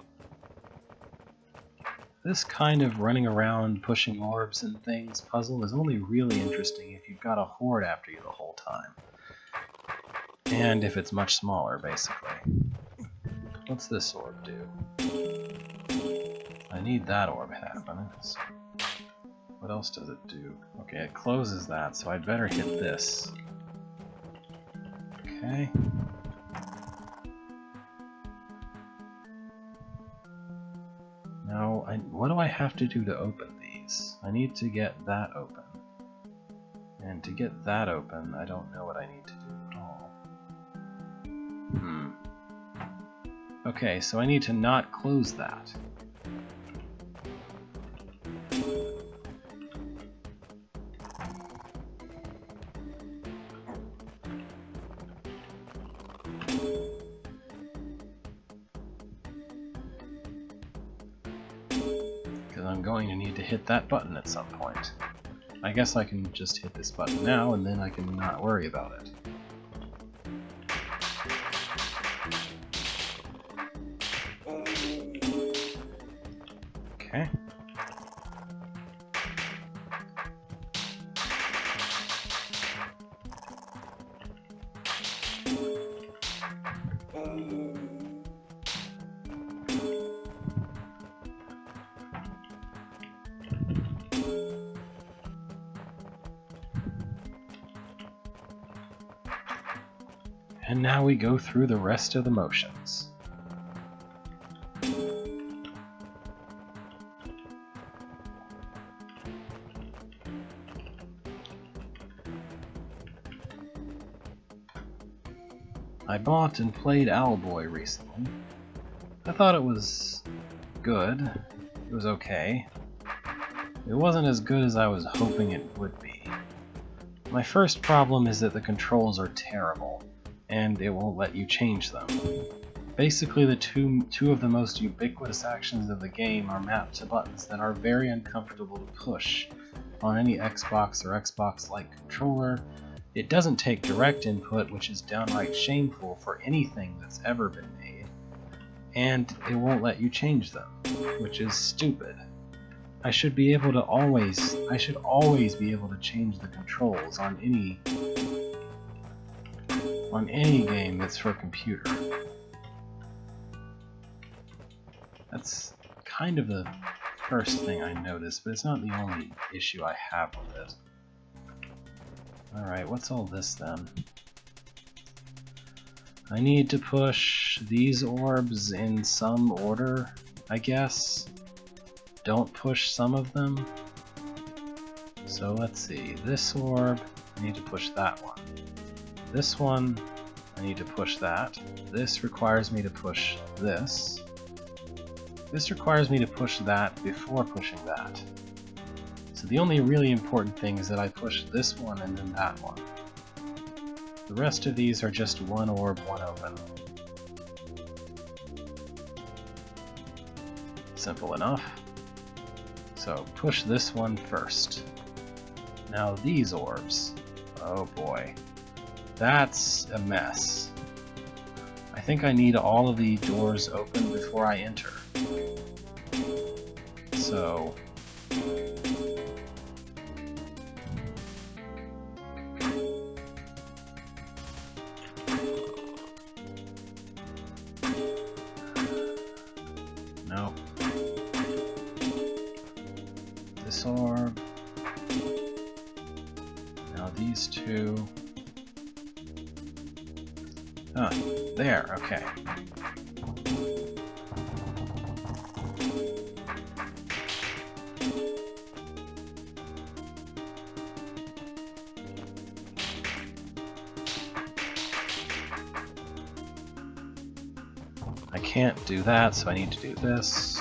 This kind of running around pushing orbs and things puzzle is only really interesting if you've got a horde after you the whole time. And if it's much smaller, basically. What's this orb do? I need that orb happening. What else does it do? Okay, it closes that, so I'd better hit this. Okay. Now, what do I have to do to open these? I need to get that open. And to get that open, I don't know what I need to do at all. Okay, so I need to not close that. Because I'm going to need to hit that button at some point. I guess I can just hit this button now, and then I can not worry about it. Okay. And now we go through the rest of the motions. I bought and played Owlboy recently. I thought it was good. It was okay. It wasn't as good as I was hoping it would be. My first problem is that the controls are terrible, and it won't let you change them. Basically, the two of the most ubiquitous actions of the game are mapped to buttons that are very uncomfortable to push on any Xbox or Xbox-like controller. It doesn't take direct input, which is downright shameful for anything that's ever been made, and it won't let you change them, which is stupid. I should always be able to change the controls on any game that's for computer. That's kind of the first thing I noticed, but it's not the only issue I have with it. Alright, what's all this then? I need to push these orbs in some order, I guess. Don't push some of them. So let's see, this orb, I need to push that one. This one, I need to push that. This requires me to push this. This requires me to push that before pushing that. So the only really important thing is that I push this one and then that one. The rest of these are just one orb, one open. Simple enough. So push this one first. Now these orbs. Oh boy. That's a mess. I think I need all of the doors open before I enter. So... no. This orb. Now these two. Ah, there, okay. I can't do that, so I need to do this.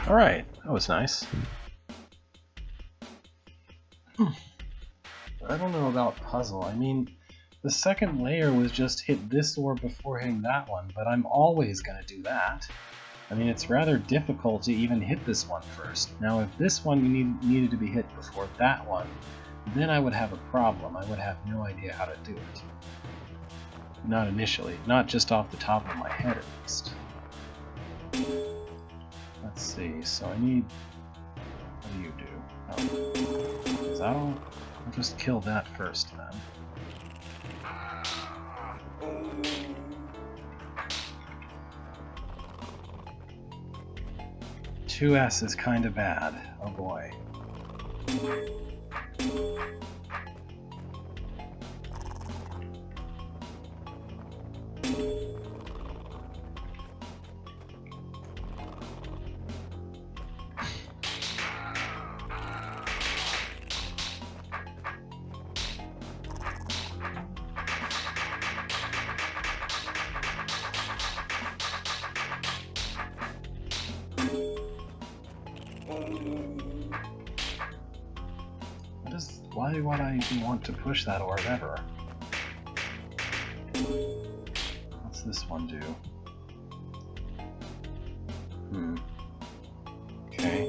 Alright, that was nice. I don't know about puzzle. I mean, the second layer was just hit this orb before hitting that one, but I'm always gonna do that. I mean, it's rather difficult to even hit this one first. Now, if this one needed to be hit before that one, then I would have a problem. I would have no idea how to do it. Not initially, not just off the top of my head at least. Let's see, so I need... what do you do? Oh. Is that all? I'll just kill that first then. Two S is kinda bad. Oh boy. Why would I even want to push that orb ever? What's this one do? Okay.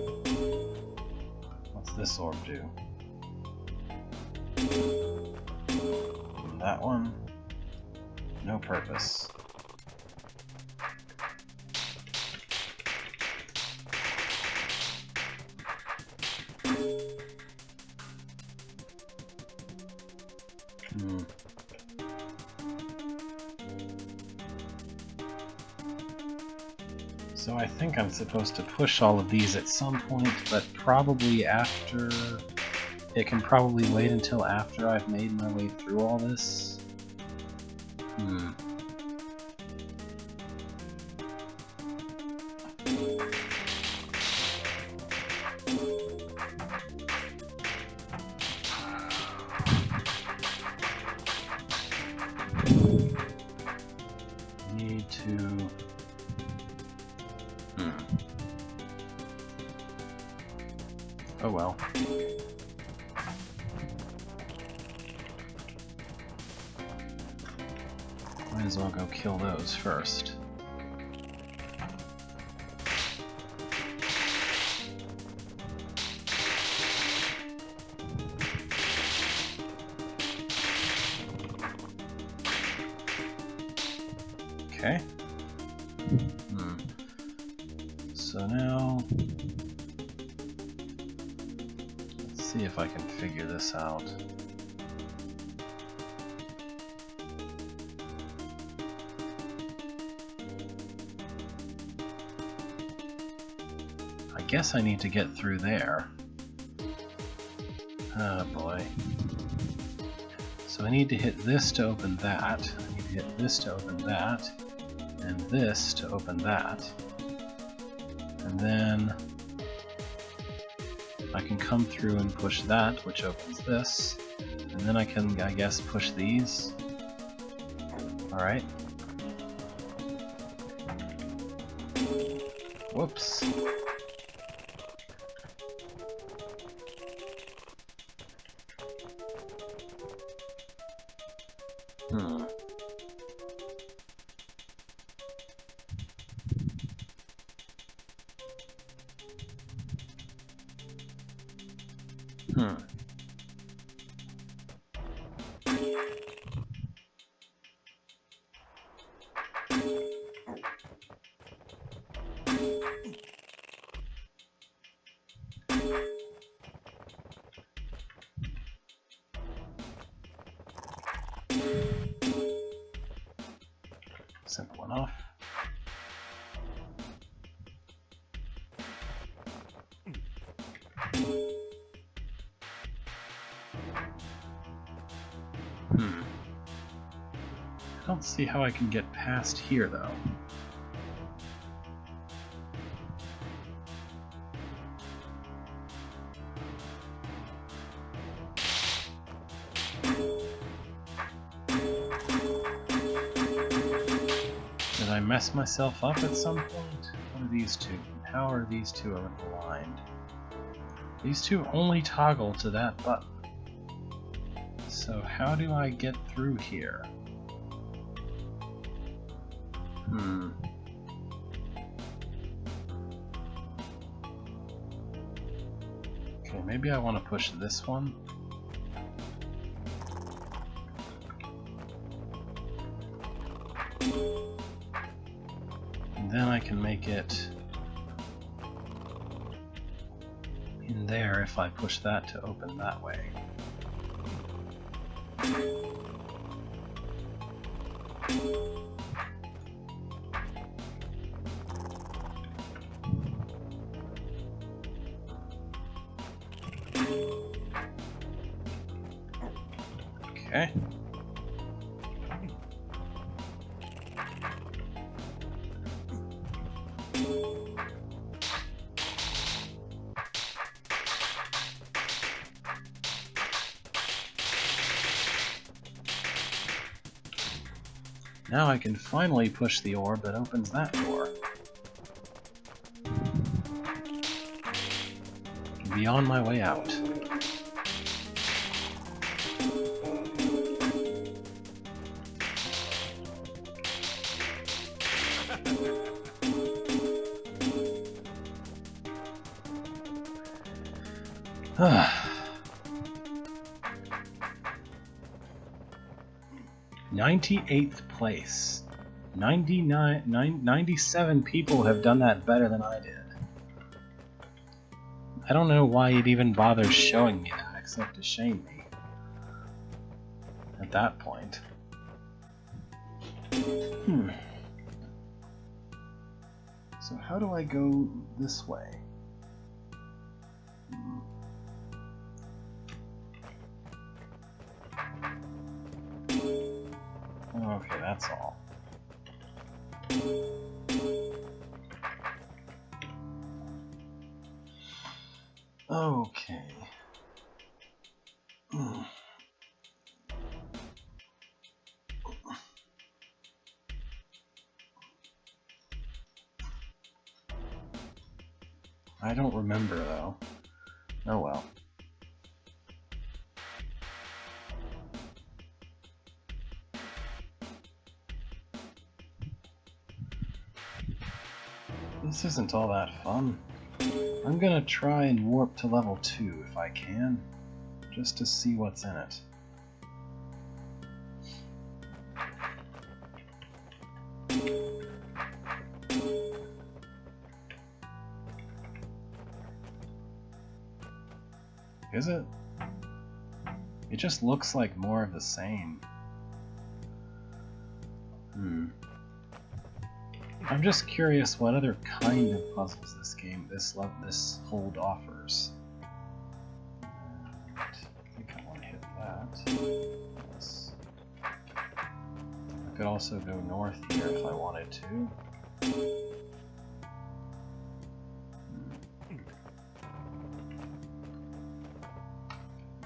What's this orb do? That one? No purpose. So I think I'm supposed to push all of these at some point, but probably after... It can probably wait until after I've made my way through all this. well. Might as well go kill those first. Okay. So now, let's see if I can figure this out. I guess I need to get through there. Oh boy. So I need to hit this to open that, I need to hit this to open that, and this to open that. And then I can come through and push that, which opens this. And then I can, I guess, push these. Alright. Whoops. Send one off. I don't see how I can get past here, though. Did I mess myself up at some point? What are these two? How are these two aligned? These two only toggle to that button. So how do I get through here? Okay, maybe I want to push this one. And then I can make it in there if I push that to open that way. Okay. Now I can finally push the orb that opens that door. And be on my way out. Ah. 98th place. 97 people have done that better than I did. I don't know why it even bothers showing me that, except to shame me. At that point. So how do I go this way? Okay, that's all. Okay. I don't remember, though. Oh well. This isn't all that fun. I'm gonna try and warp to level 2 if I can, just to see what's in it. Is it? It just looks like more of the same. I'm just curious what other kind of puzzles this hold offers. And I think I want to hit that. Yes. I could also go north here if I wanted to.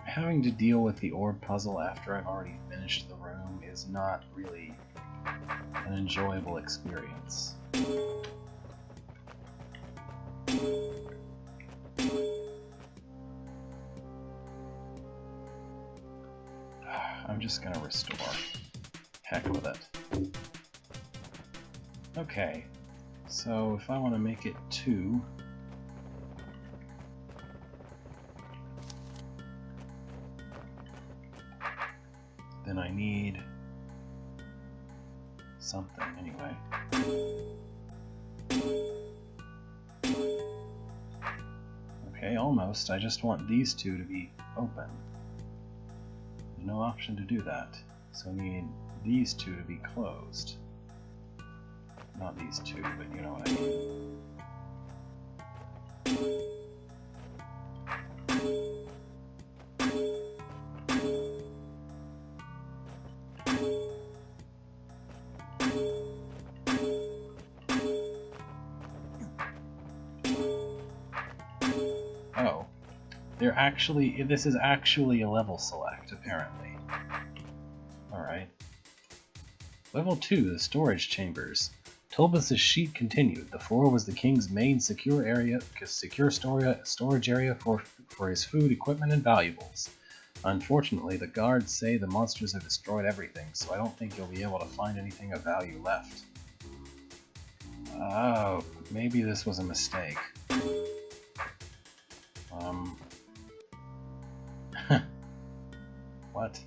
Having to deal with the orb puzzle after I've already finished the room is not really an enjoyable experience. I'm just gonna restore. Heck with it. Okay, so if I want to make it 2, then I need something anyway. Okay, almost. I just want these two to be open. There's no option to do that. So I need these two to be closed. Not these two, but you know what I mean. This is actually a level select, apparently. Alright. Level 2, the storage chambers. Tulbus' sheet continued. The floor was the king's main secure storage area for his food, equipment, and valuables. Unfortunately, the guards say the monsters have destroyed everything, so I don't think you'll be able to find anything of value left. Oh, maybe this was a mistake. What?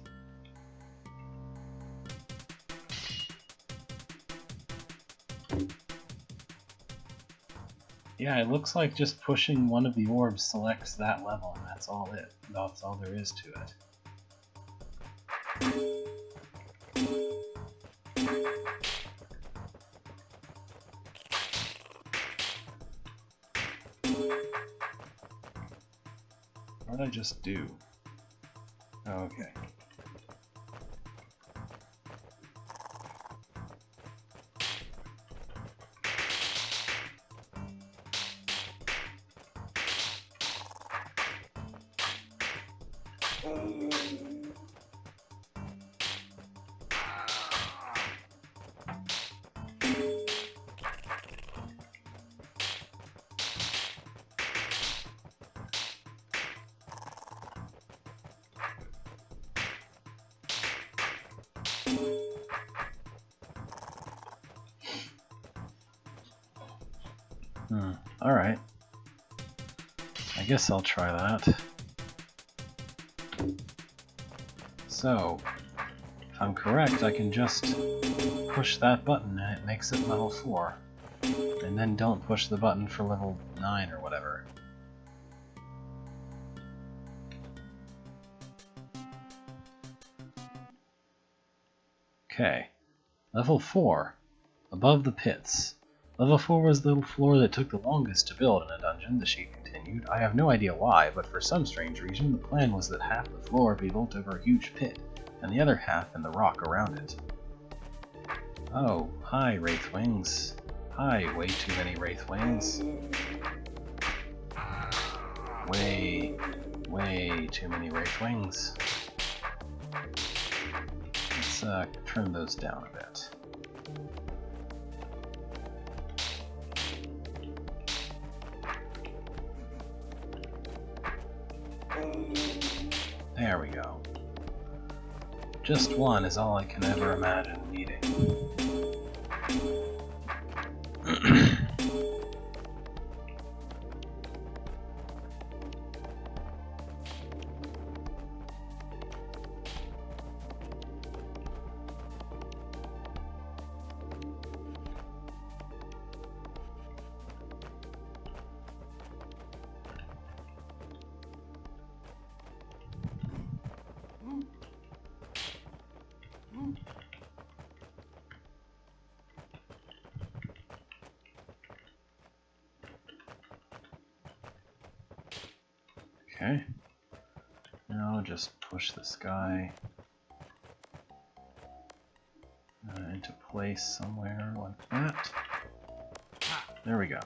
Yeah, it looks like just pushing one of the orbs selects that level, and that's all there is to it. What did I just do? Oh, okay. Alright. I guess I'll try that. So, if I'm correct, I can just push that button and it makes it level 4. And then don't push the button for level 9 or whatever. Okay. Level 4. Above the pits. Level 4 was the floor that took the longest to build in a dungeon, the sheet continued. I have no idea why, but for some strange reason, the plan was that half the floor be built over a huge pit, and the other half in the rock around it. Oh, hi, Wraithwings. Hi, way too many Wraithwings. Way too many Wraithwings. Let's trim those down a bit. There we go. Just one is all I can ever imagine needing. Okay. Now just push this guy into place somewhere like that. There we go.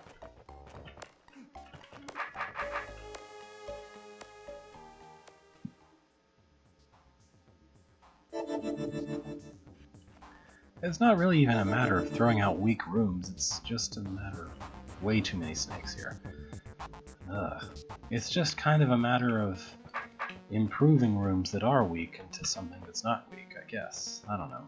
It's not really even a matter of throwing out weak rooms, it's just a matter of way too many snakes here. Ugh. It's just kind of a matter of improving rooms that are weak into something that's not weak, I guess. I don't know.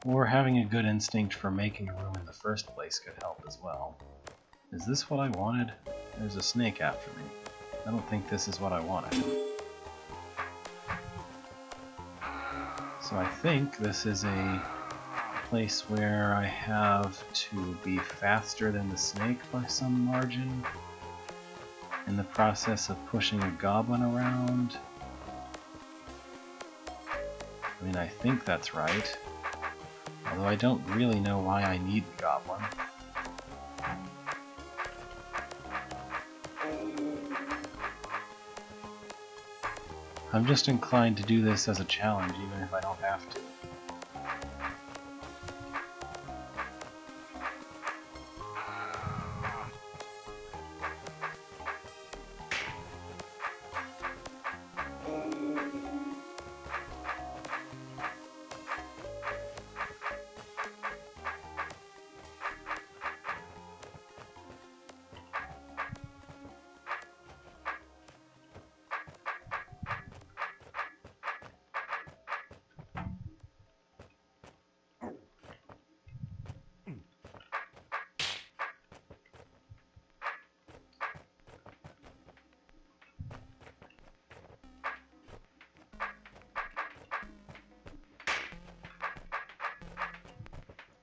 Or having a good instinct for making a room in the first place could help as well. Is this what I wanted? There's a snake after me. I don't think this is what I wanted. So I think this is a place where I have to be faster than the snake by some margin in the process of pushing a goblin around. I mean, I think that's right. Although I don't really know why I need the goblin. I'm just inclined to do this as a challenge, even if I don't have to.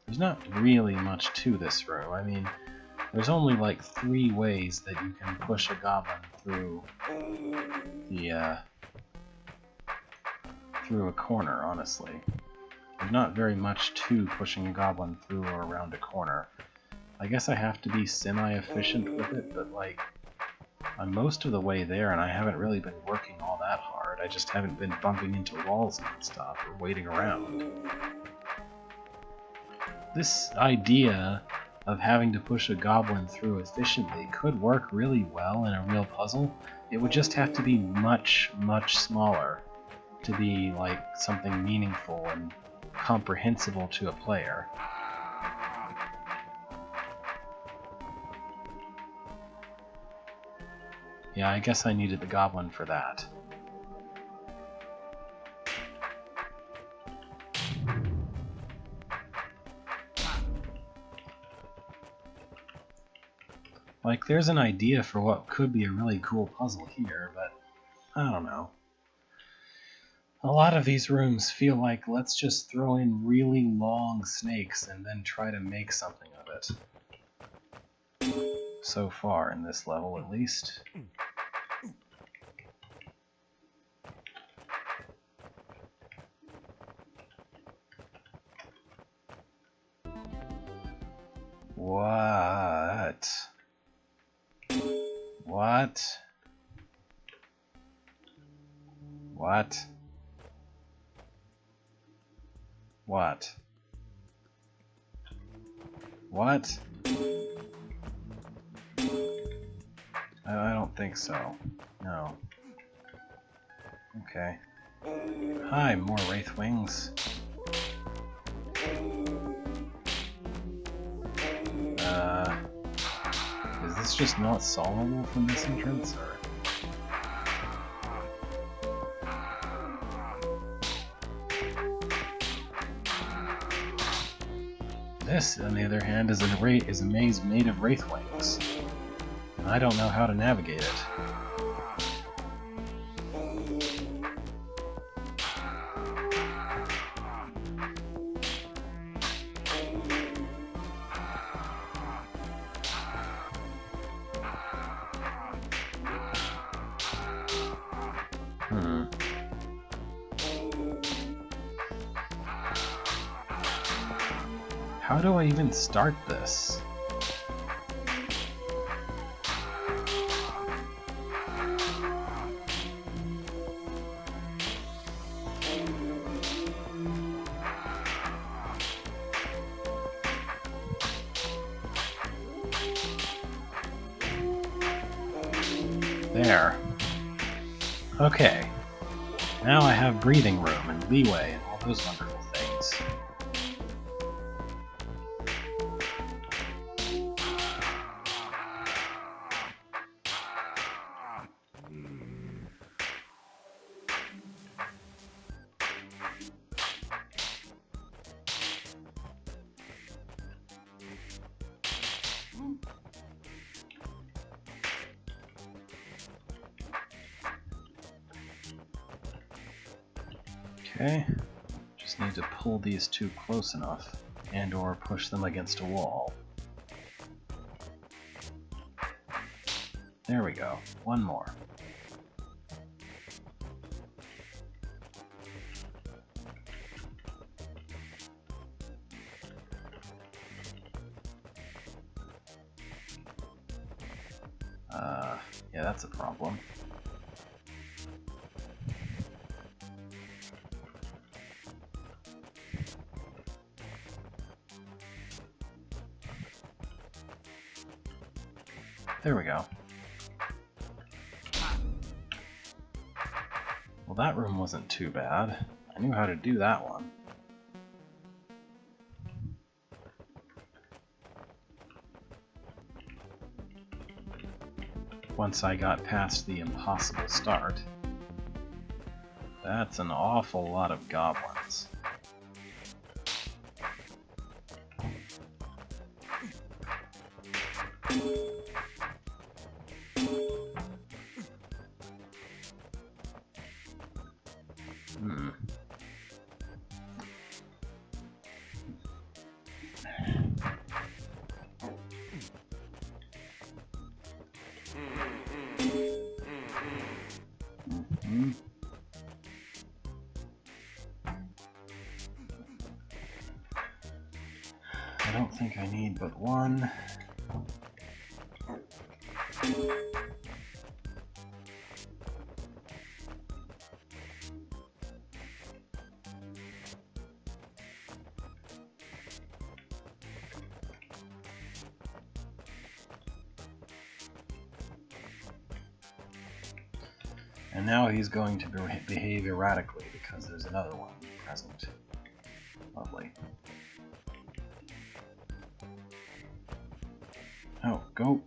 There's not really much to this room. I mean, there's only like 3 ways that you can push a goblin through the through a corner, honestly. There's not very much to pushing a goblin through or around a corner. I guess I have to be semi-efficient with it, but like, I'm most of the way there and I haven't really been working all that hard. I just haven't been bumping into walls non-stop or waiting around. This idea of having to push a goblin through efficiently could work really well in a real puzzle. It would just have to be much, much smaller to be like something meaningful and comprehensible to a player. Yeah, I guess I needed the goblin for that. Like, there's an idea for what could be a really cool puzzle here, but I don't know. A lot of these rooms feel like, let's just throw in really long snakes and then try to make something of it. So far, in this level at least. What? What? What? What? What? I don't think so. No. Okay. Hi, more Wraithwings. Is this just not solvable from this entrance, or? This, on the other hand, is a maze made of Wraithwings, and I don't know how to navigate it. How do I even start this? There. Okay. Now I have breathing room and leeway and all those wonderful things. Okay, just need to pull these two close enough and or push them against a wall. There we go, one more. Yeah, that's a problem. There we go. Well, that room wasn't too bad. I knew how to do that one. Once I got past the impossible start. That's an awful lot of goblins. I don't think I need but one. And now he's going to behave erratically because there's another one present. Lovely. Oh, go,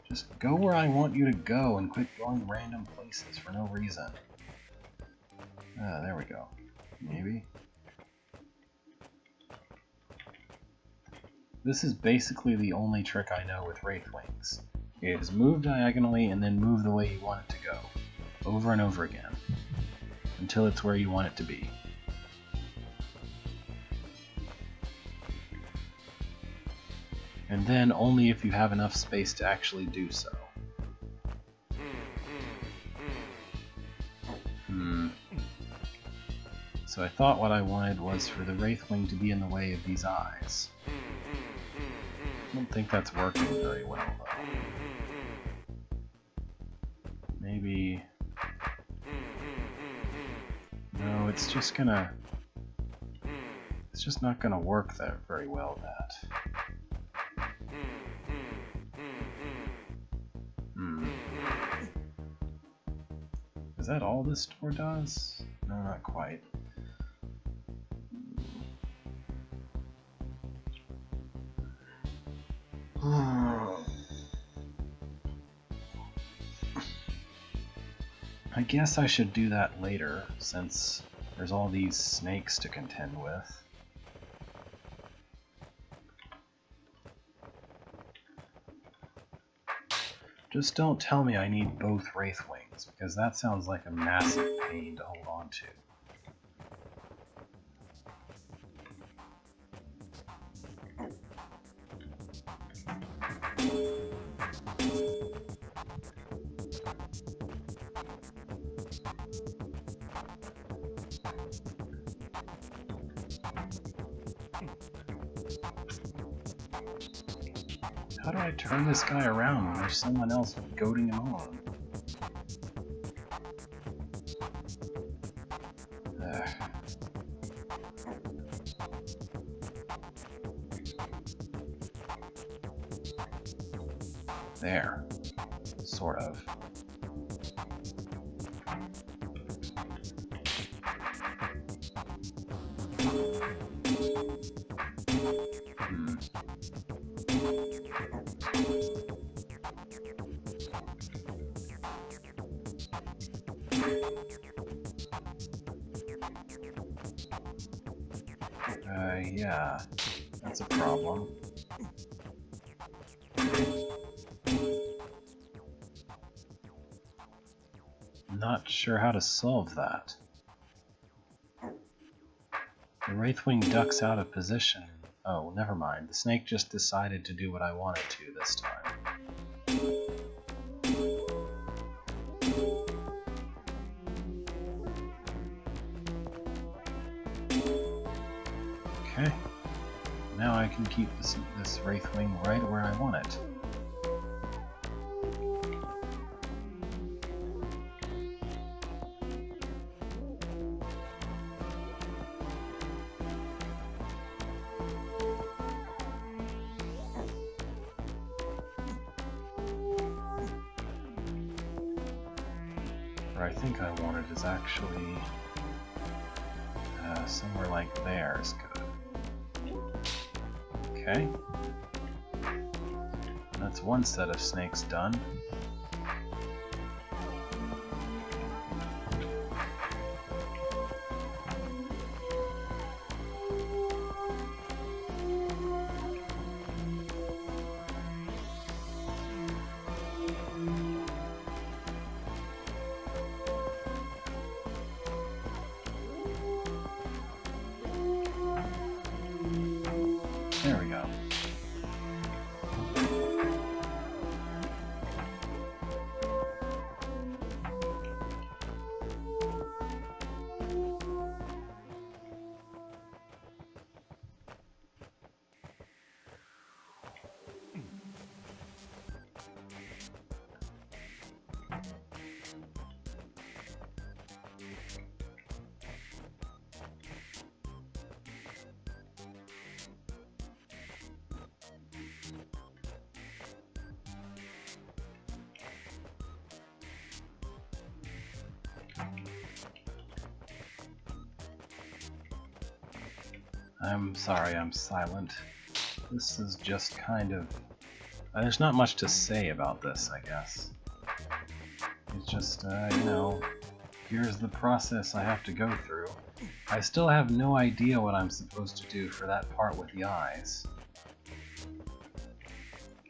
just go where I want you to go and quit going random places for no reason. There we go. Maybe. This is basically the only trick I know with Wraith Wings. Is move diagonally and then move the way you want it to go, over and over again, until it's where you want it to be. And then only if you have enough space to actually do so. So I thought what I wanted was for the Wraithwing to be in the way of these eyes. I don't think that's working very well, though. Maybe... No, it's just gonna... It's just not gonna work that very well, that. Is that all this door does? No, not quite. I guess I should do that later, since there's all these snakes to contend with. Just don't tell me I need both Wraithwings, because that sounds like a massive pain to hold on to. How do I turn this guy around when there's someone else goading him on? There. Sort of. Yeah, that's a problem. Not sure how to solve that. The Wraithwing ducks out of position. Oh, never mind. The snake just decided to do what I wanted to this time. Okay. Now I can keep this Wraithwing right where I want it. Where I think I want it is actually somewhere like there is good. Okay. That's one set of snakes done. There we go. I'm sorry I'm silent. This is just kind of... there's not much to say about this, I guess. It's just, you know, here's the process I have to go through. I still have no idea what I'm supposed to do for that part with the eyes.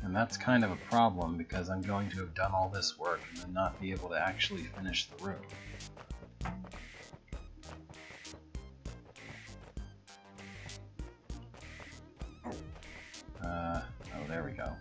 And that's kind of a problem because I'm going to have done all this work and then not be able to actually finish the room. Oh, there we go.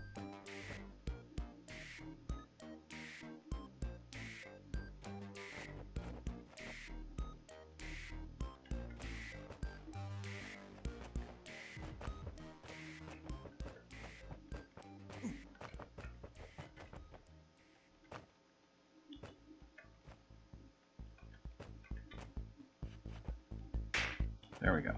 There we go.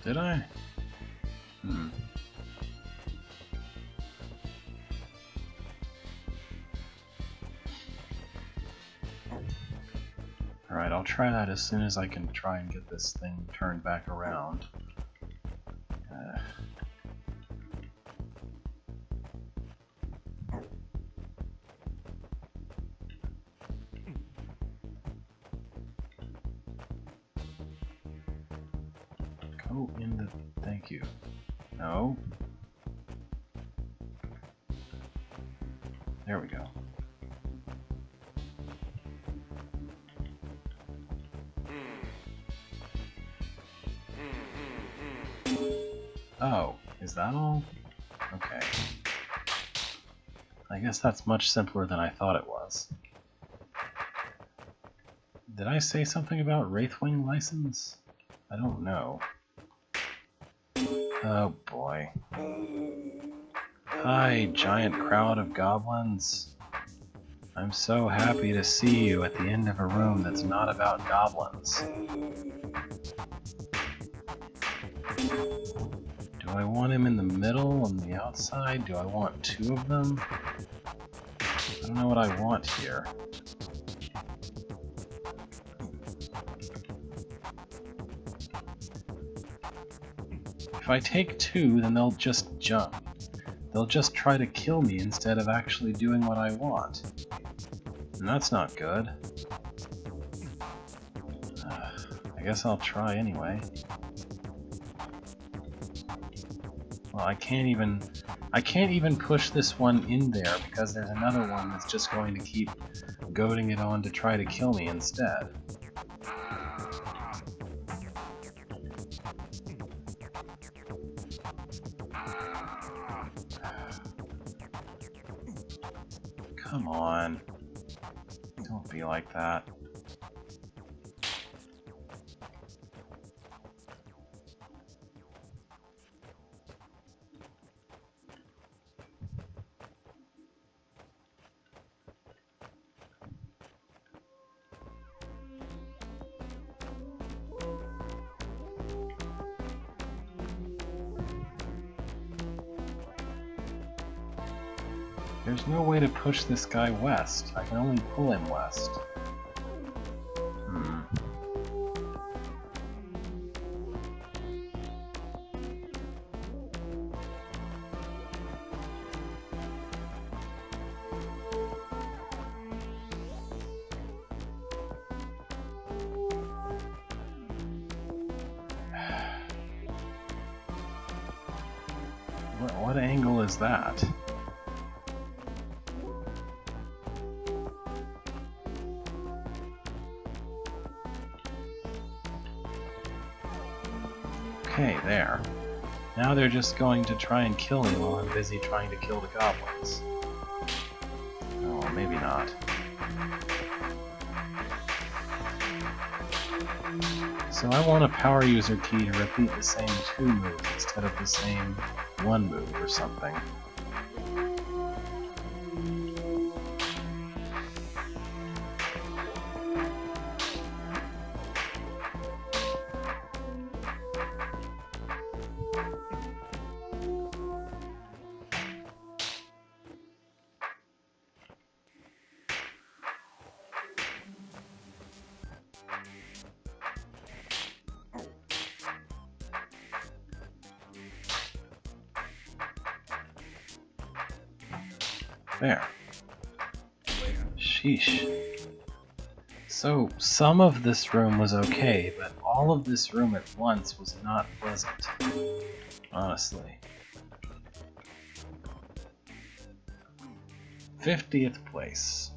Did I? Alright, I'll try that as soon as I can try and get this thing turned back around. Go in the... thank you. No. There we go. Oh, is that all? Okay. I guess that's much simpler than I thought it was. Did I say something about Wraithwing license? I don't know. Oh boy. Hi, giant crowd of goblins. I'm so happy to see you at the end of a room that's not about goblins. Do I want him in the middle, on the outside? Do I want two of them? I don't know what I want here. If I take two, then they'll just jump. They'll just try to kill me instead of actually doing what I want. And that's not good. I guess I'll try anyway. Well, I can't even push this one in there because there's another one that's just going to keep goading it on to try to kill me instead. Come on. Don't be like that. There's no way to push this guy west. I can only pull him west. What angle is that? Okay, there. Now they're just going to try and kill me while I'm busy trying to kill the goblins. Oh, maybe not. So I want a power user key to repeat the same 2 moves instead of the same 1 move or something. There. Sheesh. So, some of this room was okay, but all of this room at once was not pleasant. Honestly. 50th place.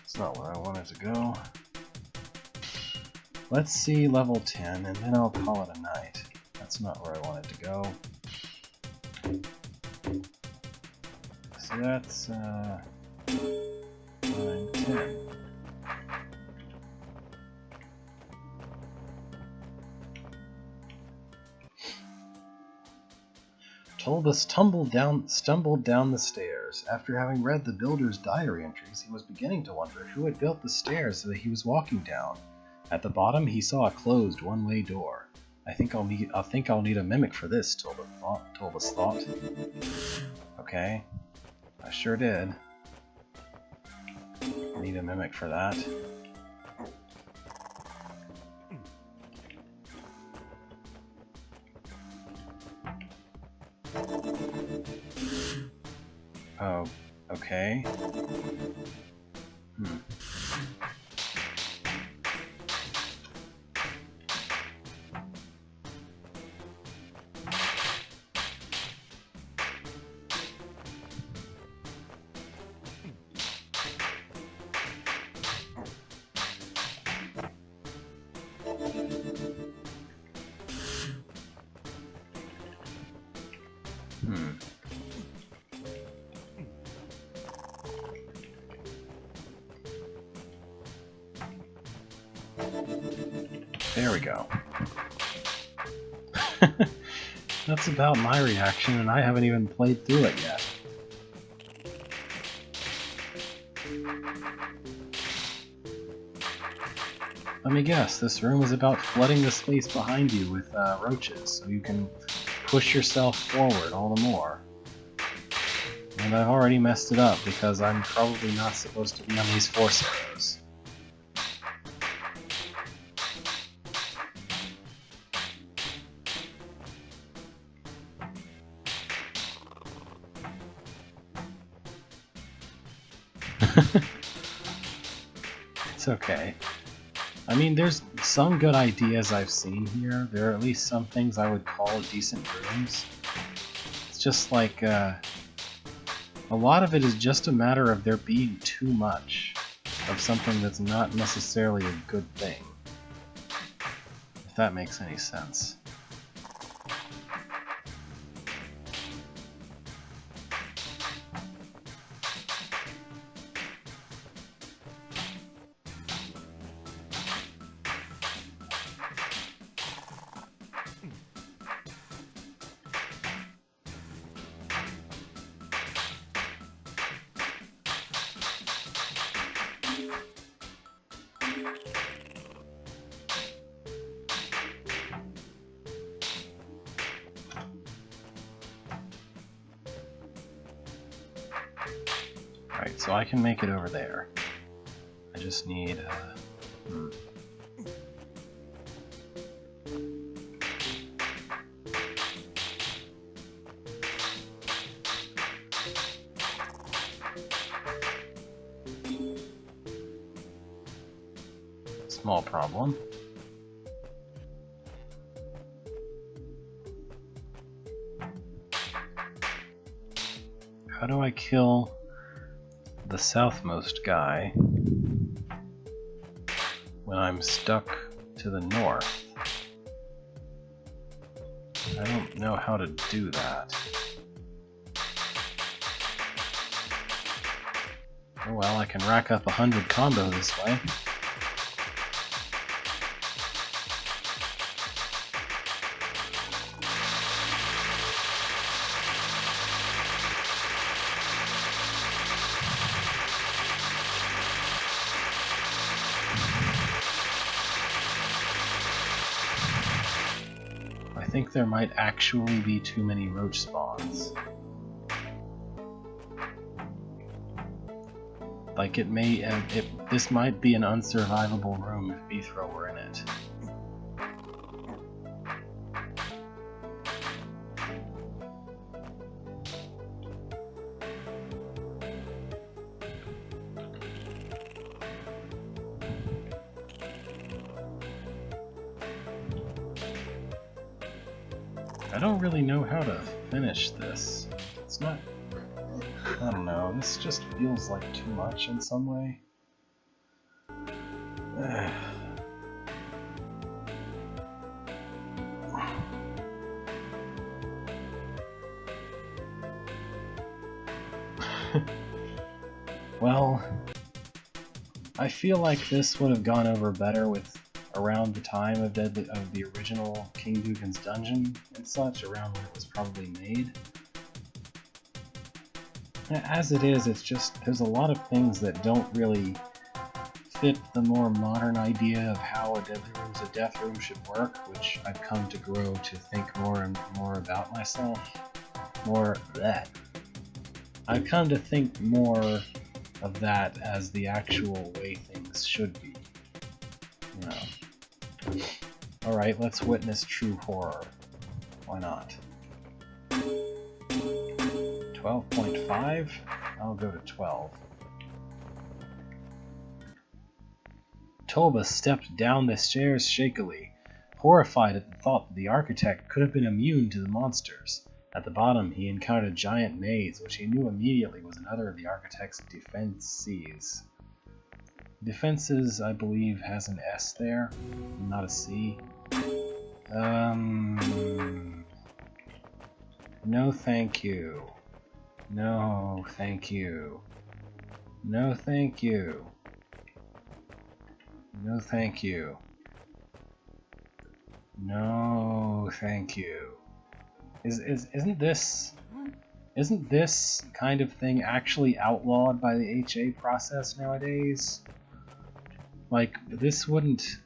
It's not where I wanted to go. Let's see level 10, and then I'll call it a night. That's not where I wanted to go. So that's 9, 10. Tolbus stumbled down the stairs. After having read the builder's diary entries, he was beginning to wonder who had built the stairs that he was walking down. At the bottom, he saw a closed one-way door. I think I'll need a mimic for this, Tolbus thought. Okay, I sure did. Need a mimic for that. Oh, okay. There we go. That's about my reaction, and I haven't even played through it yet. Let me guess, this room is about flooding the space behind you with roaches, so you can push yourself forward all the more. And I've already messed it up, because I'm probably not supposed to be on these force arrows. It's okay. I mean, there's some good ideas I've seen here. There are at least some things I would call decent rooms. It's just like, a lot of it is just a matter of there being too much of something that's not necessarily a good thing. If that makes any sense. Right, so I can make it over there. I just need small problem. How do I kill the southmost guy when I'm stuck to the north? I don't know how to do that. Oh well, I can rack up 100 combo this way. I think there might actually be too many roach spawns. Like this might be an unsurvivable room if Beethro were in it. I don't really know how to finish this. It's not... I don't know, this just feels like too much in some way. Well, I feel like this would have gone over better with around the time of the original King Dugan's Dungeon and such, around when it was probably made. As it is, it's just, there's a lot of things that don't really fit the more modern idea of how a death room should work, which I've come to grow to think more and more about myself. I've come to think more of that as the actual way things should be. You know. Alright, let's witness true horror. Why not? 12.5? I'll go to 12. Toba stepped down the stairs shakily, horrified at the thought that the architect could have been immune to the monsters. At the bottom, he encountered a giant maze, which he knew immediately was another of the architect's defenses. Defenses, I believe, has an S there, not a C. No thank you. No thank you. No thank you. No thank you. No thank you. Isn't this kind of thing actually outlawed by the HA process nowadays? Like, this wouldn't...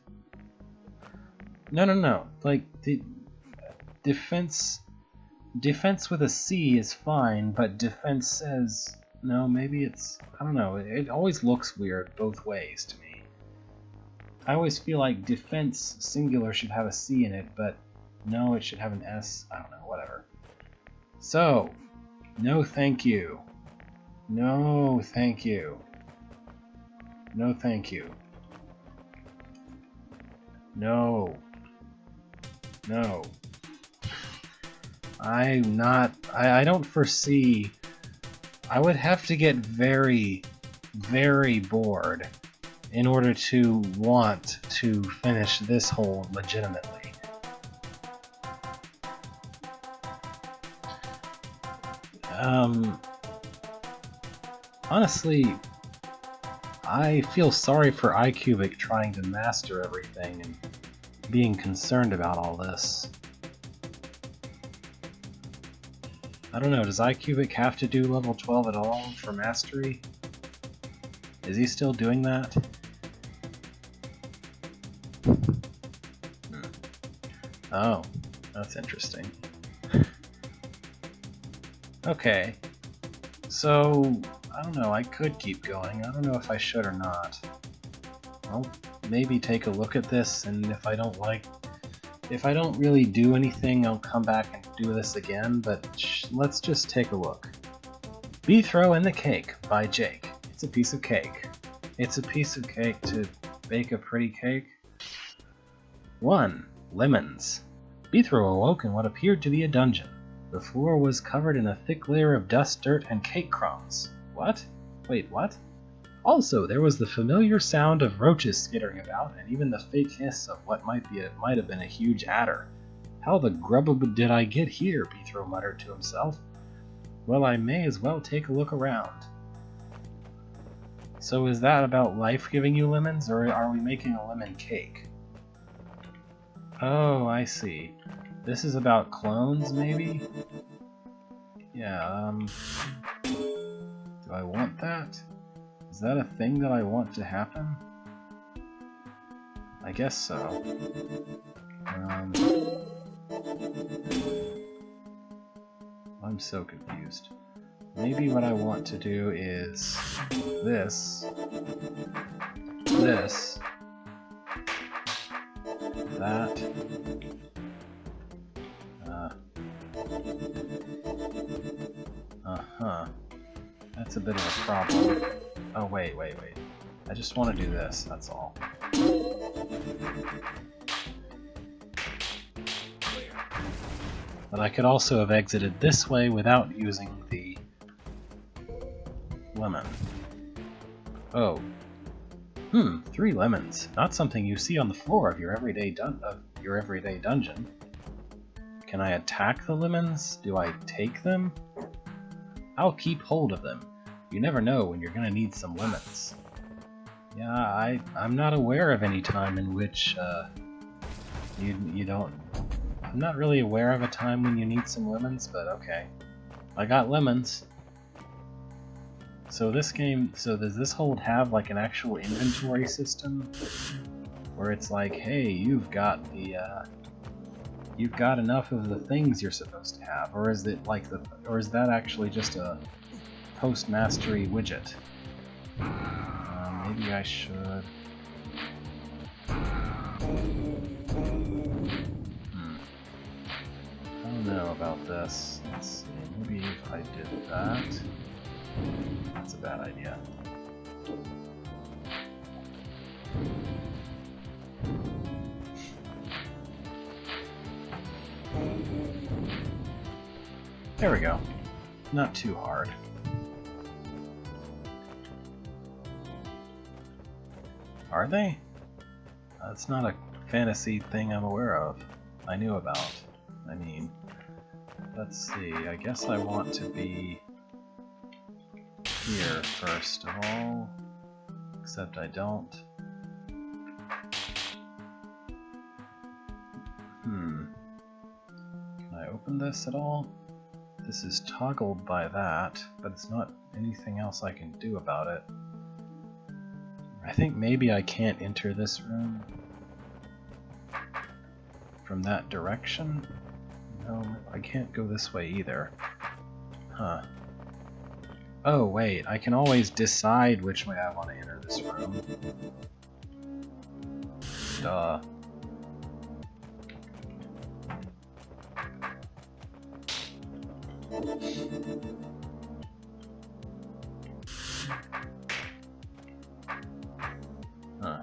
No. Like, the defense with a C is fine, but defense says... No, maybe it's... I don't know. It always looks weird both ways to me. I always feel like defense singular should have a C in it, but no, it should have an S. I don't know, whatever. So, no thank you. No thank you. No thank you. No. No. I don't foresee... I would have to get very, very bored in order to want to finish this hole legitimately. Honestly, I feel sorry for iCubic trying to master everything and being concerned about all this. I don't know, does iCubic have to do level 12 at all for mastery? Is he still doing that? Oh, that's interesting. Okay, so, I don't know, I could keep going. I don't know if I should or not. I'll maybe take a look at this, and if I don't really do anything, I'll come back and do this again, but let's just take a look. Bee Throw in the Cake by Jake. It's a piece of cake. It's a piece of cake to bake a pretty cake. 1. Lemons. Bee Throw awoke in what appeared to be a dungeon. The floor was covered in a thick layer of dust, dirt, and cake crumbs. What? Wait, what? Also, there was the familiar sound of roaches skittering about, and even the fake hiss of what might have been a huge adder. How the grub did I get here? Bee Throw muttered to himself. Well, I may as well take a look around. So is that about life giving you lemons, or are we making a lemon cake? Oh, I see. This is about clones, maybe? Yeah, do I want that? Is that a thing that I want to happen? I guess so. I'm so confused. Maybe what I want to do is this, that, that's a bit of a problem. Oh, wait. I just want to do this, that's all. But I could also have exited this way without using the lemon. Oh. 3 lemons. Not something you see on the floor of your everyday dungeon. Can I attack the lemons? Do I take them? I'll keep hold of them. You never know when you're gonna need some lemons. Yeah, I'm not aware of any time in which you don't... I'm not really aware of a time when you need some lemons, but okay. I got lemons. So this game, does this hold have like an actual inventory system? Where it's like, hey, you've got enough of the things you're supposed to have, or is it like or is that actually just a post-mastery widget? Maybe I should... I don't know about this. Let's see, maybe if I did that... That's a bad idea. There we go. Not too hard. Are they? That's not a fantasy thing I'm aware of. I knew about. I mean, let's see. I guess I want to be here first of all. Except I don't. I open this at all? This is toggled by that, but it's not anything else I can do about it. I think maybe I can't enter this room from that direction? No, I can't go this way either. Huh. Oh wait, I can always decide which way I want to enter this room. Duh. Huh.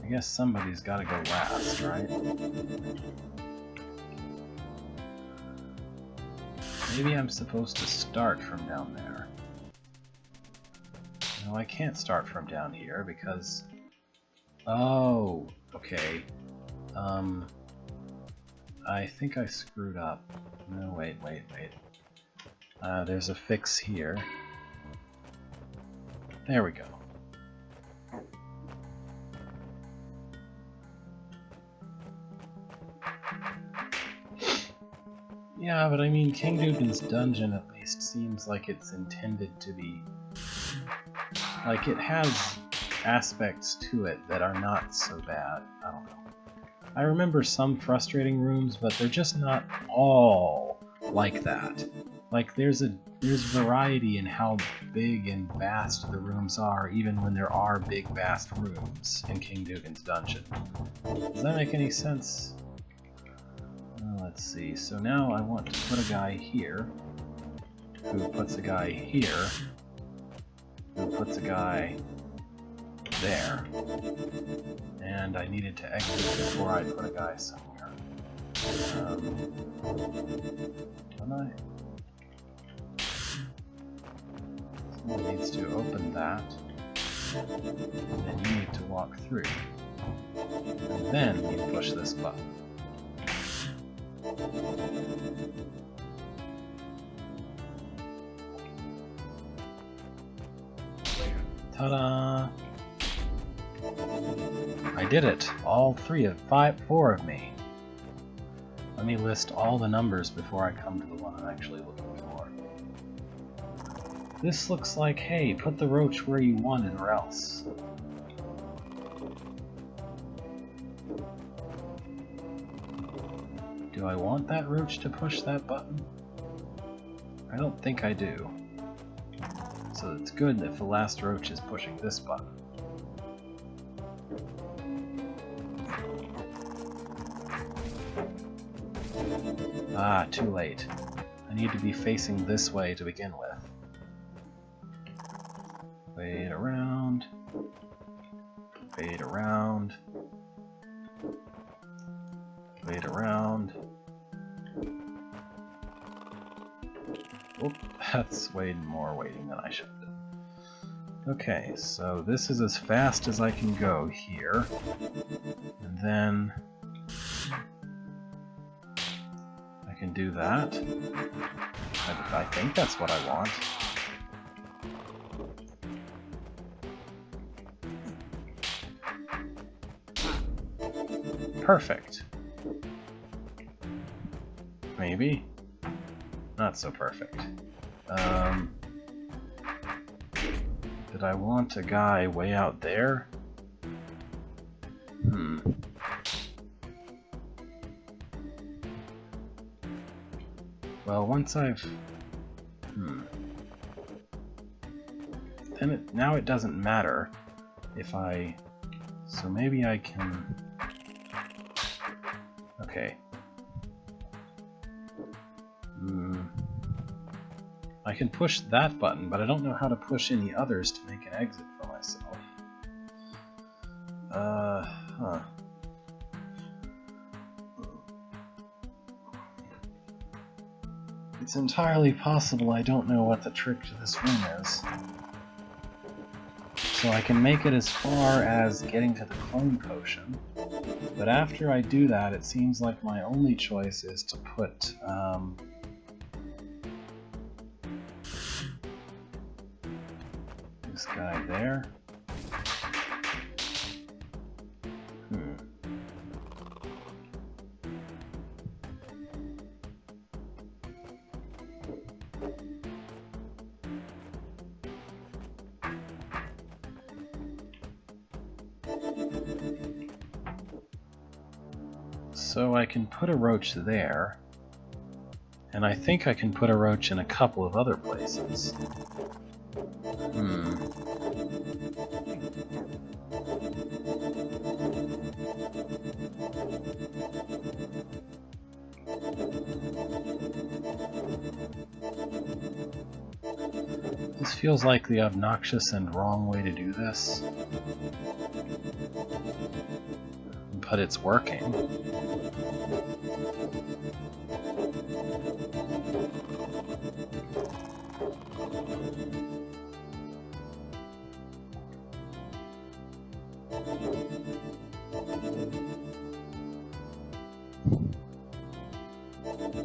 I guess somebody's gotta go last, right? Maybe I'm supposed to start from down there. No, I can't start from down here because... Oh, okay. I think I screwed up. No, wait. There's a fix here. There we go. Yeah, but I mean, King Dugan's dungeon at least seems like it's intended to be... Like, it has aspects to it that are not so bad. I don't know. I remember some frustrating rooms, but they're just not all like that. Like, there's variety in how big and vast the rooms are, even when there are big, vast rooms in King Dugan's dungeon. Does that make any sense? Let's see, so now I want to put a guy here, who puts a guy here, who puts a guy there, and I needed to exit before I put a guy somewhere. Don't I? Someone needs to open that, and then you need to walk through, and then you push this button. Ta-da! I did it! All four of me. Let me list all the numbers before I come to the one I'm actually looking for. This looks like, hey, put the roach where you want it or else. Do I want that roach to push that button? I don't think I do. So it's good if the last roach is pushing this button. Ah, too late. I need to be facing this way to begin with. Wait around. Wait around. Wait around. Oop, that's way more waiting than I should have done. Okay, so this is as fast as I can go here. And then I can do that. I think that's what I want. Perfect. Maybe. Not so perfect. Did I want a guy way out there? Well, once I've... Then now it doesn't matter if I... So maybe I can... Okay. I can push that button, but I don't know how to push any others to make an exit for myself. Huh. It's entirely possible I don't know what the trick to this room is. So I can make it as far as getting to the clone potion, but after I do that, it seems like my only choice is to put, this guy there. So I can put a roach there, and I think I can put a roach in a couple of other places. This feels like the obnoxious and wrong way to do this. But it's working.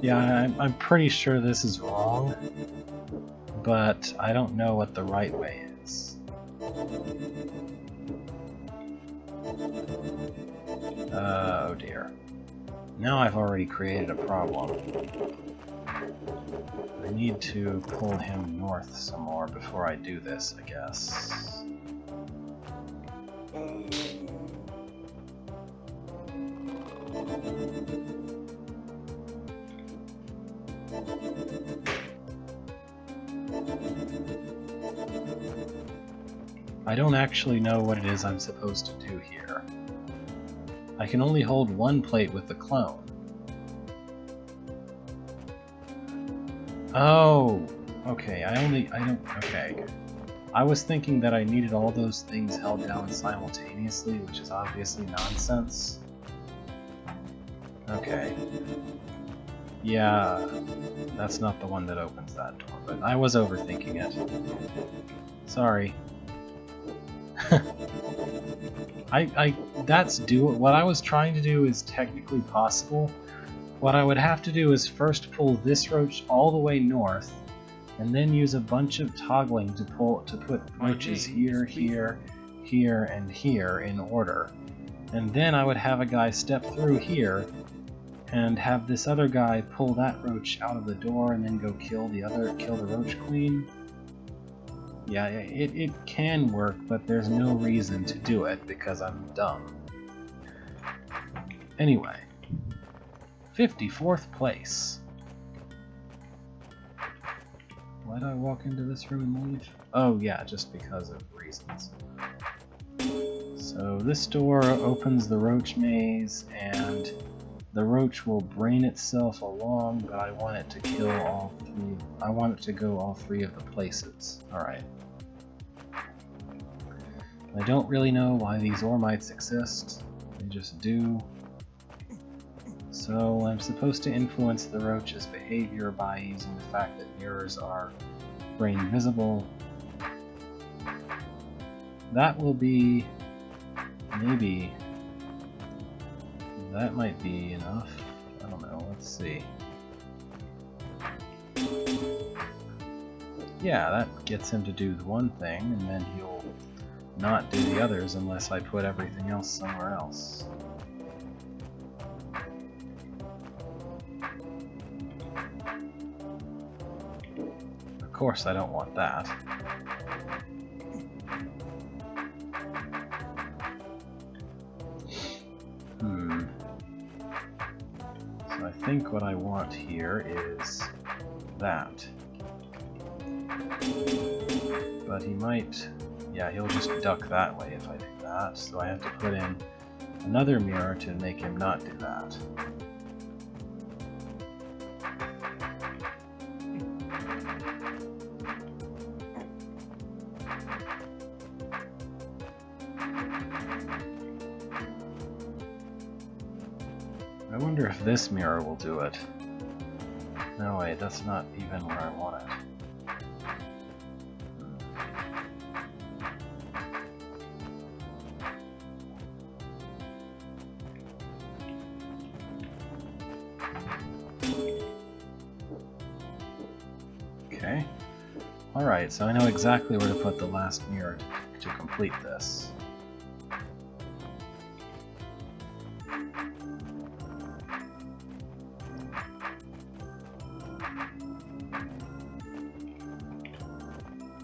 Yeah, I'm pretty sure this is wrong, but I don't know what the right way is. Oh dear. Now I've already created a problem. I need to pull him north some more before I do this, I guess. I don't actually know what it is I'm supposed to do here. I can only hold one plate with the clone. Oh, okay, okay. I was thinking that I needed all those things held down simultaneously, which is obviously nonsense. Okay. Yeah, that's not the one that opens that door, but I was overthinking it. Sorry. What I was trying to do is technically possible. What I would have to do is first pull this roach all the way north, and then use a bunch of toggling to put roaches here, here, here, and here in order. And then I would have a guy step through here, and have this other guy pull that roach out of the door, and then go kill the roach queen. Yeah, it can work, but there's no reason to do it because I'm dumb. Anyway, 54th place. Why did I walk into this room and leave? Oh yeah, just because of reasons. So this door opens the roach maze, and the roach will brain itself along, but I want it to kill all three. I want it to go all three of the places. Alright. I don't really know why these Ormites exist. They just do. So I'm supposed to influence the roach's behavior by using the fact that mirrors are brain visible. That will be... maybe... that might be enough. I don't know, let's see. Yeah, that gets him to do the one thing, and then he'll not do the others unless I put everything else somewhere else. Of course I don't want that. So I think what I want here is that. But he might... yeah, he'll just duck that way if I do that, so I have to put in another mirror to make him not do that. I wonder if this mirror will do it. No, wait, that's not even where I want it. Okay. Alright, so I know exactly where to put the last mirror to complete this.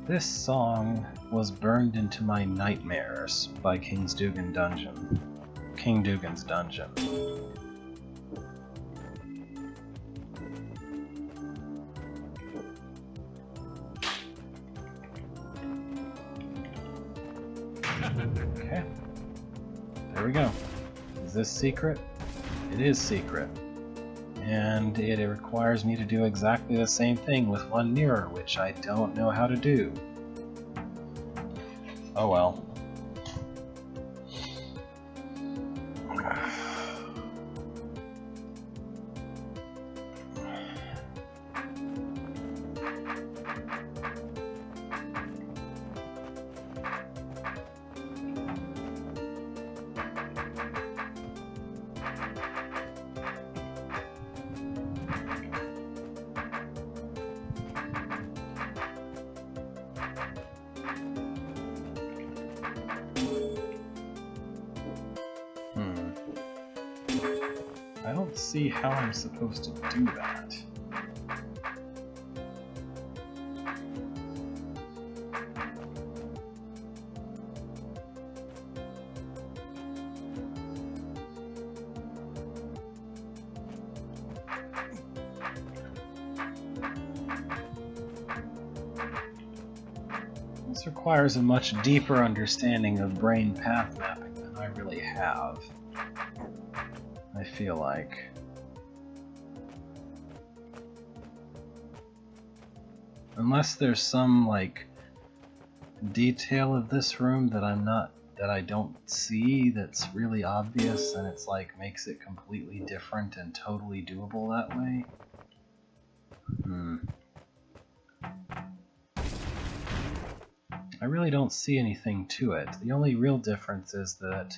This song was burned into my nightmares by King Dugan's Dungeon. Okay. There we go. Is this secret? It is secret. And it requires me to do exactly the same thing with one mirror, which I don't know how to do. Oh well. I don't see how I'm supposed to do that. This requires a much deeper understanding of brain path mapping than I really have. I feel like. Unless there's some, like, detail of this room that I don't see that's really obvious and it's like makes it completely different and totally doable that way. I really don't see anything to it. The only real difference is that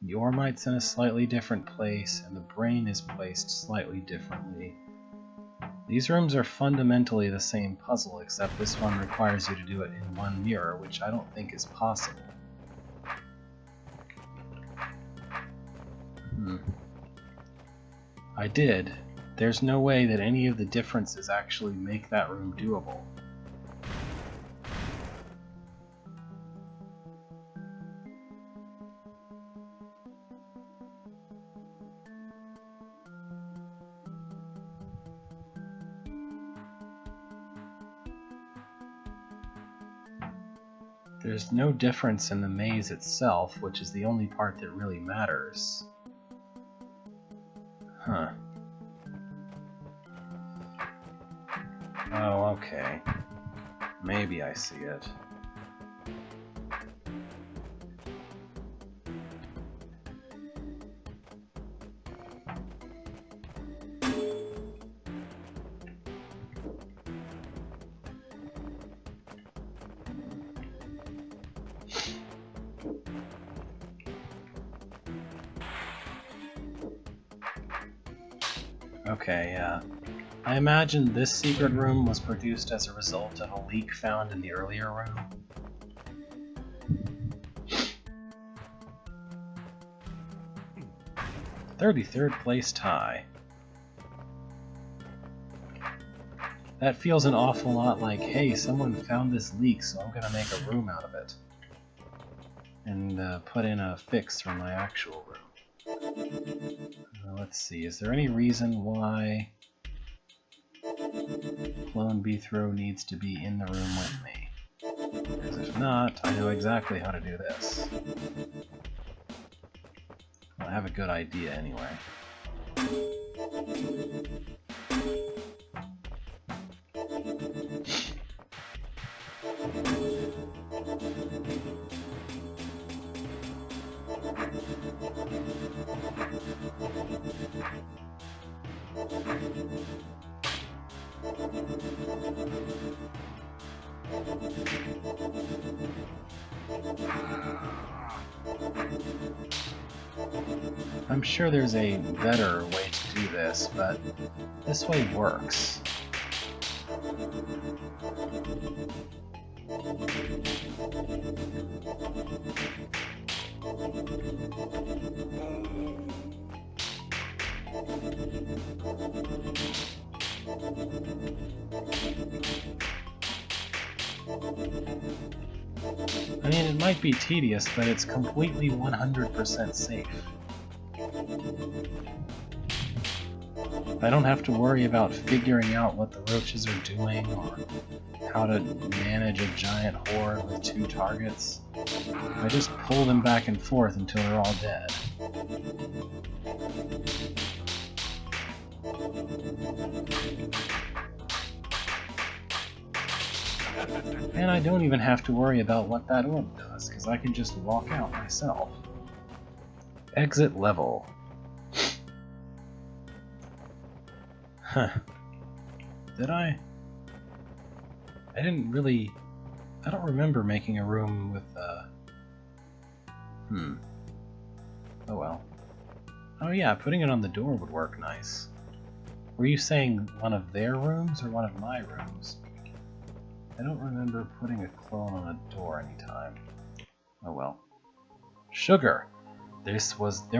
the Ormite's in a slightly different place, and the brain is placed slightly differently. These rooms are fundamentally the same puzzle, except this one requires you to do it in one mirror, which I don't think is possible. I did. There's no way that any of the differences actually make that room doable. There's no difference in the maze itself, which is the only part that really matters. Huh. Oh, okay. Maybe I see it. Okay, yeah. I imagine this secret room was produced as a result of a leak found in the earlier room. "33rd place tie." That feels an awful lot like, hey, someone found this leak, so I'm gonna make a room out of it. And put in a fix from my actual room. Let's see, is there any reason why Clone Beathrow needs to be in the room with me? Because if not, I know exactly how to do this. Well, I have a good idea anyway. I'm sure there's a better way to do this, but this way works. I mean, it might be tedious, but it's completely 100% safe. I don't have to worry about figuring out what the roaches are doing, or how to manage a giant horde with 2 targets. I just pull them back and forth until they're all dead. And I don't even have to worry about what that orb does, because I can just walk out myself. Exit level. Huh. Did I? I didn't really... I don't remember making a room with, Oh well. Oh yeah, putting it on the door would work nice. Were you saying one of their rooms or one of my rooms? I don't remember putting a clone on a door anytime. Oh well. Sugar! There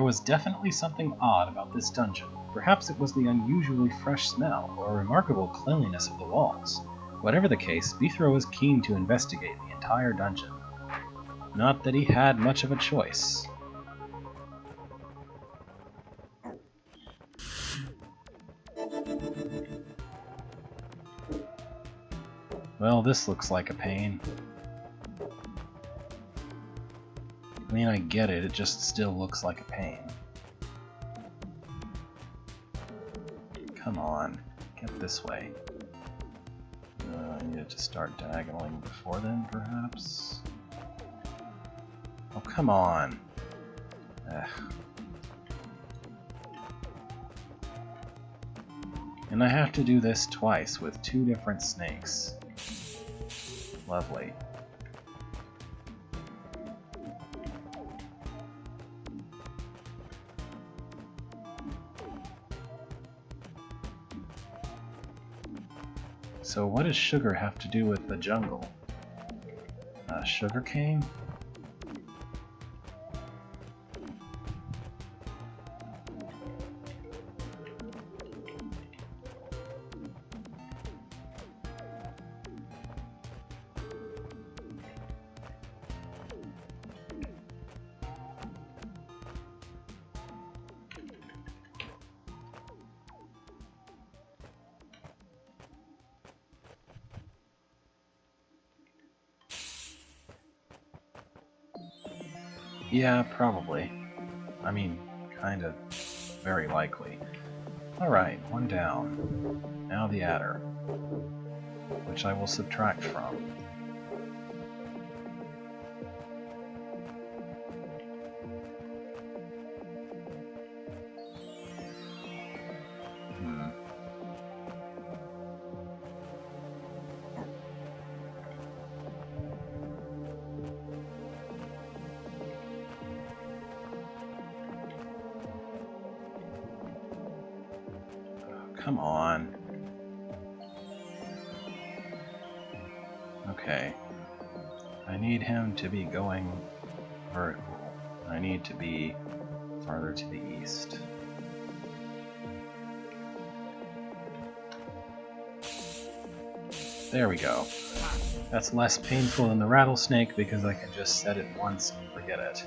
was definitely something odd about this dungeon. Perhaps it was the unusually fresh smell, or remarkable cleanliness of the walls. Whatever the case, Bithro was keen to investigate the entire dungeon. Not that he had much of a choice. Well, this looks like a pain. I mean, I get it, it just still looks like a pain. Come on, get this way. I needed to start diagonaling before then, perhaps? Oh, come on! Ugh. And I have to do this twice with 2 different snakes. Lovely. So what does sugar have to do with the jungle? Sugar cane? Yeah, probably. I mean, kinda. Very likely. Alright, 1 down. Now the adder. Which I will subtract from. Come on. Okay. I need him to be going vertical. I need to be farther to the east. There we go. That's less painful than the rattlesnake because I can just set it once and forget it.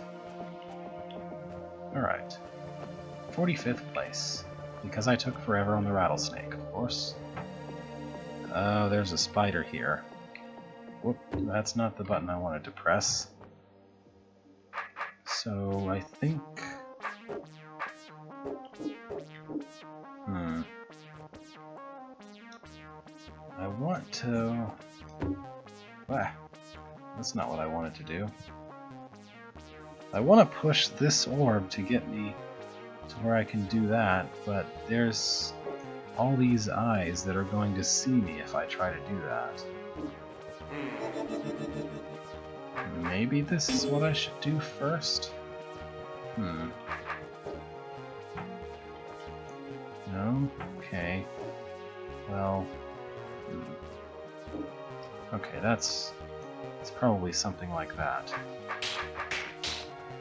Alright. 45th place. Because I took forever on the rattlesnake, of course. Oh, there's a spider here. Whoop, that's not the button I wanted to press. So, I think... I want to... That's not what I wanted to do. I want to push this orb to get me to where I can do that, but there's all these eyes that are going to see me if I try to do that. Maybe this is what I should do first? No? Okay. Well... Okay, that's probably something like that.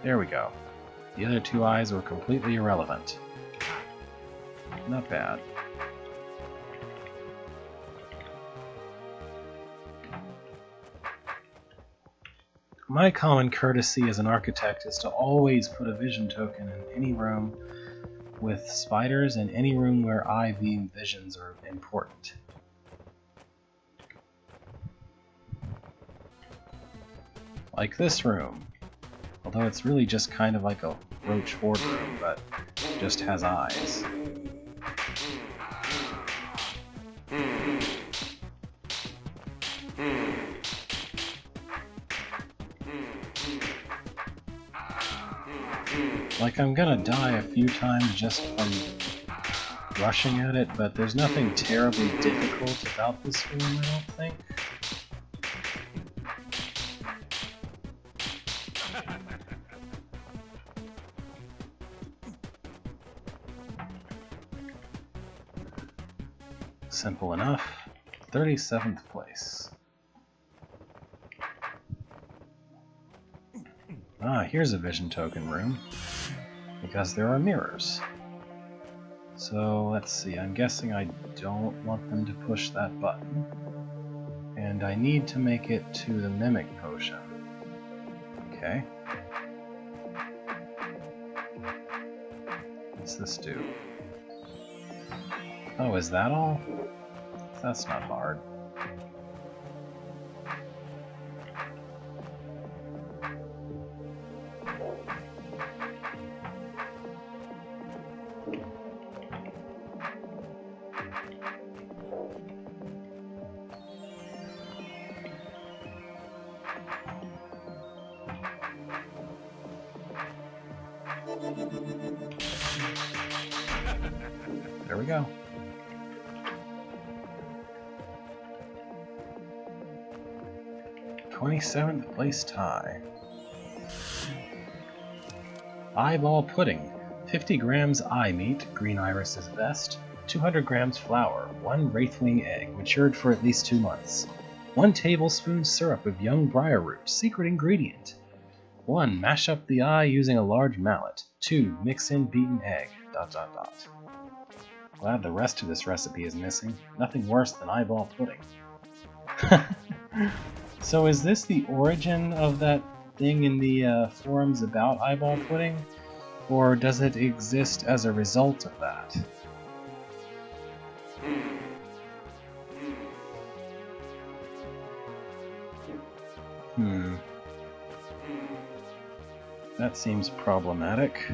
There we go. The other 2 eyes were completely irrelevant. Not bad. My common courtesy as an architect is to always put a vision token in any room with spiders and any room where I-beam visions are important. Like this room. Although it's really just kind of like a roach horde room, but just has eyes. Like, I'm gonna die a few times just from rushing at it, but there's nothing terribly difficult about this room, I don't think. Simple enough. 37th place. Ah, here's a vision token room. Because there are mirrors. So, let's see, I'm guessing I don't want them to push that button. And I need to make it to the Mimic Potion. Okay. What's this do? Oh, is that all? That's not hard. There we go. '27th place tie. Eyeball pudding. 50 grams eye meat, green iris is best. 200 grams flour. 1 wraithwing egg, matured for at least 2 months. 1 tablespoon syrup of young briar root, secret ingredient. 1. Mash up the eye using a large mallet. 2. Mix in beaten egg. ... Glad the rest of this recipe is missing. Nothing worse than eyeball pudding. So is this the origin of that thing in the forums about eyeball pudding? Or does it exist as a result of that? That seems problematic.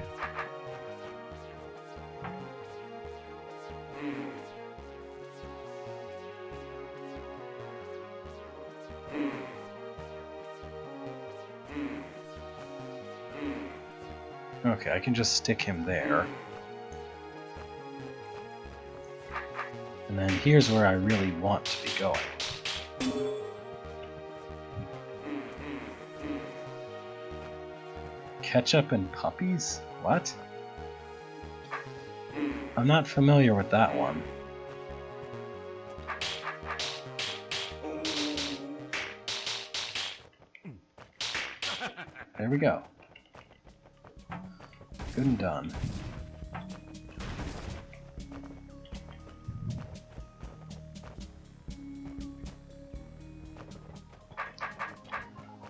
Okay, I can just stick him there. And then here's where I really want to be going. Ketchup and puppies? What? I'm not familiar with that one. There we go. Good and done.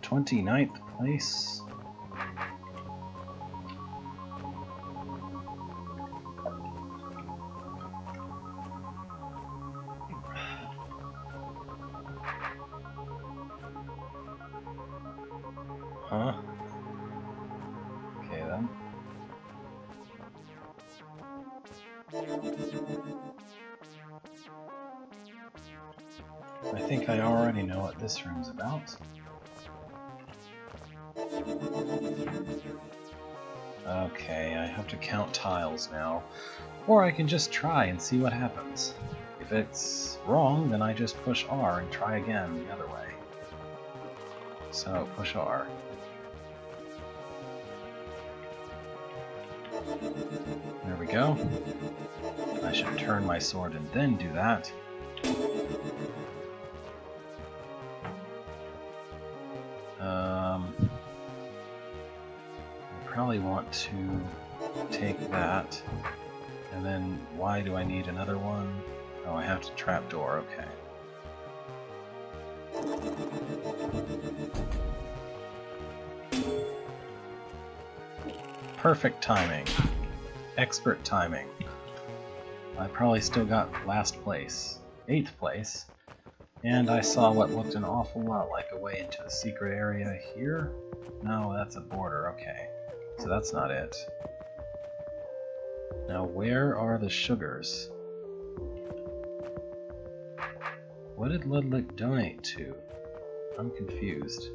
'29th place. Huh? Okay then. I think I already know what this room's about. Okay, I have to count tiles now. Or I can just try and see what happens. If it's wrong, then I just push R and try again the other way. So, push R. There we go. I should turn my sword and then do that. I probably want to take that. And then, why do I need another one? Oh, I have to trapdoor, okay. Perfect timing. Expert timing. I probably still got last place. 8th place. And I saw what looked an awful lot like a way into the secret area here. No, that's a border, okay. So that's not it. Now where are the sugars? What did Ludwig donate to? I'm confused.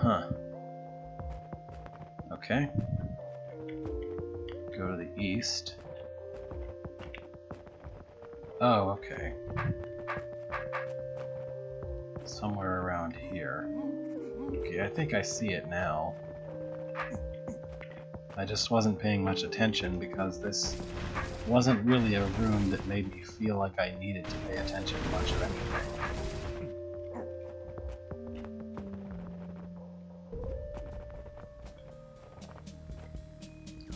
Huh. Okay. Go to the east. Oh, okay. Somewhere around here. Okay, I think I see it now. I just wasn't paying much attention because this wasn't really a room that made me feel like I needed to pay attention to much of anything.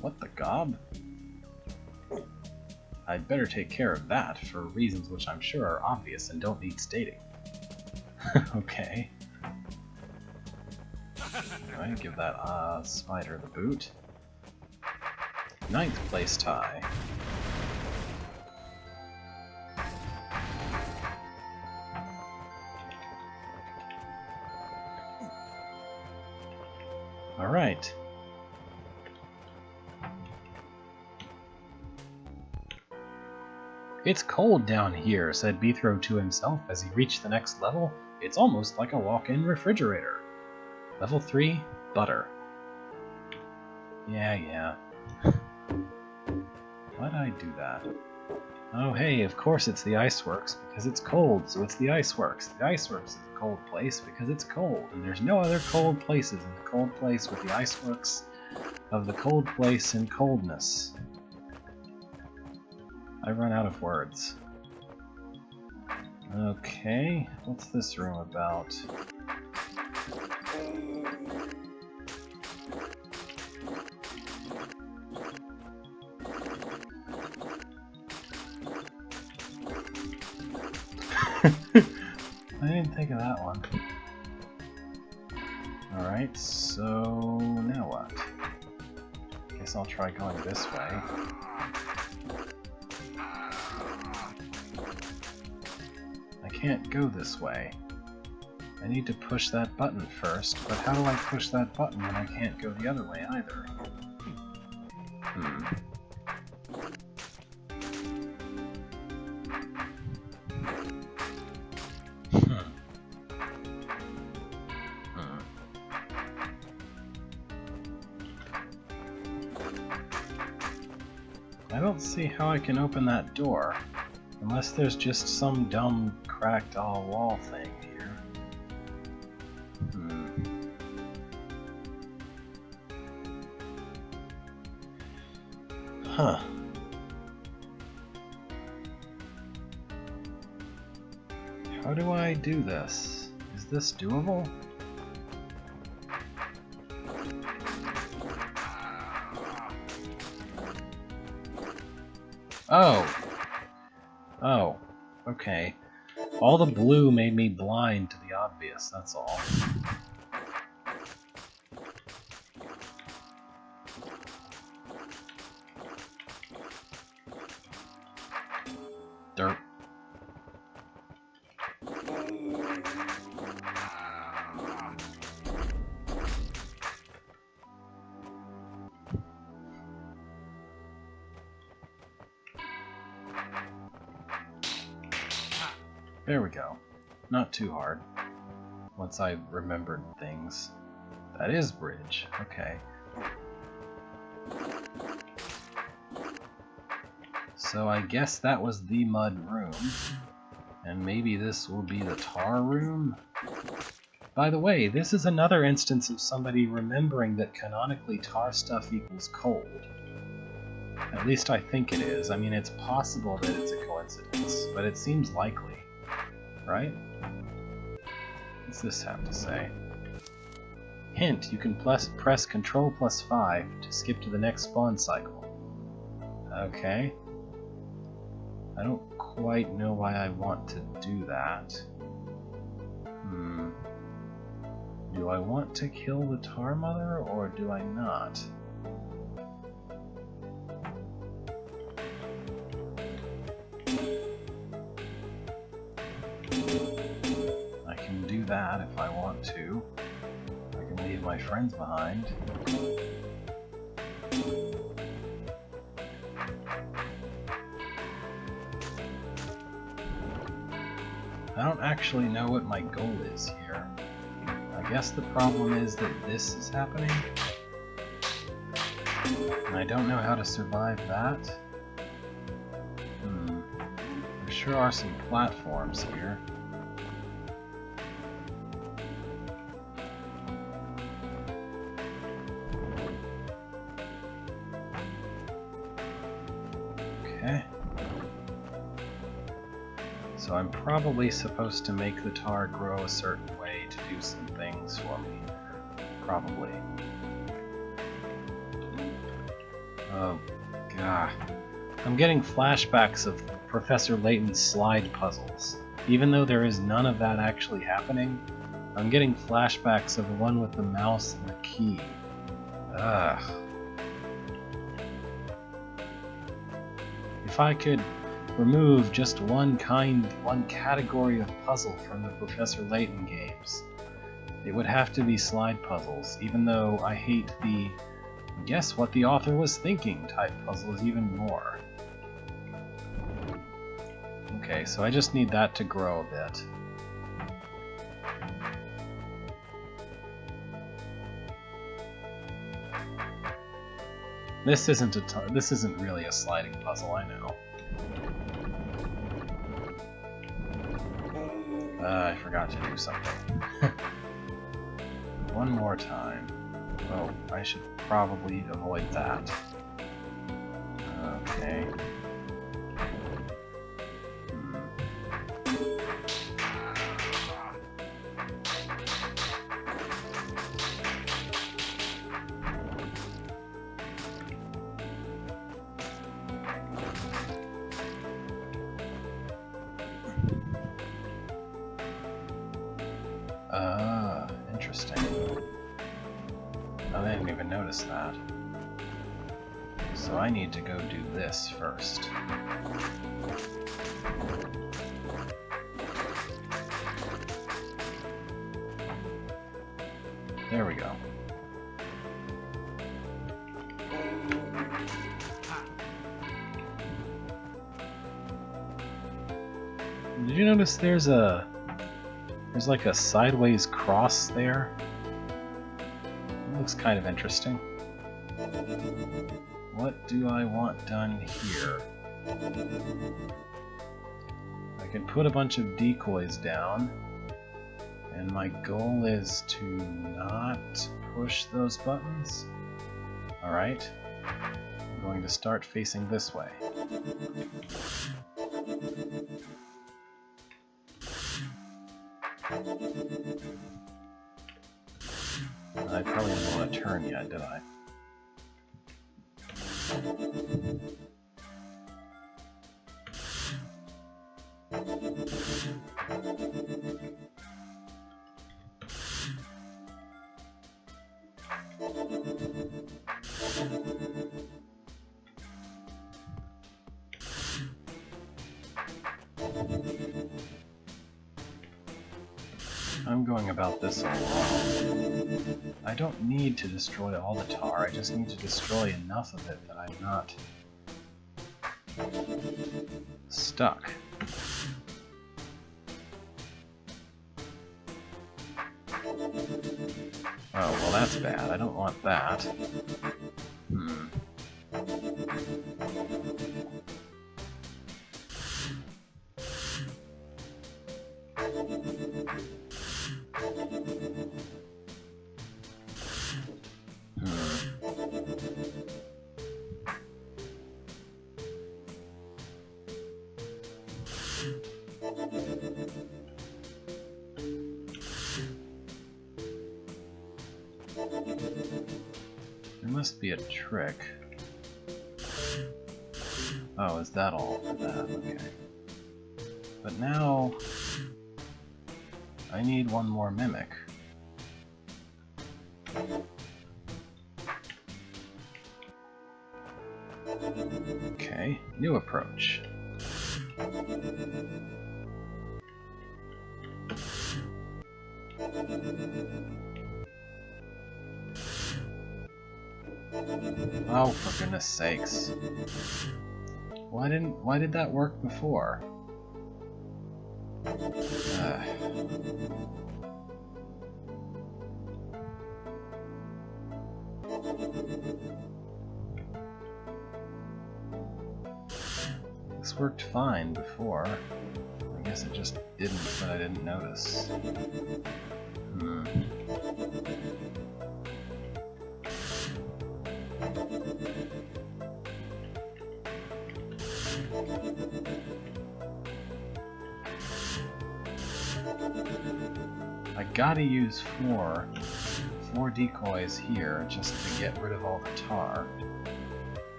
What the gob? I'd better take care of that for reasons which I'm sure are obvious and don't need stating. Okay. Alright, give that spider the boot. 9th place tie. Alright. It's cold down here, said Beethro to himself as he reached the next level. It's almost like a walk-in refrigerator. Level 3, butter. Yeah. Why'd I do that? Oh hey, of course it's the Iceworks, because it's cold, so it's the Iceworks. The Iceworks is a cold place because it's cold, and there's no other cold places in the cold place with the Iceworks of the cold place in coldness. I run out of words. Okay, what's this room about? I didn't think of that one. Alright, so now what? Guess I'll try going this way. I can't go this way. I need to push that button first, but how do I push that button when I can't go the other way either? I don't see how I can open that door, unless there's just some dumb cracked all wall thing here. Huh. How do I do this? Is this doable? Oh, okay. All the blue made me blind to the obvious, that's all. Derp. There we go. Not too hard. Once I remembered things. That is bridge. Okay. So I guess that was the mud room. And maybe this will be the tar room? By the way, this is another instance of somebody remembering that canonically tar stuff equals cold. At least I think it is. I mean, it's possible that it's a coincidence, but it seems likely. Right? What's this have to say? Hint, you can press Ctrl plus 5 to skip to the next spawn cycle. Okay. I don't quite know why I want to do that. Do I want to kill the Tar Mother, or do I not? I can do that if I want to. I can leave my friends behind. I don't actually know what my goal is here. I guess the problem is that this is happening, and I don't know how to survive that. There sure are some platforms here. Okay. So I'm probably supposed to make the tar grow a certain way to do some things for me. Probably. Oh, God. I'm getting flashbacks of Professor Layton's slide puzzles. Even though there is none of that actually happening, I'm getting flashbacks of the one with the mouse and the key. Ugh. If I could remove just one category of puzzle from the Professor Layton games, it would have to be slide puzzles, even though I hate the guess what the author was thinking type puzzles even more. Okay, so I just need that to grow a bit. This isn't really a sliding puzzle, I know. I forgot to do something. One more time. Oh, I should probably avoid that. Okay. Interesting. I didn't even notice that. So I need to go do this first. There we go. Did you notice there's like a sideways cross there? It looks kind of interesting. What do I want done here? I can put a bunch of decoys down, and my goal is to not push those buttons. Alright, I'm going to start facing this way. I probably didn't want to turn yet, did I? I'm going about this all wrong. I don't need to destroy all the tar, I just need to destroy enough of it that I'm not stuck. Oh, well that's bad. I don't want that. must be a trick. Oh, is that all for that? Okay. But now I need one more mimic. Okay, new approach. Oh, for goodness sakes. Why did that work before? This worked fine before. I guess it just didn't, but I didn't notice. I gotta use four decoys here just to get rid of all the tar.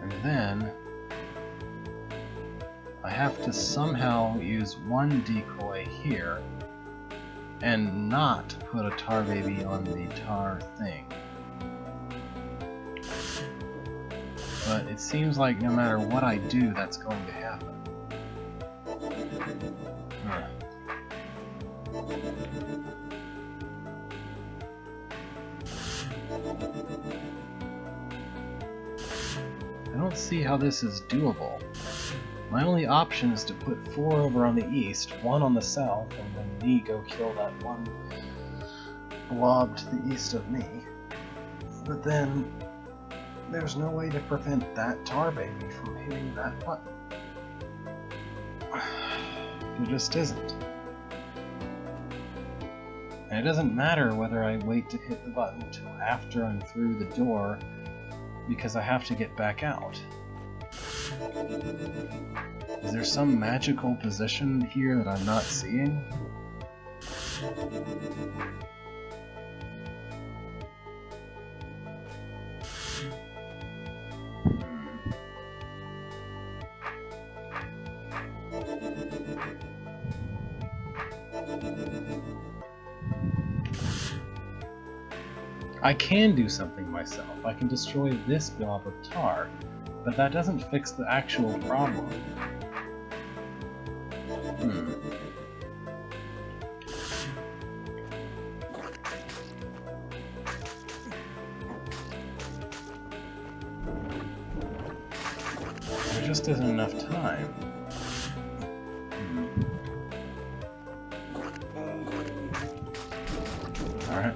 And then I have to somehow use one decoy here and not put a tar baby on the tar thing. But it seems like no matter what I do, that's going to happen. I don't see how this is doable. My only option is to put 4 over on the east, 1 on the south, and then me go kill that one blob to the east of me. But then there's no way to prevent that tar baby from hitting that button. There just isn't. And it doesn't matter whether I wait to hit the button until after I'm through the door, because I have to get back out. Is there some magical position here that I'm not seeing? I can do something myself. I can destroy this blob of tar, but that doesn't fix the actual problem. There just isn't enough time. Alright.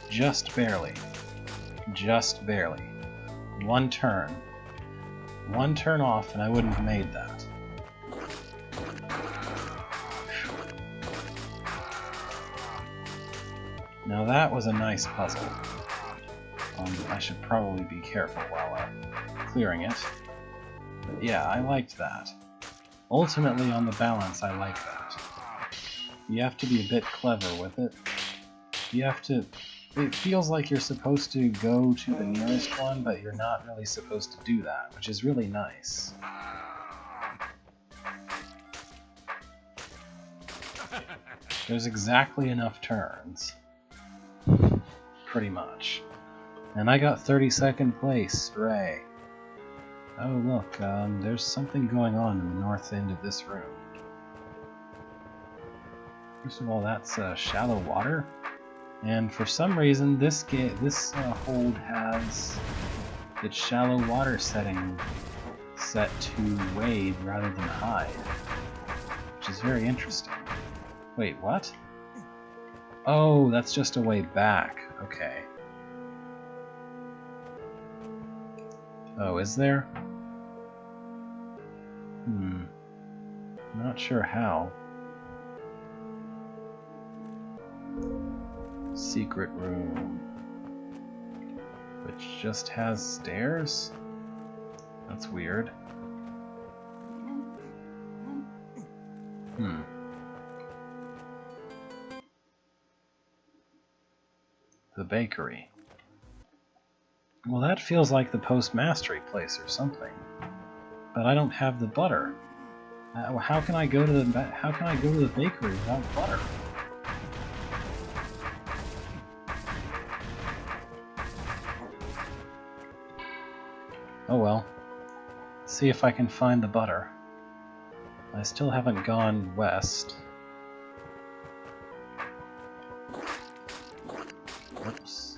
Just barely. Just barely. One turn. One turn off and I wouldn't have made that. Now that was a nice puzzle. I should probably be careful while I'm clearing it. But yeah, I liked that. Ultimately, on the balance, I like that. You have to be a bit clever with it. You have to... It feels like you're supposed to go to the nearest one, but you're not really supposed to do that, which is really nice. There's exactly enough turns. Pretty much. And I got 32nd place, hooray. Oh look, there's something going on in the north end of this room. First of all, that's shallow water. And for some reason, this hold has its shallow water setting set to wade rather than hide, which is very interesting. Wait, what? Oh, that's just a way back. Okay. Oh, is there? Not sure how. Secret room. Which just has stairs? That's weird. The bakery. Well, that feels like the postmastery place or something. But I don't have the butter. How can I go to the bakery without butter? Oh well. Let's see if I can find the butter. I still haven't gone west. Oops.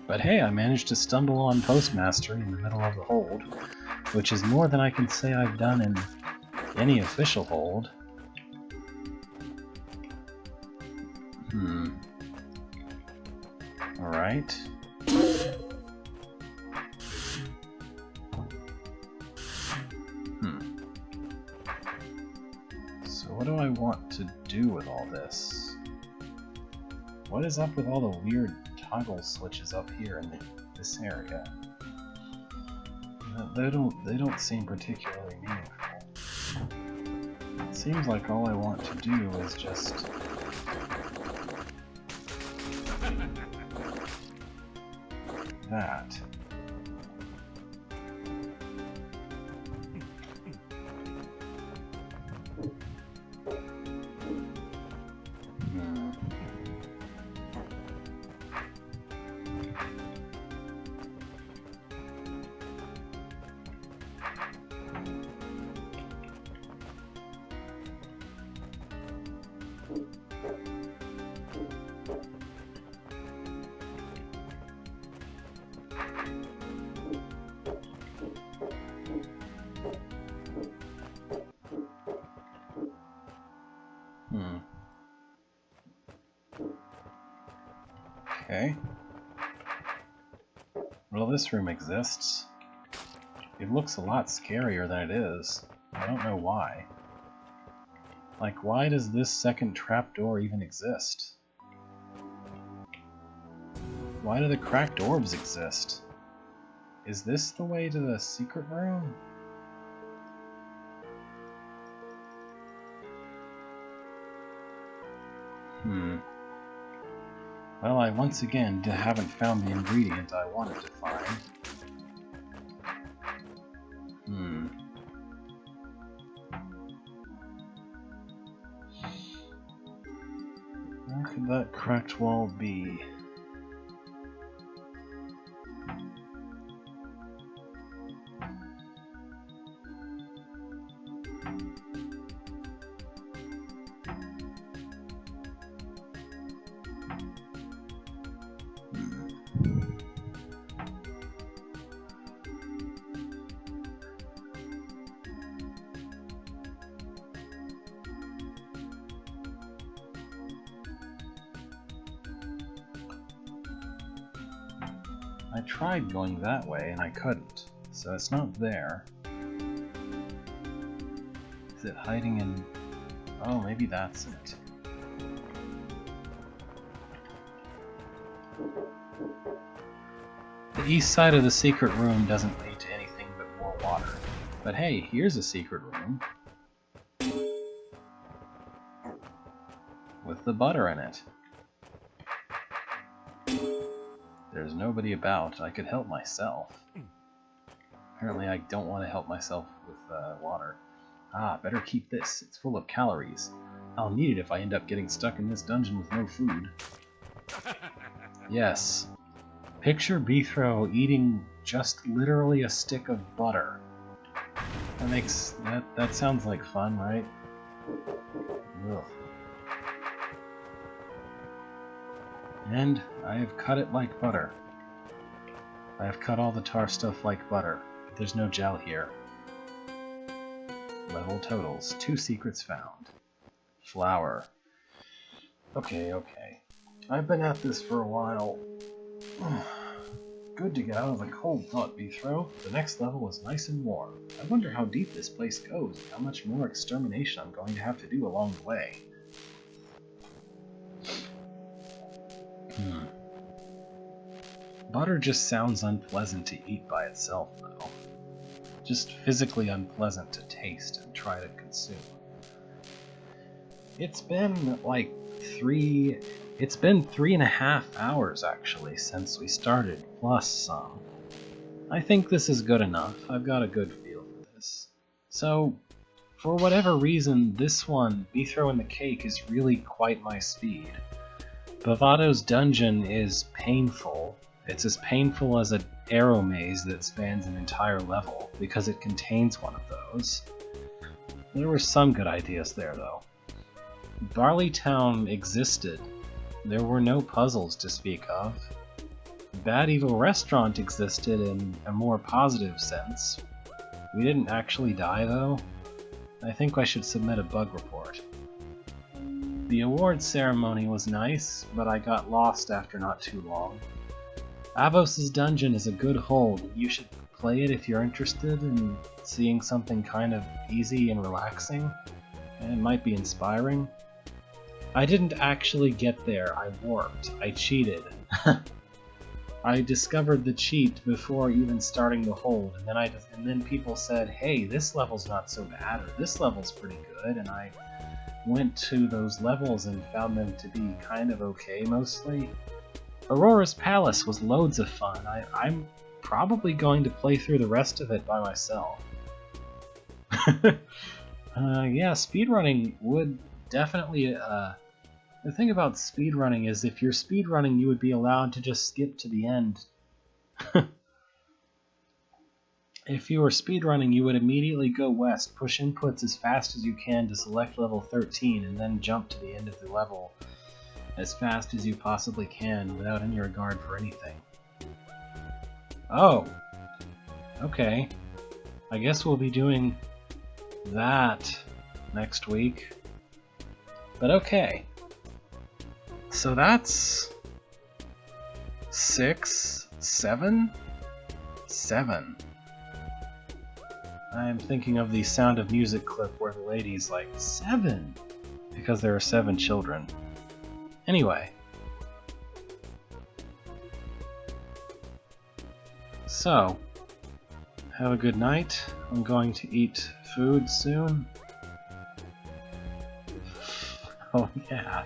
But hey, I managed to stumble on Postmastery in the middle of the hold, which is more than I can say I've done in any official hold. Alright. So what do I want to do with all this? What is up with all the weird toggle switches up here in this area? They don't seem particularly meaningful. It seems like all I want to do is just that. Okay. Well, this room exists. It looks a lot scarier than it is. I don't know why. Like, why does this second trapdoor even exist? Why do the cracked orbs exist? Is this the way to the secret room? Well, I once again haven't found the ingredient I wanted to find. Where could that cracked wall be? I tried going that way and I couldn't, so it's not there. Is it hiding in... Oh, maybe that's it. The east side of the secret room doesn't lead to anything but more water. But hey, here's a secret room. With the butter in it. There's nobody about. I could help myself. Apparently I don't want to help myself with water. Ah, better keep this. It's full of calories. I'll need it if I end up getting stuck in this dungeon with no food. Yes. Picture Beethro eating just literally a stick of butter. That sounds like fun, right? Ugh. And I have cut it like butter. I have cut all the tar stuff like butter. But there's no gel here. Level totals. 2 secrets found. Flower. Okay. I've been at this for a while. Good to get out of the cold, thought Bithro. The next level was nice and warm. I wonder how deep this place goes and how much more extermination I'm going to have to do along the way. Butter just sounds unpleasant to eat by itself, though. Just physically unpleasant to taste and try to consume. It's been like 3.5 hours actually since we started, plus some. I think this is good enough. I've got a good feel for this. So, for whatever reason, this one, Bithro and the Cake, is really quite my speed. Bavado's dungeon is painful. It's as painful as an arrow maze that spans an entire level, because it contains one of those. There were some good ideas there, though. Barley Town existed. There were no puzzles to speak of. Bad Evil Restaurant existed in a more positive sense. We didn't actually die, though. I think I should submit a bug report. The awards ceremony was nice, but I got lost after not too long. Avos' dungeon is a good hold. You should play it if you're interested in seeing something kind of easy and relaxing. And it might be inspiring. I didn't actually get there. I warped. I cheated. I discovered the cheat before even starting the hold, and then people said, "Hey, this level's not so bad," or "This level's pretty good," and I went to those levels and found them to be kind of okay mostly. Aurora's Palace was loads of fun. I'm probably going to play through the rest of it by myself. Yeah, speedrunning would definitely... the thing about speedrunning is if you're speedrunning, you would be allowed to just skip to the end. If you were speedrunning, you would immediately go west, push inputs as fast as you can to select level 13, and then jump to the end of the level as fast as you possibly can without any regard for anything. Oh, okay. I guess we'll be doing that next week. But okay. So that's 6, 7? 7. I'm thinking of the Sound of Music clip where the lady's like, 7! Because there are 7 children. Anyway. So, have a good night. I'm going to eat food soon. Oh yeah,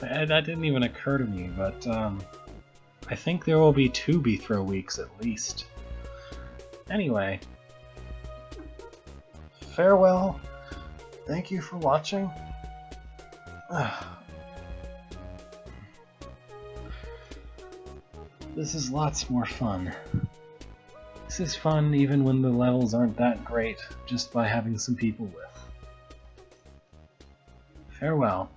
that didn't even occur to me, but I think there will be 2 Bithro weeks at least. Anyway, farewell. Thank you for watching. This is lots more fun. This is fun even when the levels aren't that great, just by having some people with. Farewell.